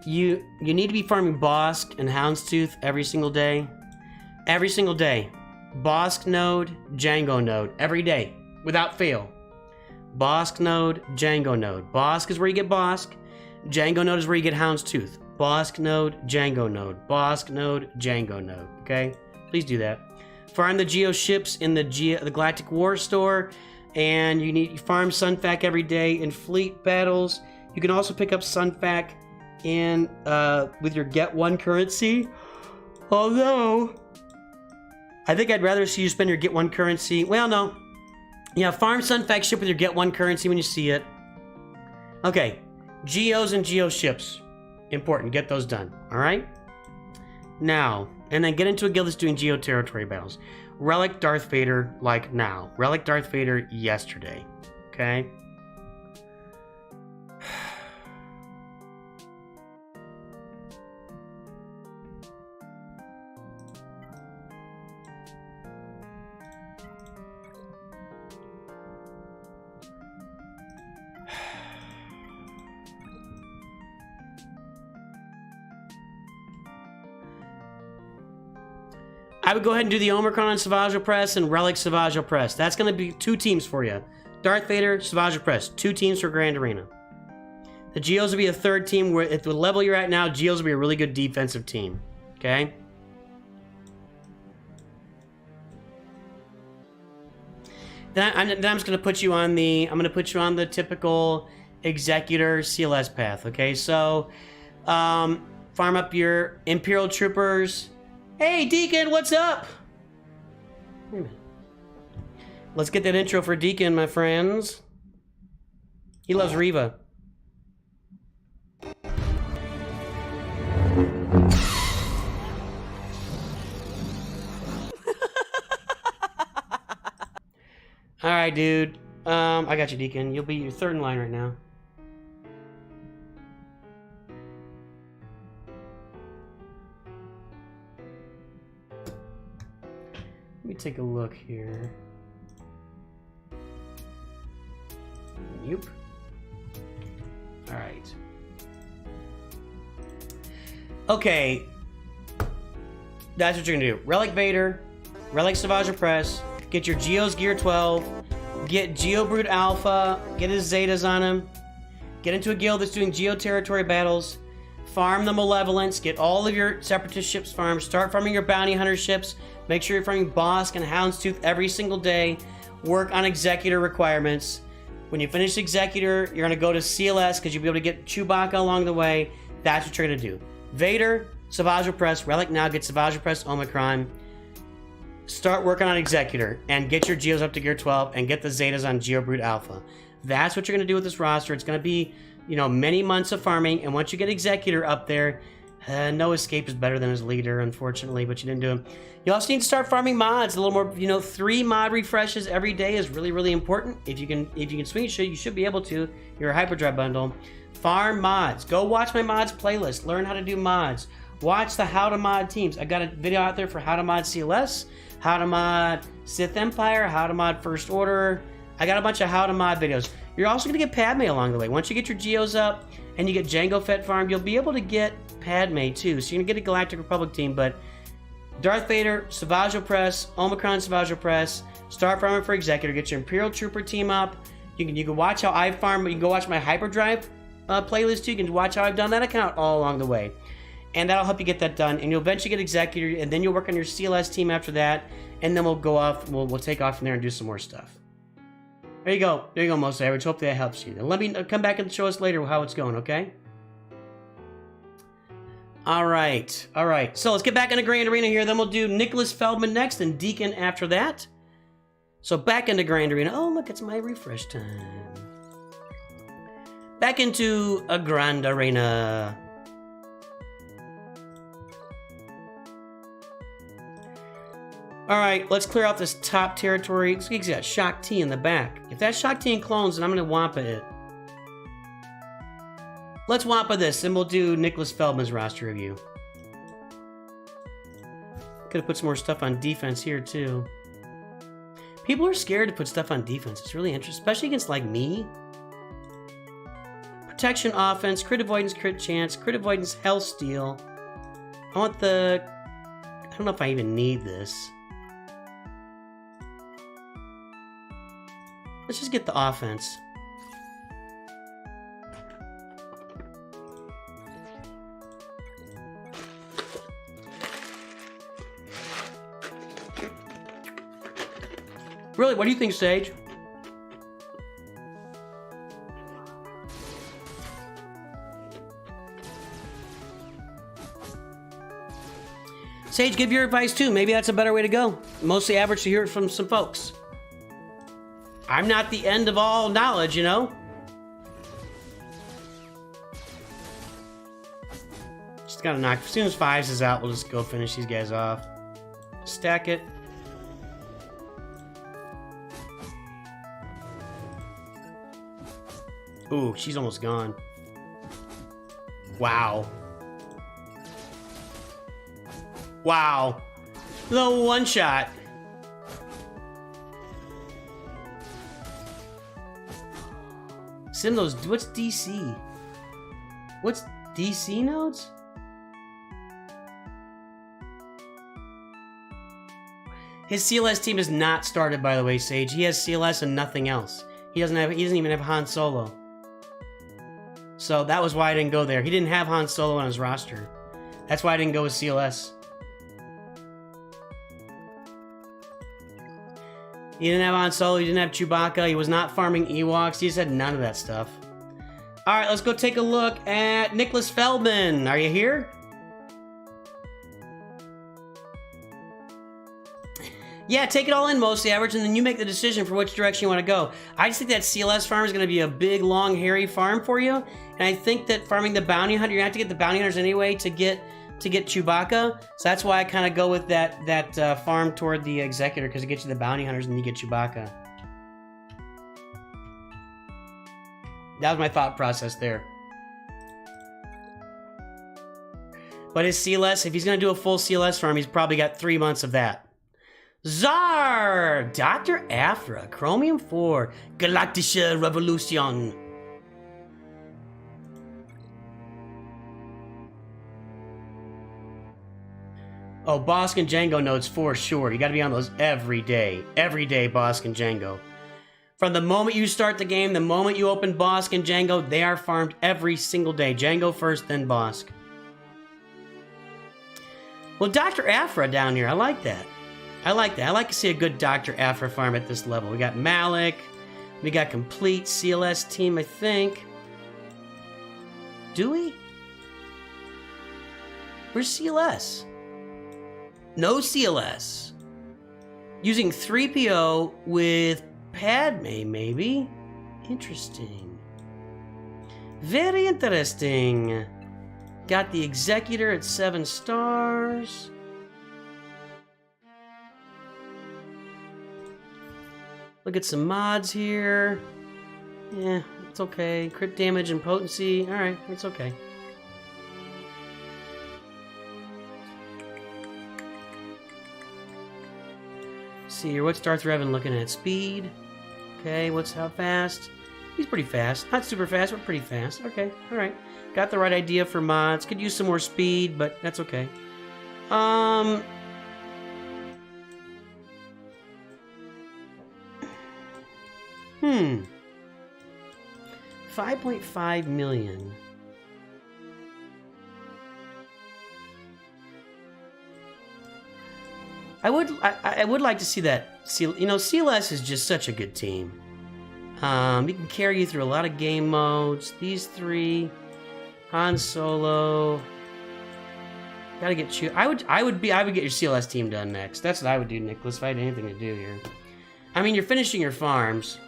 You need to be farming Bosk and Houndstooth every single day. Every single day. Bosk node, Django node. Every day. Without fail. Bosk node, Django node. Bosk is where you get Bosk. Django node is where you get Houndstooth. Bosk node, Django node. Bosk node, Django node. Okay? Please do that. Farm the Geo ships in the Galactic War Store. And you farm Sunfac every day in fleet battles. You can also pick up Sunfac in with your Get One currency. Although, I think I'd rather see you spend your Get One currency. Well, no. Yeah, farm Sunfac ship with your Get One currency when you see it. Okay. Geos and Geo ships. Important. Get those done. Alright? Now, and then get into a guild that's doing Geo territory battles. Relic Darth Vader, like now. Relic Darth Vader yesterday. Okay? I would go ahead and do the Omicron on Savage Opress and Relic Savage Opress. That's going to be 2 teams for you. Darth Vader, Savage Opress. 2 teams for Grand Arena. The Geos will be a 3rd team. Where at the level you're at now, Geos will be a really good defensive team. Okay? Then I'm just going to put you on the... I'm going to put you on the typical Executor CLS path. Okay? So, farm up your Imperial Troopers... Hey, Deacon, what's up? Wait a minute. Let's get that intro for Deacon, my friends. He loves Reva. Alright, dude. I got you, Deacon. You'll be your 3rd in line right now. Let me take a look here. Nope. Alright. Okay. That's what you're gonna do. Relic Vader, Relic Savage Opress, get your Geo's Gear 12, get Geo Brood Alpha, get his Zetas on him, get into a guild that's doing Geo territory battles, farm the Malevolence, get all of your Separatist ships farmed, start farming your Bounty Hunter ships, make sure you're farming Bosk and Houndstooth every single day, work on Executor requirements. When you finish Executor, you're going to go to CLS because you'll be able to get Chewbacca along the way. That's what you're going to do. Vader, Savage Opress, Relic now, get Savage Opress, Omicron. Start working on Executor and get your Geos up to Gear 12 and get the Zetas on Geo Brood Alpha. That's what you're going to do with this roster. It's going to be, you know, many months of farming, and once you get Executor up there, no escape is better than his leader, unfortunately, but you didn't do him. You also need to start farming mods. A little more, you know, 3 mod refreshes every day is really, really important. If you can swing it, you should be able to. You're a Hyperdrive bundle. Farm mods. Go watch my mods playlist. Learn how to do mods. Watch the how to mod teams. I got a video out there for how to mod CLS, how to mod Sith Empire, how to mod First Order. I got a bunch of how to mod videos. You're also going to get Padme along the way. Once you get your Geos up and you get Jango Fett farmed, you'll be able to get Padme too. So you're going to get a Galactic Republic team, but Darth Vader, Swgoh Press, Omicron Swgoh Press, Star Farmer for Executor. Get your Imperial Trooper team up. You can watch how I farm, but you can go watch my Hyperdrive playlist too. You can watch how I've done that account all along the way. And that'll help you get that done. And you'll eventually get Executor, and then you'll work on your CLS team after that. And then we'll go off, we'll take off from there and do some more stuff. There you go. There you go, Most Average. Hope that helps you. And let me come back and show us later how it's going, okay? All right. All right. So let's get back into Grand Arena here. Then we'll do Nicholas Feldman next and Deacon after that. So back into Grand Arena. Oh, look, it's my refresh time. Back into a Grand Arena. All right, let's clear out this top territory. Looks like he's got Shock T in the back. If that's Shock T and clones, then I'm going to Wampa it. Let's Wampa this, and we'll do Nicholas Feldman's roster review. Could have put some more stuff on defense here, too. People are scared to put stuff on defense. It's really interesting, especially against, like, me. Protection offense, crit avoidance, crit chance, crit avoidance, health steal. I want the... I don't know if I even need this. Let's just get the offense. Really, what do you think, Sage? Sage, give your advice too. Maybe that's a better way to go. Mostly average to hear it from some folks. I'm not the end of all knowledge, you know? Just gotta knock. As soon as 5s is out, we'll just go finish these guys off. Stack it. Ooh, she's almost gone. Wow. Wow. The one shot. Send those. What's DC? What's DC nodes? His CLS team is not started, by the way, Sage. He has CLS and nothing else. He doesn't even have Han Solo. So that was why I didn't go there. He didn't have Han Solo on his roster. That's why I didn't go with CLS. He didn't have Han Solo, he didn't have Chewbacca, he was not farming Ewoks, he just had none of that stuff. Alright, let's go take a look at Nicholas Feldman. Are you here? Yeah, take it all in, mostly average, and then you make the decision for which direction you want to go. I just think that CLS farm is going to be a big, long, hairy farm for you, and I think that farming the bounty hunter, you're going to have to get the bounty hunters anyway to get Chewbacca, so that's why I kind of go with that farm toward the Executor, because it gets you the bounty hunters and you get Chewbacca. That was my thought process there. But his CLS, if he's going to do a full CLS farm, he's probably got 3 months of that. Czar! Dr. Aphra, Chromium 4, Galactische Revolution. Oh, Bosk and Django nodes for sure. You gotta be on those every day. Every day, Bosk and Django. From the moment you start the game, the moment you open Bosk and Django, they are farmed every single day. Django first, then Bosk. Well, Dr. Aphra down here, I like that. I like that. I like to see a good Dr. Aphra farm at this level. We got Malik. We got complete CLS team, I think. Do we? Where's CLS? No CLS. Using 3PO with Padme, maybe? Interesting. Very interesting. Got the Executor at 7 stars. Look at some mods here. Yeah, it's okay. Crit damage and potency. Alright, it's okay. See here, what's Darth Revan looking at? Speed. Okay, how fast? He's pretty fast. Not super fast, but pretty fast. Okay, alright. Got the right idea for mods. Could use some more speed, but that's okay. 5.5 million. I would like to see that. You know, CLS is just such a good team. He can carry you through a lot of game modes. These three, Han Solo. Gotta get you. I would get your CLS team done next. That's what I would do, Nicholas, if I had anything to do here. I mean, you're finishing your farms.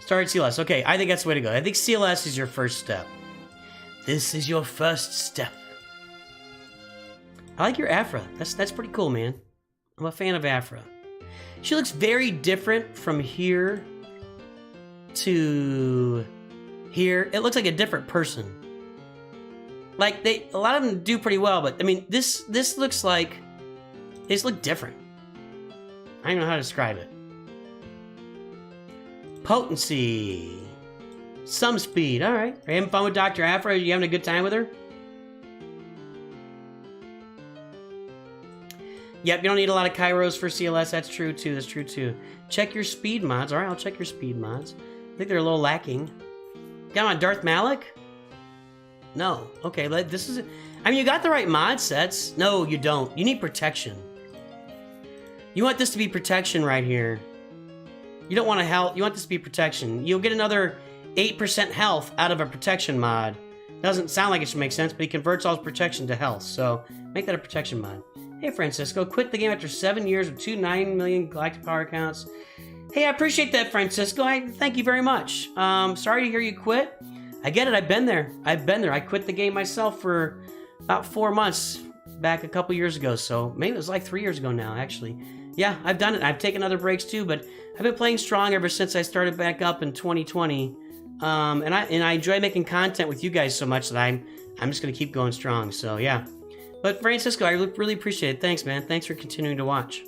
Start CLS. Okay, I think that's the way to go. I think CLS is your first step. This is your first step. I like your Afra. That's pretty cool, man. I'm a fan of Afra. She looks very different from here to here. It looks like a different person. Like a lot of them do pretty well, but I mean, this looks like they just look different. I don't know how to describe it. Potency. Some speed. All right. Are you having fun with Dr. Afra? Are you having a good time with her? Yep, you don't need a lot of Kairos for CLS. That's true, too. That's true, too. Check your speed mods. All right, I'll check your speed mods. I think they're a little lacking. Got them on Darth Malik? No. Okay, this is... I mean, you got the right mod sets. No, you don't. You need protection. You want this to be protection right here. You don't want to health. You want this to be protection. You'll get another 8% health out of a protection mod. Doesn't sound like it should make sense, but he converts all his protection to health. So make that a protection mod. Hey, Francisco. Quit the game after 7 years with 9 million galactic power accounts. Hey, I appreciate that, Francisco. I thank you very much. Sorry to hear you quit. I get it. I've been there. I quit the game myself for about 4 months back a couple years ago. So maybe it was like 3 years ago now, actually. Yeah, I've done it. I've taken other breaks too, but I've been playing strong ever since I started back up in 2020. And I enjoy making content with you guys so much that I'm just gonna keep going strong. So yeah. But Francisco, I really appreciate it. Thanks, man. Thanks for continuing to watch.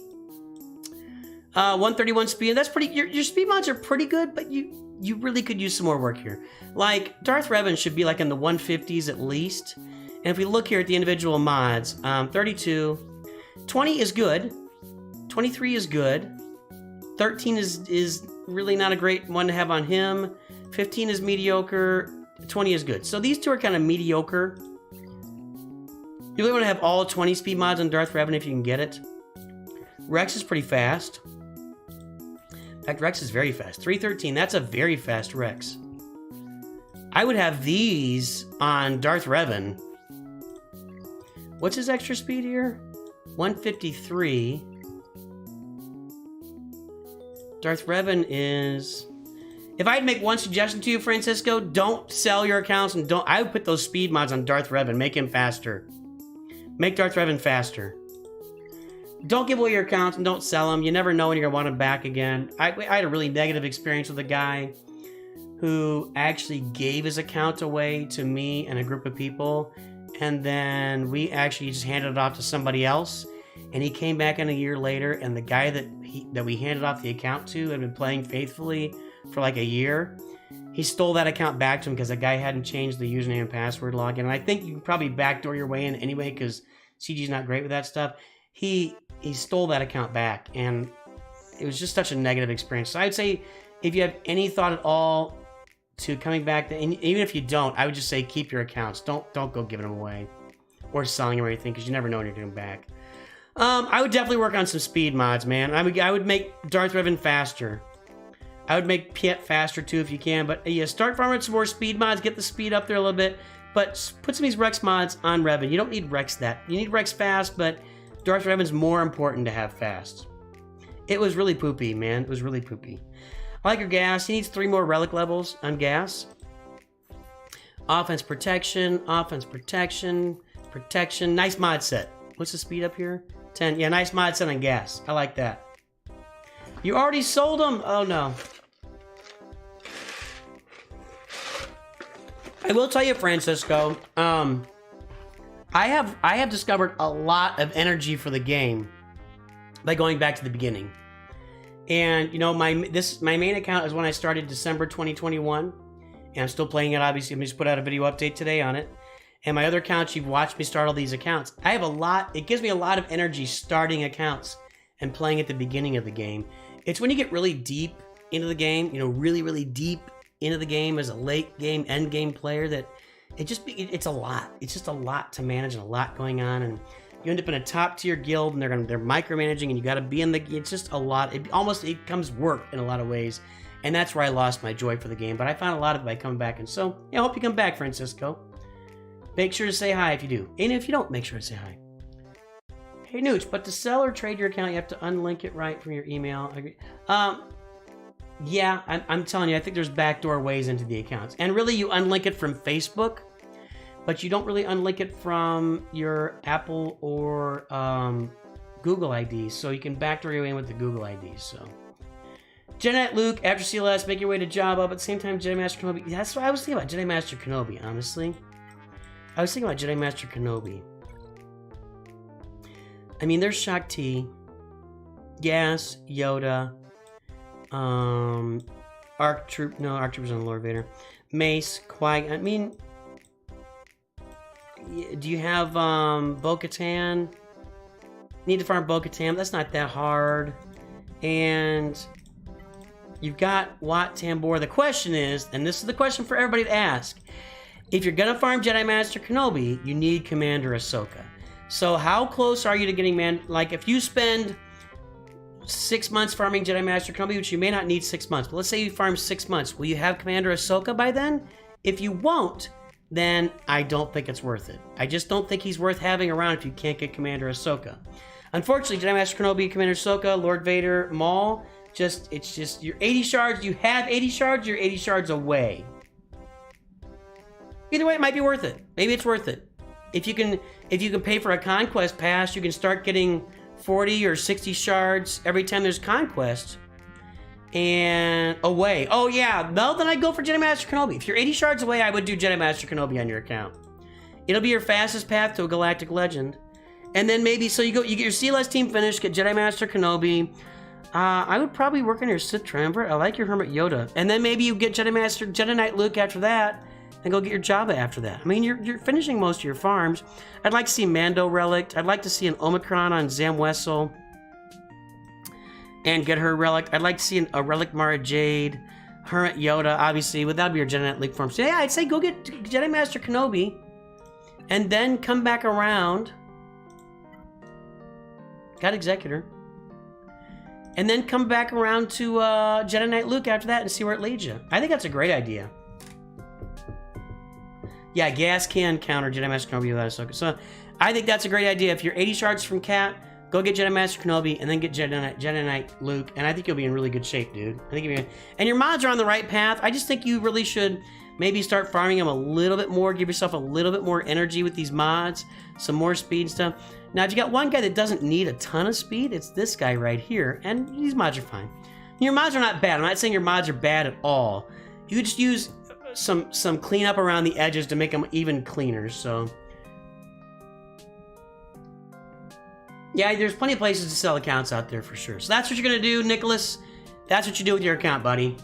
131 speed. That's pretty. Your speed mods are pretty good, but you really could use some more work here. Like Darth Revan should be like in the 150s at least. And if we look here at the individual mods, 32, 20 is good. 23 is good. 13 is really not a great one to have on him. 15 is mediocre. 20 is good. So these two are kind of mediocre. You really want to have all 20 speed mods on Darth Revan if you can get it. Rex is pretty fast. In fact, Rex is very fast. 313, that's a very fast Rex. I would have these on Darth Revan. What's his extra speed here? 153. Darth Revan is... If I'd make one suggestion to you, Francisco, don't sell your accounts and don't... I would put those speed mods on Darth Revan. Make him faster. Make Darth Revan faster. Don't give away your accounts and don't sell them. You never know when you're going to want them back again. I had a really negative experience with a guy who actually gave his account away to me and a group of people. And then we actually just handed it off to somebody else. And he came back in a year later, and the guy that we handed off the account to had been playing faithfully for like a year. He stole that account back to him because the guy hadn't changed the username and password login. And I think you can probably backdoor your way in anyway because CG's not great with that stuff. He stole that account back, and it was just such a negative experience. So I'd say if you have any thought at all to coming back, and even if you don't, I would just say keep your accounts. Don't go giving them away or selling them or anything because you never know when you're getting back. I would definitely work on some speed mods, man. I would make Darth Revan faster. I would make Piet faster too if you can. But yeah, start farming some more speed mods. Get the speed up there a little bit. But put some of these Rex mods on Revan. You don't need Rex that. You need Rex fast, but Darth Revan's more important to have fast. It was really poopy, man. It was really poopy. I like your gas. He needs 3 more relic levels on gas. Offense protection. Offense protection. Protection. Nice mod set. What's the speed up here? 10. Yeah, nice mod set on gas. I like that. You already sold them? Oh, no. I will tell you, Francisco, I have discovered a lot of energy for the game by going back to the beginning. And, you know, my main account is when I started December 2021. And I'm still playing it, obviously. I just put out a video update today on it. And my other accounts, you've watched me start all these accounts. I have a lot, it gives me a lot of energy starting accounts. and playing at the beginning of the game. It's when you get really deep into the game, you know, really, really deep into the game as a late game, end game player, that it's a lot. It's just a lot to manage and a lot going on, and you end up in a top tier guild and they're micromanaging and you got to be in the. It's just a lot. It becomes work in a lot of ways, and that's where I lost my joy for the game. But I found a lot of it by coming back, and so yeah, I hope you come back, Francisco. Make sure to say hi if you do, and if you don't, make sure to say hi. Hey Nooch, but to sell or trade your account, you have to unlink it right from your email. Yeah, I'm telling you, I think there's backdoor ways into the accounts, and really you unlink it from Facebook, but you don't really unlink it from your Apple or Google IDs, so you can backdoor your way in with the Google IDs. So, Jedi Knight Luke, after CLS, make your way to Jabba, but at the same time, Jedi Master Kenobi. That's what I was thinking about, Jedi Master Kenobi, honestly. I was thinking about Jedi Master Kenobi. I mean, there's Shakti, Gas, Yoda, ARC Troopers on Lord Vader, Mace, Qui. I mean, do you have Bo-Katan? Need to farm Bo-Katan. That's not that hard. And you've got Wat Tambor. The question is, and this is the question for everybody to ask, if you're gonna farm Jedi Master Kenobi, you need Commander Ahsoka. So how close are you to getting like if you spend 6 months farming Jedi Master Kenobi, which you may not need 6 months, but let's say you farm 6 months, will you have Commander Ahsoka by then? If you won't, then I don't think it's worth it. I just don't think he's worth having around if you can't get Commander Ahsoka. Unfortunately, Jedi Master Kenobi, Commander Ahsoka, Lord Vader, Maul, it's just you're 80 shards, you have 80 shards, you're 80 shards away. Either way, it might be worth it. Maybe it's worth it. If you can pay for a conquest pass, you can start getting 40 or 60 shards every time there's conquest. And away. Oh yeah, no, then I'd go for Jedi Master Kenobi. If you're 80 shards away, I would do Jedi Master Kenobi on your account. It'll be your fastest path to a galactic legend. And then maybe, so you get your CLS team finished, get Jedi Master Kenobi. I would probably work on your Sith Triumvirate. I like your Hermit Yoda. And then maybe you get Jedi Knight Luke after that, and go get your Jabba after that. I mean, you're finishing most of your farms. I'd like to see Mando Relic. I'd like to see an Omicron on Zam Wessel and get her Relic. I'd like to see a Relic Mara Jade, Hermit Yoda, obviously. That'd be your Jedi Knight League farm. So yeah, I'd say go get Jedi Master Kenobi and then come back around. Got Executor. And then come back around to Jedi Knight Luke after that and see where it leads you. I think that's a great idea. Yeah, gas can counter Jedi Master Kenobi without Ahsoka. So I think that's a great idea. If you're 80 shards from Cat, go get Jedi Master Kenobi and then get Jedi Knight Luke. And I think you'll be in really good shape, dude. I think you'll be and your mods are on the right path. I just think you really should maybe start farming them a little bit more. Give yourself a little bit more energy with these mods. Some more speed and stuff. Now, if you got one guy that doesn't need a ton of speed, it's this guy right here. And these mods are fine. Your mods are not bad. I'm not saying your mods are bad at all. You could just use some cleanup around the edges to make them even cleaner. So yeah, there's plenty of places to sell accounts out there for sure. So that's what you're gonna do, Nicholas. That's what you do with your account, buddy.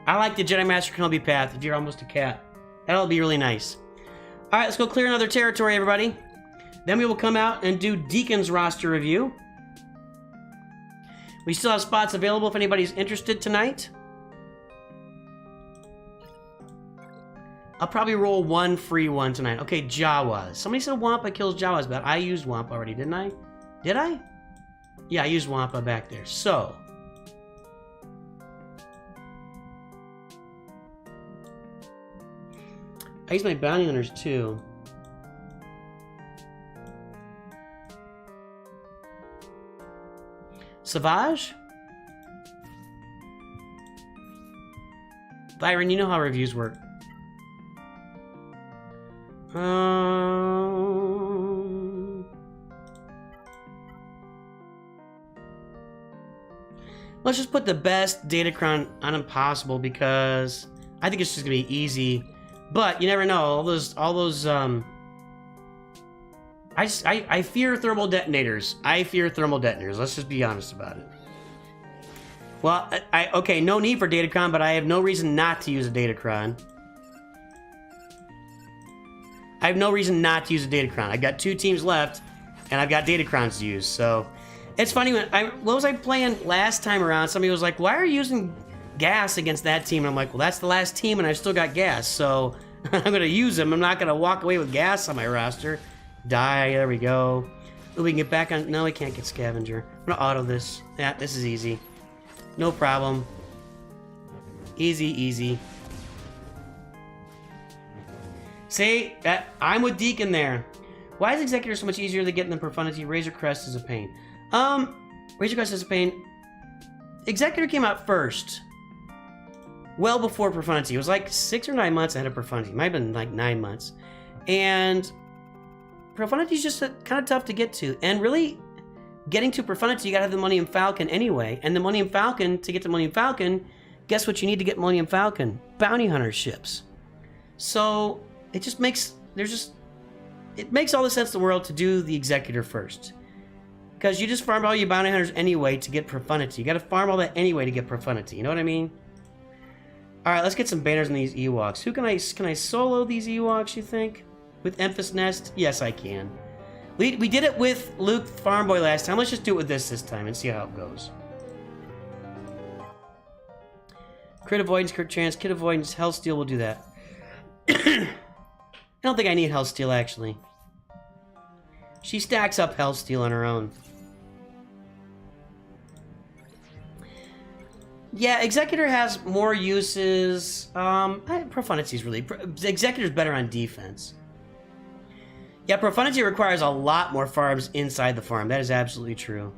I like the Jedi Master Kenobi path if you're almost a cat. That'll be really nice. All right, let's go clear another territory, everybody. Then we will come out and do Deacon's roster review. We still have spots available if anybody's interested tonight. I'll probably roll one free one tonight. Okay, Jawas. Somebody said Wampa kills Jawas, but I used Wampa already, didn't I? Did I? Yeah, I used Wampa back there. So I used my bounty hunters too. Savage? Byron, you know how reviews work. Let's just put the best Datacron on Impossible because I think it's just gonna be easy. But you never know. All those I fear thermal detonators. I fear thermal detonators. Let's just be honest about it. Well, okay, no need for Datacron, but I have no reason not to use a Datacron. I have no reason not to use a Datacron. I've got 2 teams left, and I've got Datacrons to use. So, It's funny when what was I playing last time around? Somebody was like, "Why are you using gas against that team?" And I'm like, "Well, that's the last team, and I've still got gas, so I'm gonna use them. I'm not gonna walk away with gas on my roster." Die. There we go. Ooh, we can get back on. No, we can't get scavenger. I'm gonna auto this. Yeah, this is easy. No problem. Easy, easy. See, I'm with Deacon there. Why is Executor so much easier to get than Profundity? Razor Crest is a pain. Razor Crest is a pain. Executor came out first. Well before Profundity. It was like 6 or 9 months ahead of Profundity. It might have been like 9 months. And Profundity is just kind of tough to get to. And really, getting to Profundity, you gotta have the Millennium Falcon anyway. And the Millennium Falcon, to get the Millennium Falcon, guess what you need to get Millennium Falcon? Bounty Hunter ships. So, it just makes, it makes all the sense in the world to do the Executor first. Because you just farm all your Bounty Hunters anyway to get Profundity. You gotta farm all that anyway to get Profundity, you know what I mean? Alright, let's get some banners on these Ewoks. Who can I solo these Ewoks, you think? With Emphas Nest? Yes, I can. We did it with Luke Farmboy last time. Let's just do it with this time and see how it goes. Crit Avoidance, Crit Chance, Crit Avoidance, Hellsteel will do that. I don't think I need Hellsteel, actually. She stacks up Hellsteel on her own. Yeah, Executor has more uses. Profundity's really... Executor's better on defense. Yeah, Profundity requires a lot more farms inside the farm. That is absolutely true.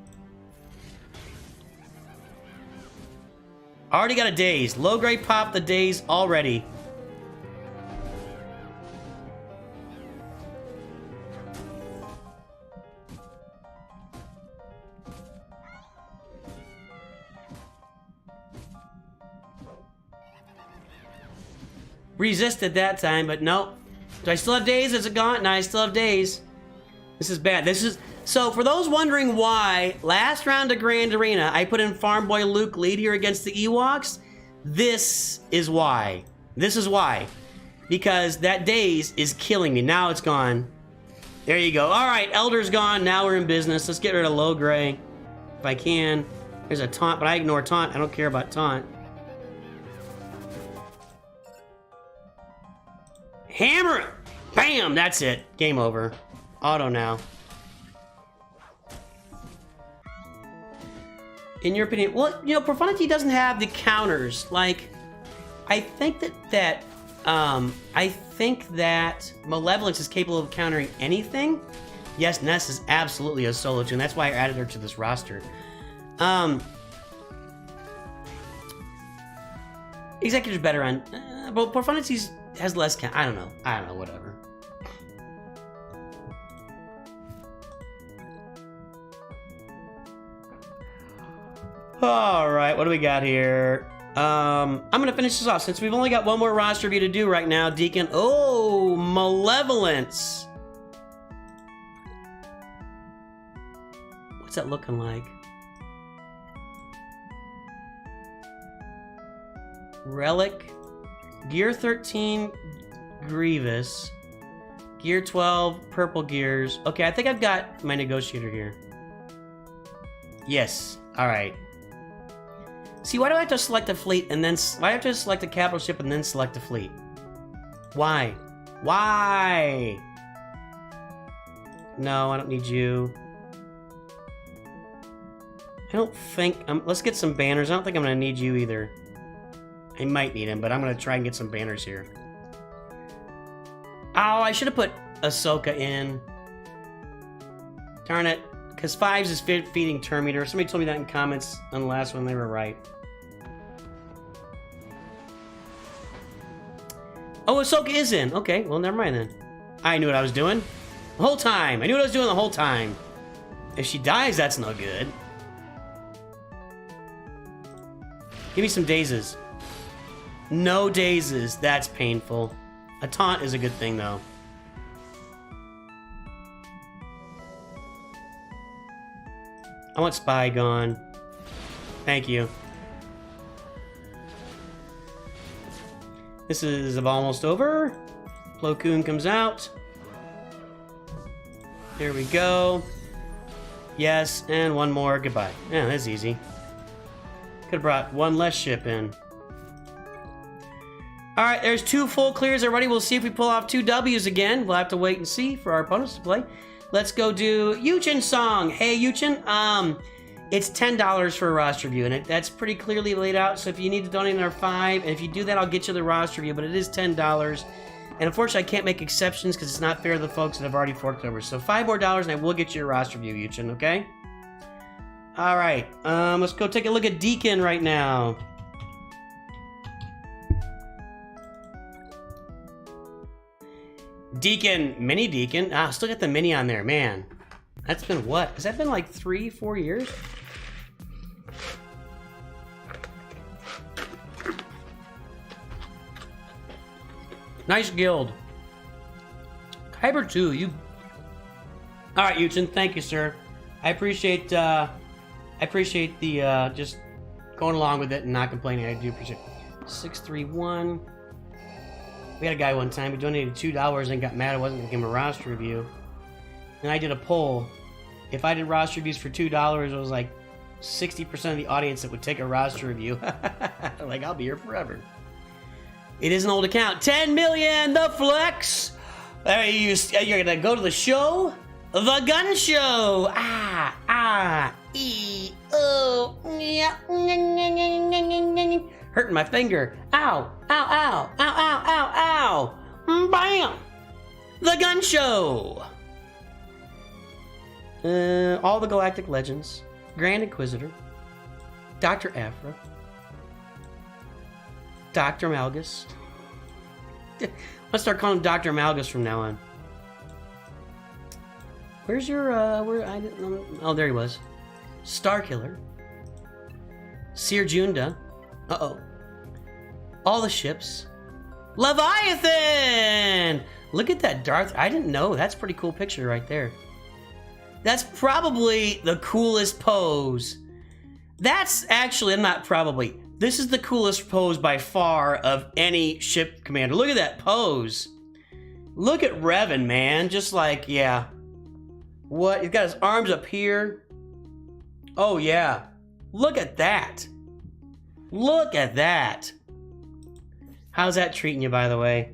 Already got a daze. Low grade pop the daze already. Resisted that time, but no. Do I still have days? Is it gone? No, I still have days. This is bad. This is... So, for those wondering why, last round of Grand Arena, I put in Farm Boy Luke lead here against the Ewoks, this is why. This is why. Because that daze is killing me. Now it's gone. There you go. Alright, Elder's gone. Now we're in business. Let's get rid of Low Gray. If I can. There's a taunt, but I ignore taunt. I don't care about taunt. Hammer it! Bam! That's it. Game over. Auto now. In your opinion, well, you know, Profundity doesn't have the counters. Like, I think that Malevolence is capable of countering anything. Yes, Ness is absolutely a solo tune. That's why I added her to this roster. Executor's better on, but Profundity's has less count. I don't know, whatever. Alright, what do we got here? I'm gonna finish this off since we've only got one more roster review to do right now, Deacon. Oh, Malevolence! What's that looking like? Relic. Gear 13, Grievous. Gear 12, Purple Gears. Okay, I think I've got my Negotiator here. Yes, alright. See, why do I have to select a fleet and then... Why do I have to select a capital ship and then select a fleet? Why? Why? No, I don't need you. I don't think... let's get some banners. I don't think I'm going to need you either. I might need him, but I'm going to try and get some banners here. Oh, I should have put Ahsoka in. Darn it. Because 5s is feeding Terminator. Somebody told me that in comments on the last one. They were right. Oh, Ahsoka is in. Okay, well, never mind then. I knew what I was doing. The whole time. I knew what I was doing the whole time. If she dies, that's no good. Give me some dazes. No dazes. That's painful. A taunt is a good thing, though. I want Spy gone. Thank you. This is almost over. Plo Koon comes out. There we go. Yes, and one more. Goodbye. Yeah, that's easy. Could have brought one less ship in. Alright, there's 2 full clears already. We'll see if we pull off 2 W's again. We'll have to wait and see for our opponents to play. Let's go do Yuchin's song. Hey, Yuchin, it's $10 for a roster view, and that's pretty clearly laid out. So if you need to donate another $5, and if you do that, I'll get you the roster view, but it is $10. And unfortunately, I can't make exceptions because it's not fair to the folks that have already forked over. So $5 more, and I will get you a roster view, Yuchin, okay? Alright, let's go take a look at Deacon right now. Deacon, mini Deacon. Ah, still got the mini on there, man. That's been what? Has that been like 3-4 years? Nice guild. Kyber 2, you... Alright, Yuchin, thank you, sir. I appreciate the, just going along with it and not complaining. I do appreciate it. 631. We had a guy one time who donated $2 and got mad I wasn't going to give him a roster review. And I did a poll. If I did roster reviews for $2, it was like 60% of the audience that would take a roster review. Like, I'll be here forever. It is an old account. 10 million, the flex. You're going to go to the show? The gun show. Hurting my finger. Ow, ow, ow, ow, ow, ow, ow. Bam. The gun show. All the Galactic Legends. Grand Inquisitor. Dr. Aphra. Dr. Malgus. Let's start calling him Dr. Malgus from now on. Where's your, I didn't know. Oh, there he was. Starkiller. Seer Junda. Uh-oh. All the ships. Leviathan! Look at that Darth. I didn't know. That's a pretty cool picture right there. That's probably the coolest pose. That's actually, I'm not probably. This is the coolest pose by far of any ship commander. Look at that pose. Look at Revan, man. Just like, yeah. What? He's got his arms up here. Oh, yeah. Look at that. Look at that. How's that treating you, by the way?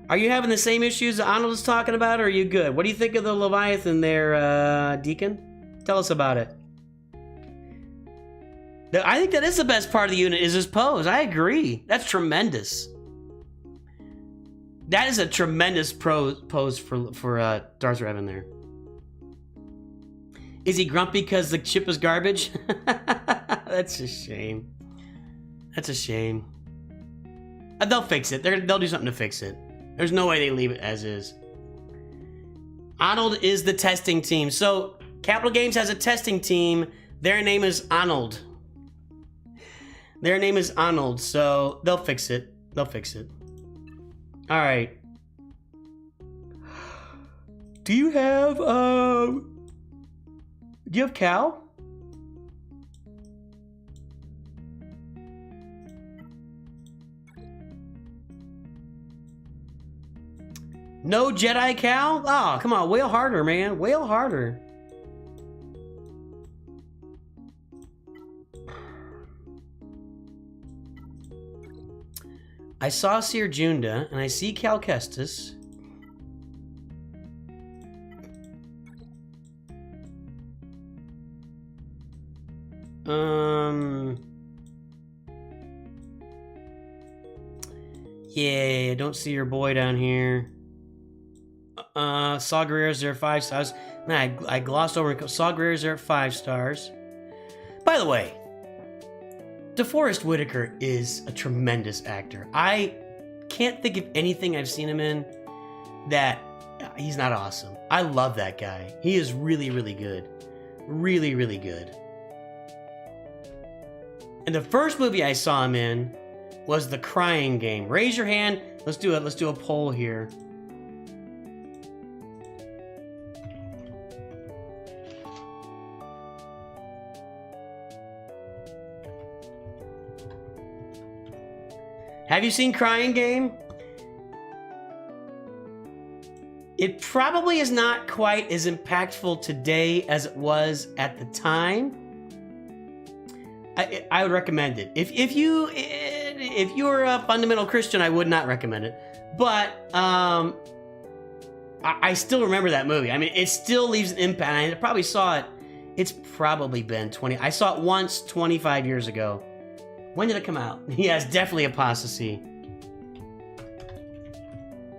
Are you having the same issues that Arnold is talking about, or are you good? What do you think of the Leviathan there, Deacon? Tell us about it. I think that is the best part of the unit, is his pose. I agree. That's tremendous. That is a tremendous pose for Darth Revan there. Is he grumpy because the ship is garbage? That's a shame. That's a shame. They'll fix it. They'll do something to fix it. There's no way they leave it as is. Arnold is the testing team. So, Capital Games has a testing team. Their name is Arnold. Their name is Arnold, so they'll fix it. They'll fix it. Alright. Do you have Cal? No Jedi Cal? Oh, come on, wail harder, man. Wail harder. I saw Seer Junda, and I see Cal Kestis. Yeah, don't see your boy down here. Saw Guerrero's there at 5 stars. Nah, I glossed over. Saw Guerrero's there at 5 stars. By the way, DeForest Whitaker is a tremendous actor. I can't think of anything I've seen him in that he's not awesome. I love that guy. He is really, really good. Really, really good. And the first movie I saw him in was The Crying Game. Raise your hand. Let's do it. Let's do a poll here. Have you seen Crying Game? It probably is not quite as impactful today as it was at the time. I would recommend it. If you're a fundamental Christian, I would not recommend it. But I still remember that movie. I mean, it still leaves an impact. I probably saw it. It's probably been 20. I saw it once 25 years ago. When did it come out? Yes, definitely Apostasy.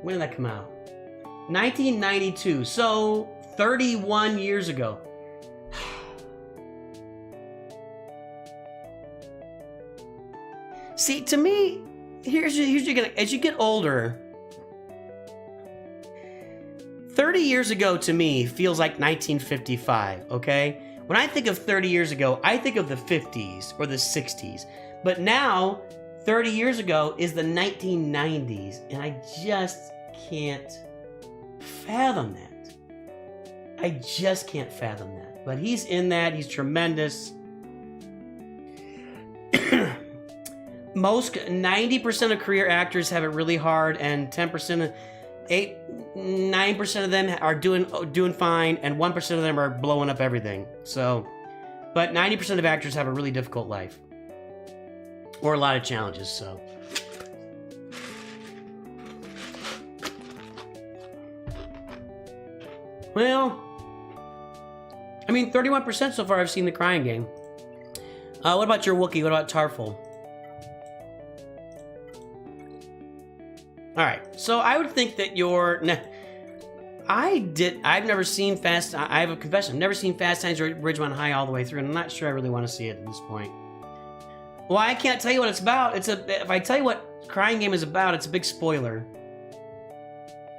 When did that come out? 1992. So 31 years ago. See, to me, here's you gonna, as you get older, 30 years ago to me feels like 1955, okay? When I think of 30 years ago, I think of the 50s or the 60s. But now, 30 years ago is the 1990s, and I just can't fathom that. I just can't fathom that. But he's in that, he's tremendous. Most 90% of career actors have it really hard, and 9% of them are doing fine, and 1% of them are blowing up everything. So, but 90% of actors have a really difficult life, or a lot of challenges. So, well, I mean, 31% so far. I've seen The Crying Game. What about your Wookiee? What about Tarful? All right, so I would think that I've never seen I have a confession. I've never seen Fast Times at Ridgemont High all the way through, and I'm not sure I really want to see it at this point. Well, I can't tell you what it's about. If I tell you what Crying Game is about, it's a big spoiler.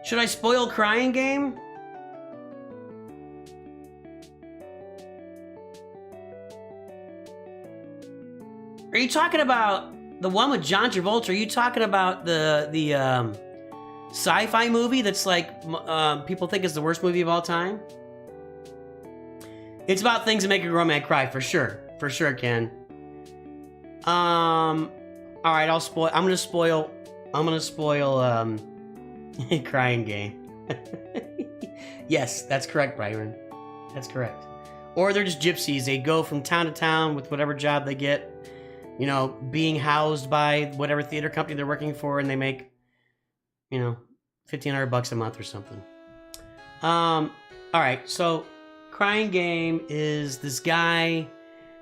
Should I spoil Crying Game? Are you talking about the one with John Travolta? Are you talking about the sci-fi movie that's like people think is the worst movie of all time? It's about things that make a grown man cry, for sure, Ken. All right, I'm gonna spoil Crying Game. Yes, that's correct, Byron. That's correct. Or they're just gypsies. They go from town to town with whatever job they get. You know, being housed by whatever theater company they're working for, and they make, you know, $1,500 a month or something. All right, so Crying Game is this guy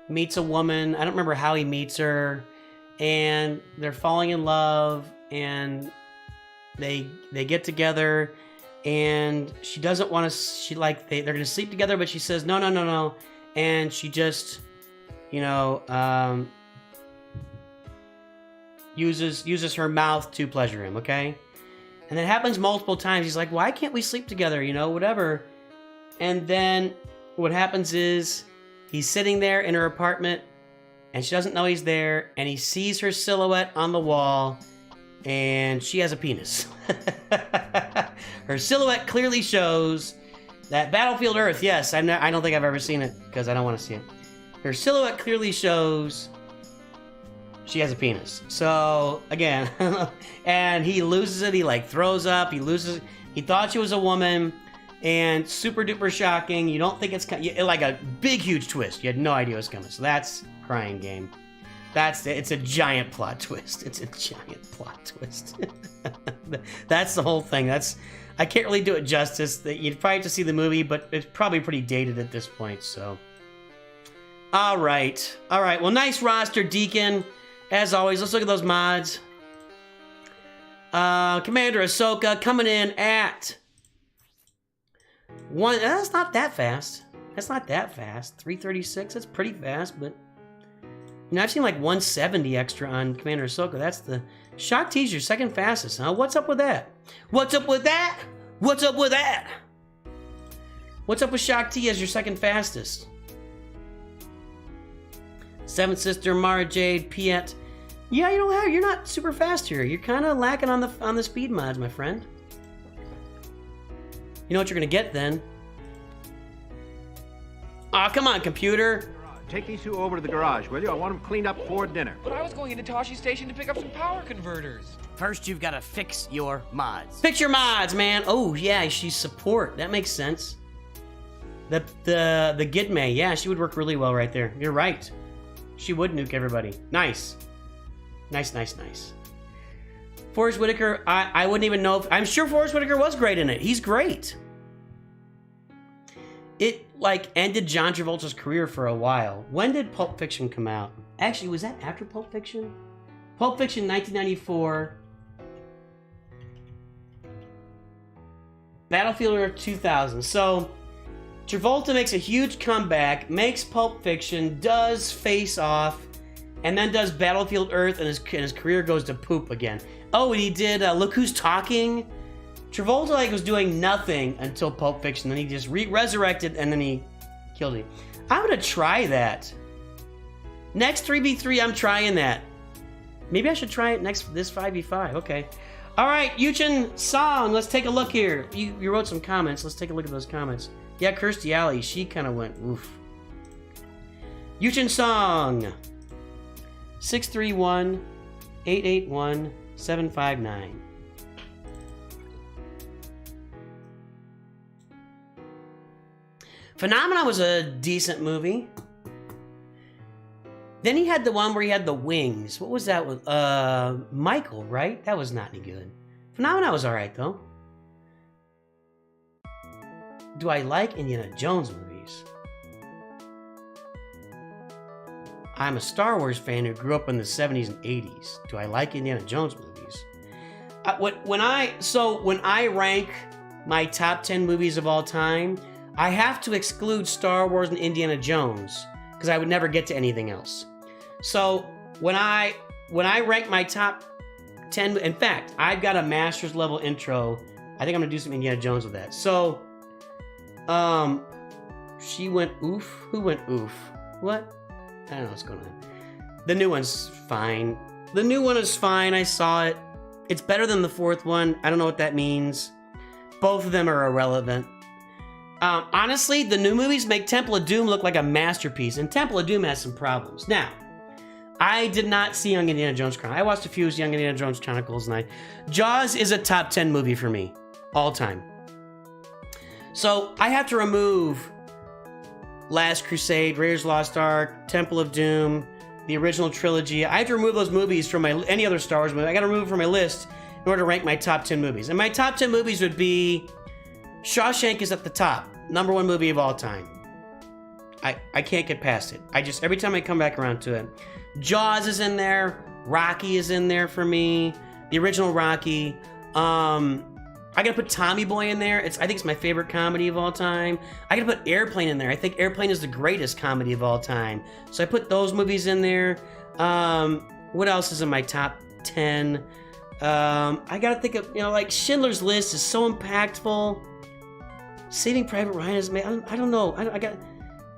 meets a woman. I don't remember how he meets her, and they're falling in love, and they get together, and she doesn't want to. They're gonna sleep together, but she says no, and she just, you know, uses her mouth to pleasure him, okay? And that happens multiple times. He's like, why can't we sleep together, you know, whatever. And then what happens is he's sitting there in her apartment, and she doesn't know he's there, and he sees her silhouette on the wall, and she has a penis. Her silhouette clearly shows that Battlefield Earth, yes, I don't think I've ever seen it, because I don't want to see it. Her silhouette clearly shows she has a penis. So, again, and he loses it. He, like, throws up. He thought she was a woman, and super duper shocking. You don't think it's like a big, huge twist. You had no idea it was coming. So that's Crying Game. It's a giant plot twist. It's a giant plot twist. That's the whole thing. I can't really do it justice. You'd probably have to see the movie, but it's probably pretty dated at this point, so. All right. Well, nice roster, Deacon. As always, let's look at those mods. Commander Ahsoka coming in at one. That's not that fast. 336. That's pretty fast, but you know, I've seen like 170 extra on Commander Ahsoka. That's the Shock T's your second fastest, huh? What's up with that? What's up with Shock T as your second fastest? Seventh Sister, Mara Jade, Piet. Yeah, you're not super fast here. You're kind of lacking on the speed mods, my friend. You know what you're gonna get then? Aw, come on, computer. take these two over to the garage, will you? I want them cleaned up before dinner. But I was going into Toshi Station to pick up some power converters. First, you've got to fix your mods. Fix your mods, man. Oh, yeah, she's support. That makes sense. The Gitme, yeah, she would work really well right there. You're right. She would nuke everybody. Nice. Nice. Forrest Whitaker, I wouldn't even know if... I'm sure Forrest Whitaker was great in it. He's great. It, like, ended John Travolta's career for a while. When did Pulp Fiction come out? Actually, was that after Pulp Fiction? Pulp Fiction, 1994. Battlefield Earth, 2000. So, Travolta makes a huge comeback, makes Pulp Fiction, does Face Off, and then does Battlefield Earth, and his career goes to poop again. Oh, and he did Look Who's Talking. Travolta like was doing nothing until Pulp Fiction, then he just resurrected, and then he killed him. I'm gonna try that. Next 3v3, I'm trying that. Maybe I should try it this 5v5. Okay. All right, Yuchin Song, let's take a look here. You wrote some comments. Let's take a look at those comments. Yeah, Kirstie Alley, she kind of went oof. Yuchin Song. 631-881-759. Phenomena was a decent movie. Then he had the one where he had the wings. What was that with? Michael, right? That was not any good. Phenomena was alright, though. Do I like Indiana Jones movies? I'm a Star Wars fan who grew up in the 70s and 80s. Do I like Indiana Jones movies? When I rank my top 10 movies of all time, I have to exclude Star Wars and Indiana Jones because I would never get to anything else. So when I rank my top 10, in fact, I've got a master's level intro. I think I'm gonna do some Indiana Jones with that. So, she went oof. Who went oof? What? I don't know what's going on. The new one's fine. The new one is fine. I saw it. It's better than the fourth one. I don't know what that means. Both of them are irrelevant. Honestly, the new movies make Temple of Doom look like a masterpiece, and Temple of Doom has some problems. Now, I did not see Young Indiana Jones Chronicles. I watched a few Young Indiana Jones Chronicles, and Jaws is a top 10 movie for me, all time. So, I have to remove Last Crusade, Raiders of the Lost Ark, Temple of Doom, the original trilogy. I have to remove those movies from any other Star Wars movie. I gotta remove it from my list in order to rank my top 10 movies. And my top 10 movies would be Shawshank is at the top. #1 movie of all time. I can't get past it. Every time I come back around to it. Jaws is in there. Rocky is in there for me. The original Rocky. I gotta put Tommy Boy in there. I think it's my favorite comedy of all time. I gotta put Airplane in there. I think Airplane is the greatest comedy of all time. So I put those movies in there. What else is in my top 10? I gotta think of, like Schindler's List is so impactful. Saving Private Ryan is, I don't know. I got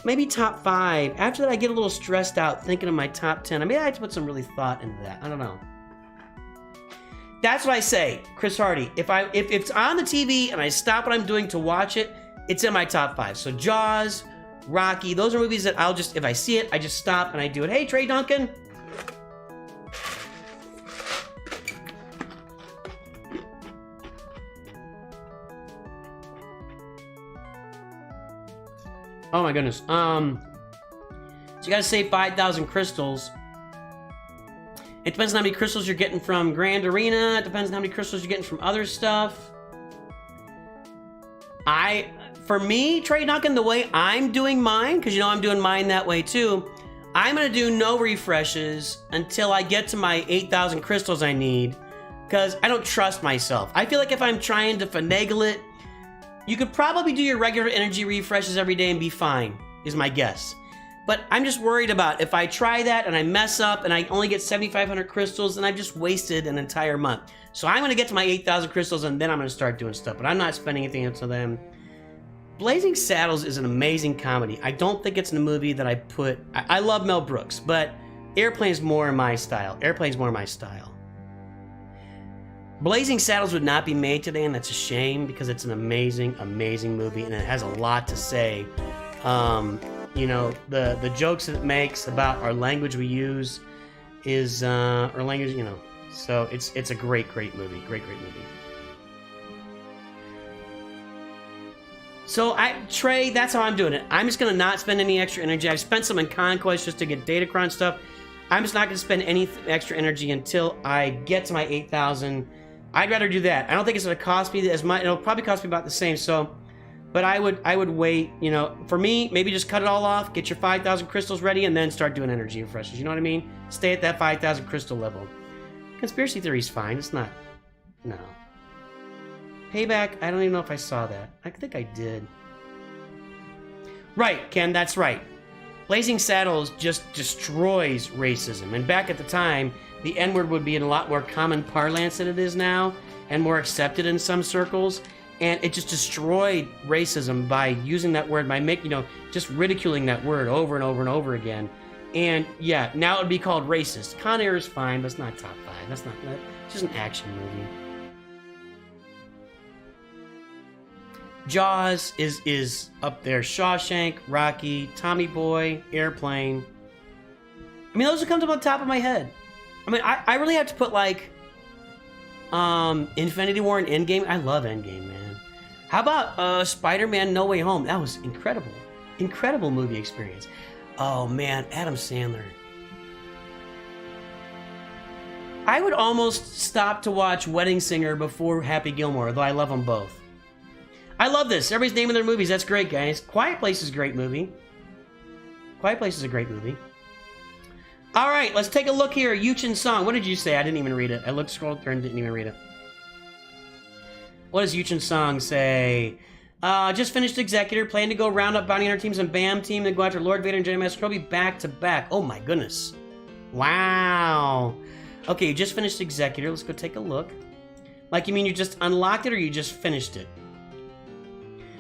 maybe top 5. After that, I get a little stressed out thinking of my top 10. I mean, I have to put some really thought into that. I don't know. That's what I say, Chris Hardy. If it's on the TV and I stop what I'm doing to watch it, it's in my top 5. So Jaws, Rocky, those are movies that if I see it, I just stop and I do it. Hey, Trey Duncan. Oh my goodness. So you gotta save 5,000 crystals. It depends on how many crystals you're getting from Grand Arena. It depends on how many crystals you're getting from other stuff. For me, Trey Duncan, the way I'm doing mine, because I'm doing mine that way too, I'm gonna do no refreshes until I get to my 8,000 crystals I need, because I don't trust myself. I feel like if I'm trying to finagle it, you could probably do your regular energy refreshes every day and be fine, is my guess. But I'm just worried about if I try that and I mess up and I only get 7,500 crystals, then I've just wasted an entire month. So I'm going to get to my 8,000 crystals and then I'm going to start doing stuff. But I'm not spending anything until then. Blazing Saddles is an amazing comedy. I don't think it's in a movie that I put... I love Mel Brooks, but Airplane's more in my style. Airplane's more in my style. Blazing Saddles would not be made today, and that's a shame because it's an amazing, amazing movie and it has a lot to say. you know, the jokes that it makes about our language we use is our language, you know. So it's a great movie. Great movie. So Trey, that's how I'm doing it. I'm just gonna not spend any extra energy. I've spent some in Conquest just to get data crunch stuff. I'm just not gonna spend any extra energy until I get to my 8,000. I'd rather do that. I don't think it's gonna cost me as much. It'll probably cost me about the same. So, but I would wait. You know, for me, maybe just cut it all off, get your 5,000 crystals ready, and then start doing energy refreshes. You know what I mean? Stay at that 5,000 crystal level. Conspiracy theory's fine. It's not. No. Payback, I don't even know if I saw that. I think I did. Right, Ken, that's right. Blazing Saddles just destroys racism. And back at the time, the N-word would be in a lot more common parlance than it is now, and more accepted in some circles. And it just destroyed racism by using that word, by making, you know, just ridiculing that word over and over and over again. And yeah, now it would be called racist. Con Air is fine, but it's not top 5. That's just an action movie. Jaws is up there. Shawshank, Rocky, Tommy Boy, Airplane. I mean, those would come to the top of my head. I mean, I really have to put, like, Infinity War and Endgame. I love Endgame, man. How about Spider-Man No Way Home? That was incredible. Incredible movie experience. Oh, man, Adam Sandler. I would almost stop to watch Wedding Singer before Happy Gilmore, though I love them both. I love this. Everybody's naming their movies. That's great, guys. Quiet Place is a great movie. Quiet Place is a great movie. All right, let's take a look here. Yuchin Song. What did you say? I didn't even read it. I looked, scrolled through, and didn't even read it. What does Yuchin Song say? Just finished Executor. Plan to go round up bounty hunter teams and BAM team, then go after Lord Vader and Jedi Master Kenobi back to back. Oh my goodness. Wow. Okay, you just finished Executor. Let's go take a look. Like, you mean you just unlocked it or you just finished it?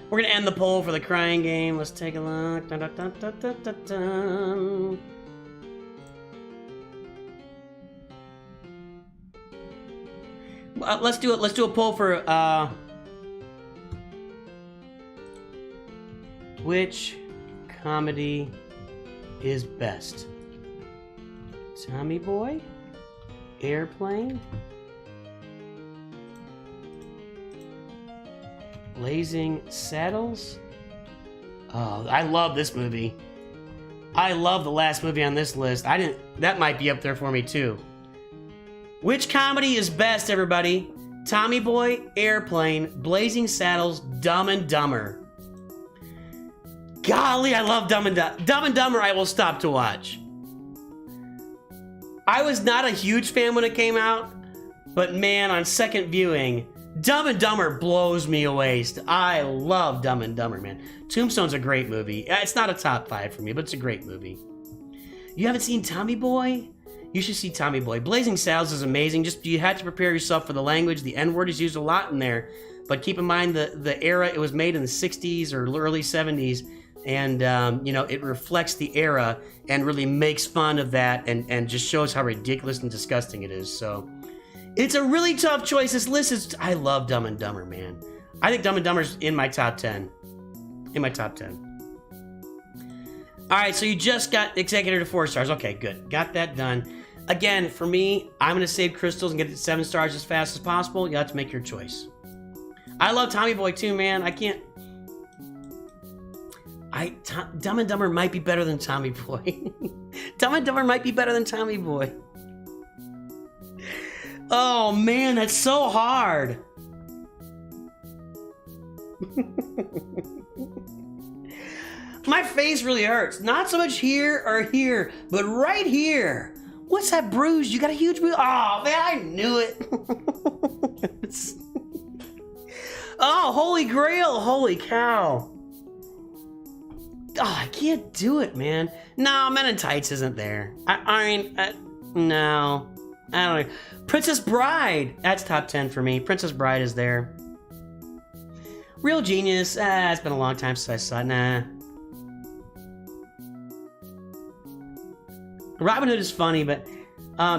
We're gonna end the poll for the crying game. Let's take a look. Dun, dun, dun, dun, dun, dun, dun. Let's do it. Let's do a poll for which comedy is best? Tommy Boy, Airplane, Blazing Saddles. Oh, I love this movie. I love the last movie on this list. That might be up there for me too. Which comedy is best, everybody? Tommy Boy, Airplane, Blazing Saddles, Dumb and Dumber. Golly, I love Dumb and Dumber. Dumb and Dumber I will stop to watch. I was not a huge fan when it came out, but man, on second viewing, Dumb and Dumber blows me away. I love Dumb and Dumber, man. Tombstone's a great movie. It's not a top 5 for me, but it's a great movie. You haven't seen Tommy Boy? You should see Tommy Boy. Blazing Saddles is amazing. Just you have to prepare yourself for the language. The N-word is used a lot in there, but keep in mind the era it was made in the 60s or early 70s, and you know, it reflects the era and really makes fun of that and just shows how ridiculous and disgusting it is. So it's a really tough choice. This list is... I love Dumb and Dumber, man. I think Dumb and Dumber's in my top 10. In my top 10. All right, so you just got Executor to 4 stars. Okay, good. Got that done. Again, for me, I'm going to save crystals and get it to 7 stars as fast as possible. You have to make your choice. I love Tommy Boy too, man. I can't... Dumb and Dumber might be better than Tommy Boy. Dumb and Dumber might be better than Tommy Boy. Oh, man, that's so hard. My face really hurts. Not so much here or here, but right here. What's that bruise? You got a huge bruise? Oh, man, I knew it. Oh, Holy Grail. Holy cow. Oh, I can't do it, man. No, Men in Tights isn't there. No. I don't know. Princess Bride. That's top 10 for me. Princess Bride is there. Real Genius. It's been a long time since I saw it. Nah. Robin Hood is funny, but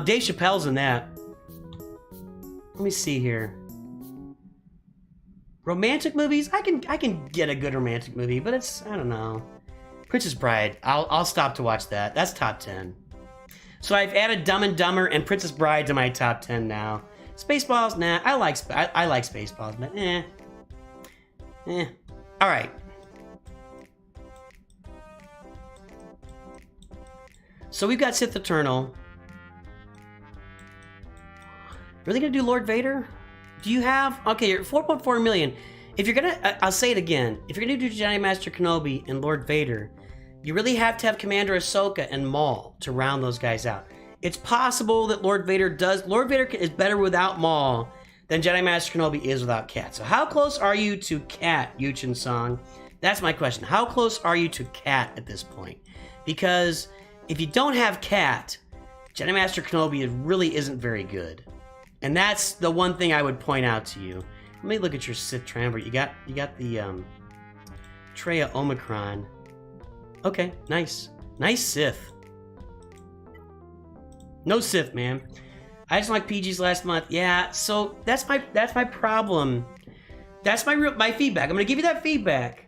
Dave Chappelle's in that. Let me see here. Romantic movies? I can get a good romantic movie, but it's... I don't know. Princess Bride. I'll stop to watch that. That's top 10. So I've added Dumb and Dumber and Princess Bride to my top 10 now. Spaceballs, nah. I like Spaceballs, but All right. So we've got Sith Eternal. Really gonna do Lord Vader? Do you have... Okay, you're 4.4 million. If you're gonna... I'll say it again. If you're gonna do Jedi Master Kenobi and Lord Vader, you really have to have Commander Ahsoka and Maul to round those guys out. It's possible that Lord Vader is better without Maul than Jedi Master Kenobi is without Cat. So how close are you to Cat, Yuchen Song? That's my question. How close are you to Cat at this point? Because if you don't have Cat, Jedi Master Kenobi really isn't very good. And that's the one thing I would point out to you. Let me look at your Sith Triumvirate. You got the Treya Omicron. Okay, nice. Nice Sith. No Sith, man. I just like PGs last month. Yeah, so that's my problem. That's my feedback. I'm gonna give you that feedback.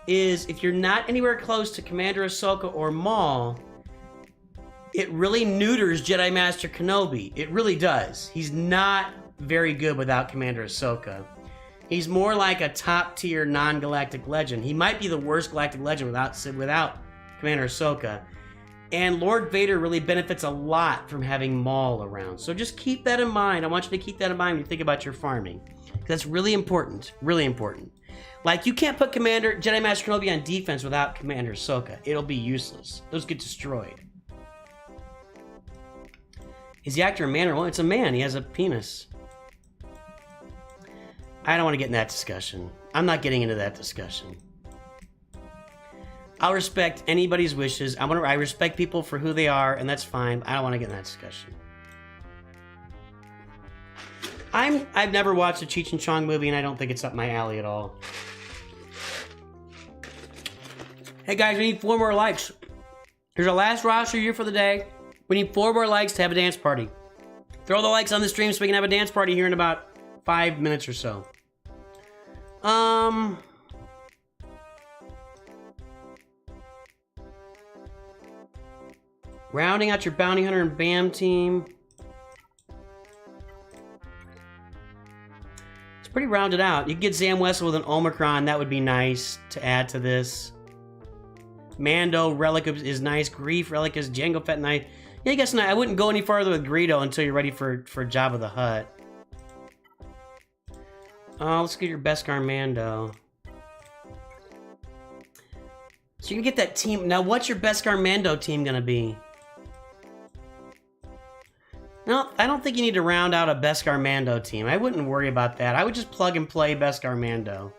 Is if you're not anywhere close to Commander Ahsoka or Maul, it really neuters Jedi Master Kenobi. It really does. He's not very good without Commander Ahsoka. He's more like a top-tier non-galactic legend. He might be the worst galactic legend without Commander Ahsoka. And Lord Vader really benefits a lot from having Maul around. So just keep that in mind. I want you to keep that in mind when you think about your farming. That's really important. Really important. Like, you can't put Jedi Master Kenobi on defense without Commander Ahsoka. It'll be useless. Those get destroyed. Is the actor a man or woman? It's a man. He has a penis. I don't want to get in that discussion. I'm not getting into that discussion. I'll respect anybody's wishes. I respect people for who they are, and that's fine. I don't want to get in that discussion. I've never watched a Cheech and Chong movie, and I don't think it's up my alley at all. Hey guys, we need 4 more likes. Here's our last roster review for the day. We need 4 more likes to have a dance party. Throw the likes on the stream so we can have a dance party here in about 5 minutes or so. Rounding out your Bounty Hunter and BAM team. It's pretty rounded out. You can get Zam Wessel with an Omicron. That would be nice to add to this. Mando Relic is nice. Grief Relic is Jango Fett Knight. Yeah, I guess not. I wouldn't go any farther with Greedo until you're ready for Jabba the Hutt. Let's get your Beskar Mando. So you can get that team. Now, what's your Beskar Mando team gonna be? No, I don't think you need to round out a Beskar Mando team. I wouldn't worry about that. I would just plug and play Beskar Mando.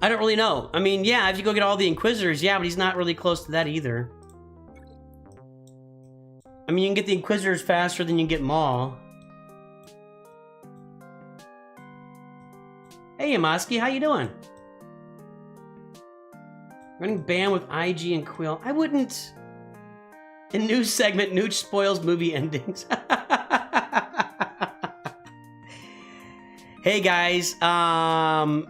I don't really know. I mean, yeah, if you go get all the Inquisitors, yeah, but he's not really close to that either. I mean, you can get the Inquisitors faster than you can get Maul. Hey, Yamaski, how you doing? Running BAM with IG and Quill. I wouldn't. In news segment, Nooch spoils movie endings. Hey guys, at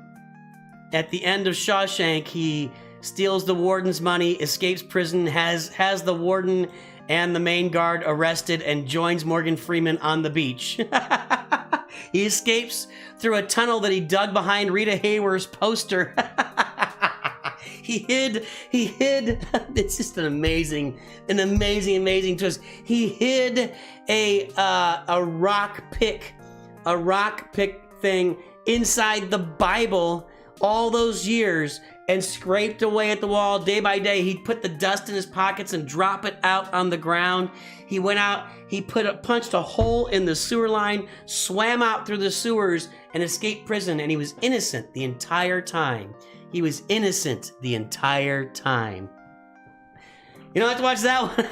the end of Shawshank, he steals the warden's money, escapes prison, has the warden and the main guard arrested, and joins Morgan Freeman on the beach. He escapes through a tunnel that he dug behind Rita Hayworth's poster. He hid, it's just an amazing twist. He hid a rock pick thing inside the Bible all those years and scraped away at the wall day by day. He'd put the dust in his pockets and drop it out on the ground. He went out, he punched a hole in the sewer line, swam out through the sewers and escaped prison, and he was innocent the entire time. He was innocent the entire time. You don't have to watch that one.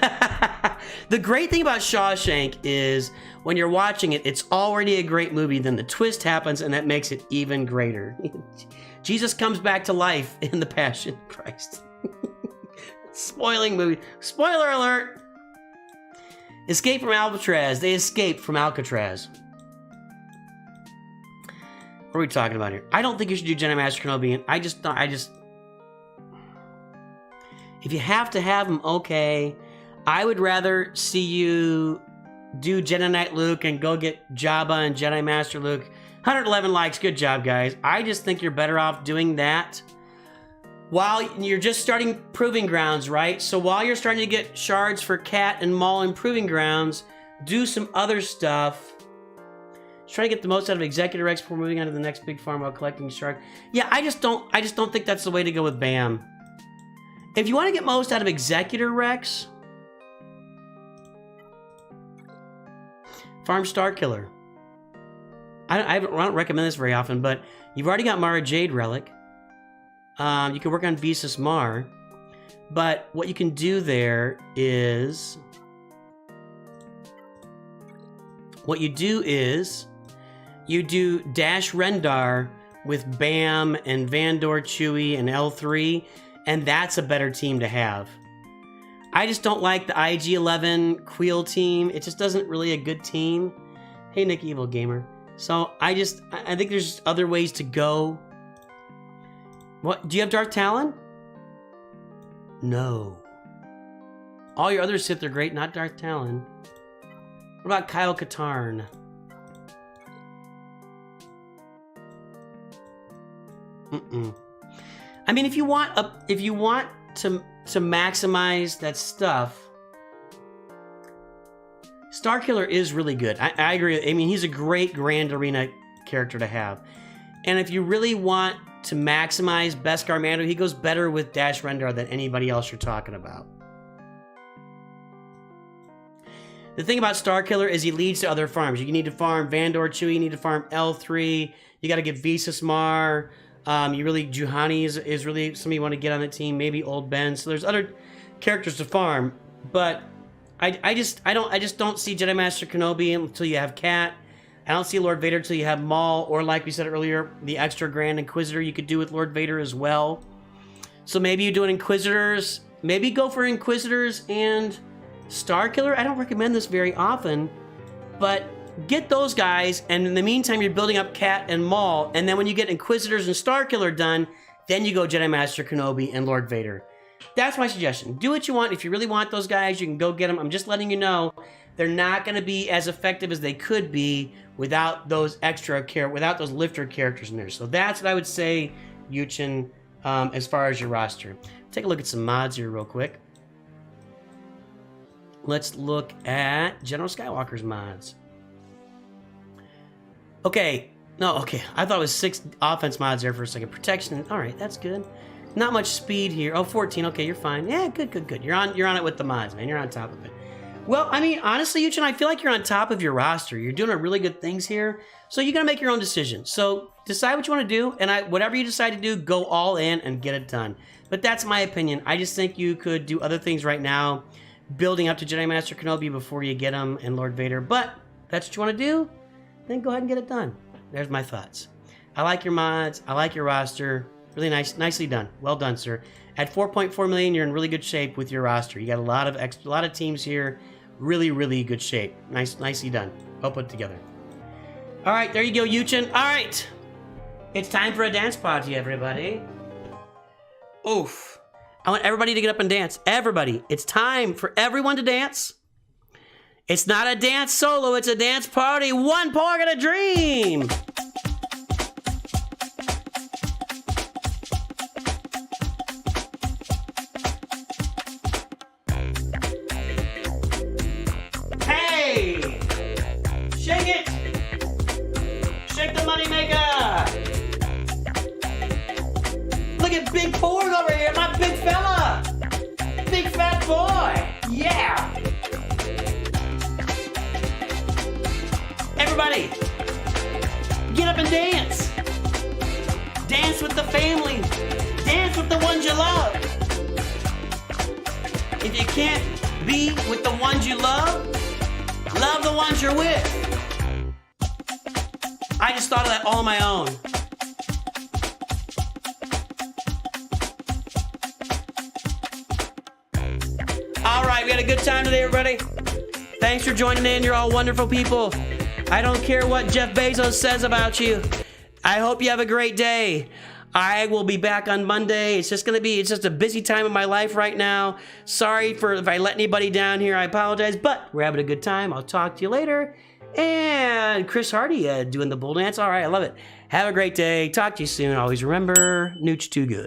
The great thing about Shawshank is when you're watching it, it's already a great movie. Then the twist happens, and that makes it even greater. Jesus comes back to life in the Passion of Christ. Spoiling movie. Spoiler alert. Escape from Alcatraz. They escaped from Alcatraz. What are we talking about here? I don't think you should do Jedi Master Kenobi. And I just, if you have to have him, okay. I would rather see you do Jedi Knight Luke and go get Jabba and Jedi Master Luke. 111 likes, good job, guys. I just think you're better off doing that while you're just starting Proving Grounds, right? So while you're starting to get shards for Cat and Maul in Proving Grounds, do some other stuff. Just try to get the most out of Executor Rex before moving on to the next big farm while collecting shard. Yeah, I just don't think that's the way to go with Bam. If you want to get most out of Executor Rex, farm Starkiller. I don't recommend this very often, but you've already got Mara Jade Relic. You can work on Visas Mar, but what you can do there is, you do Dash Rendar with Bam and Vandor, Chewie, and L3, and that's a better team to have. I just don't like the IG-11 Queel team. It just doesn't really a good team. Hey, Nick Evil Gamer. So I think there's just other ways to go. What, do you have Darth Talon? No. All your other Sith are great, not Darth Talon. What about Kyle Katarn? I mean, if you want to maximize that stuff, Starkiller is really good. I agree. I mean, he's a great Grand Arena character to have. And if you really want to maximize Beskar Mando, he goes better with Dash Rendar than anybody else you're talking about. The thing about Starkiller is he leads to other farms. You need to farm Vandor Chewie, you need to farm L3, you got to get Visas Mar. Juhani is really somebody you want to get on the team, maybe Old Ben. So there's other characters to farm, but I just don't see Jedi Master Kenobi until you have Cat. I don't see Lord Vader until you have Maul, or like we said earlier, the extra Grand Inquisitor you could do with Lord Vader as well. So maybe you do an Inquisitors, maybe go for Inquisitors and Starkiller. I don't recommend this very often, but get those guys, and in the meantime, you're building up Cat and Maul, and then when you get Inquisitors and Starkiller done, then you go Jedi Master Kenobi and Lord Vader. That's my suggestion. Do what you want. If you really want those guys, you can go get them. I'm just letting you know they're not going to be as effective as they could be without those without those lifter characters in there. So that's what I would say, Yuchin, as far as your roster. Take a look at some mods here real quick. Let's look at General Skywalker's mods. Okay. No, okay. I thought it was 6 offense mods there for a second. Protection. All right, that's good. Not much speed here. Oh, 14. Okay, you're fine. Yeah, good. You're on it with the mods, man. You're on top of it. Well, I mean, honestly, Yuchin, I feel like you're on top of your roster. You're doing really good things here. So you got to make your own decision. So decide what you want to do, and whatever you decide to do, go all in and get it done. But that's my opinion. I just think you could do other things right now, building up to Jedi Master Kenobi before you get him and Lord Vader. But if that's what you want to do, then go ahead and get it done. There's my thoughts. I like your mods. I like your roster. Really nicely done. Well done, sir. At 4.4 million, you're in really good shape with your roster. You got a lot of teams here. Really good shape. Nicely done. Well put together. All right, there you go, Yuchin. All right. It's time for a dance party, everybody. Oof. I want everybody to get up and dance. Everybody. It's time for everyone to dance. It's not a dance solo, it's a dance party. One pork and a dream. Hey! Shake it! Shake the money maker! Look at Big Porg over here, my big fella! Big fat boy! Yeah! Everybody, get up and dance. Dance with the family. Dance with the ones you love. If you can't be with the ones you love the ones you're with. I just thought of that all on my own. All right, we had a good time today, everybody. Thanks for joining in. You're all wonderful people. I don't care what Jeff Bezos says about you. I hope you have a great day. I will be back on Monday. It's just a busy time in my life right now. Sorry for if I let anybody down here. I apologize, but we're having a good time. I'll talk to you later. And Chris Hardy doing the bull dance. All right, I love it. Have a great day. Talk to you soon. Always remember, Nooch too good.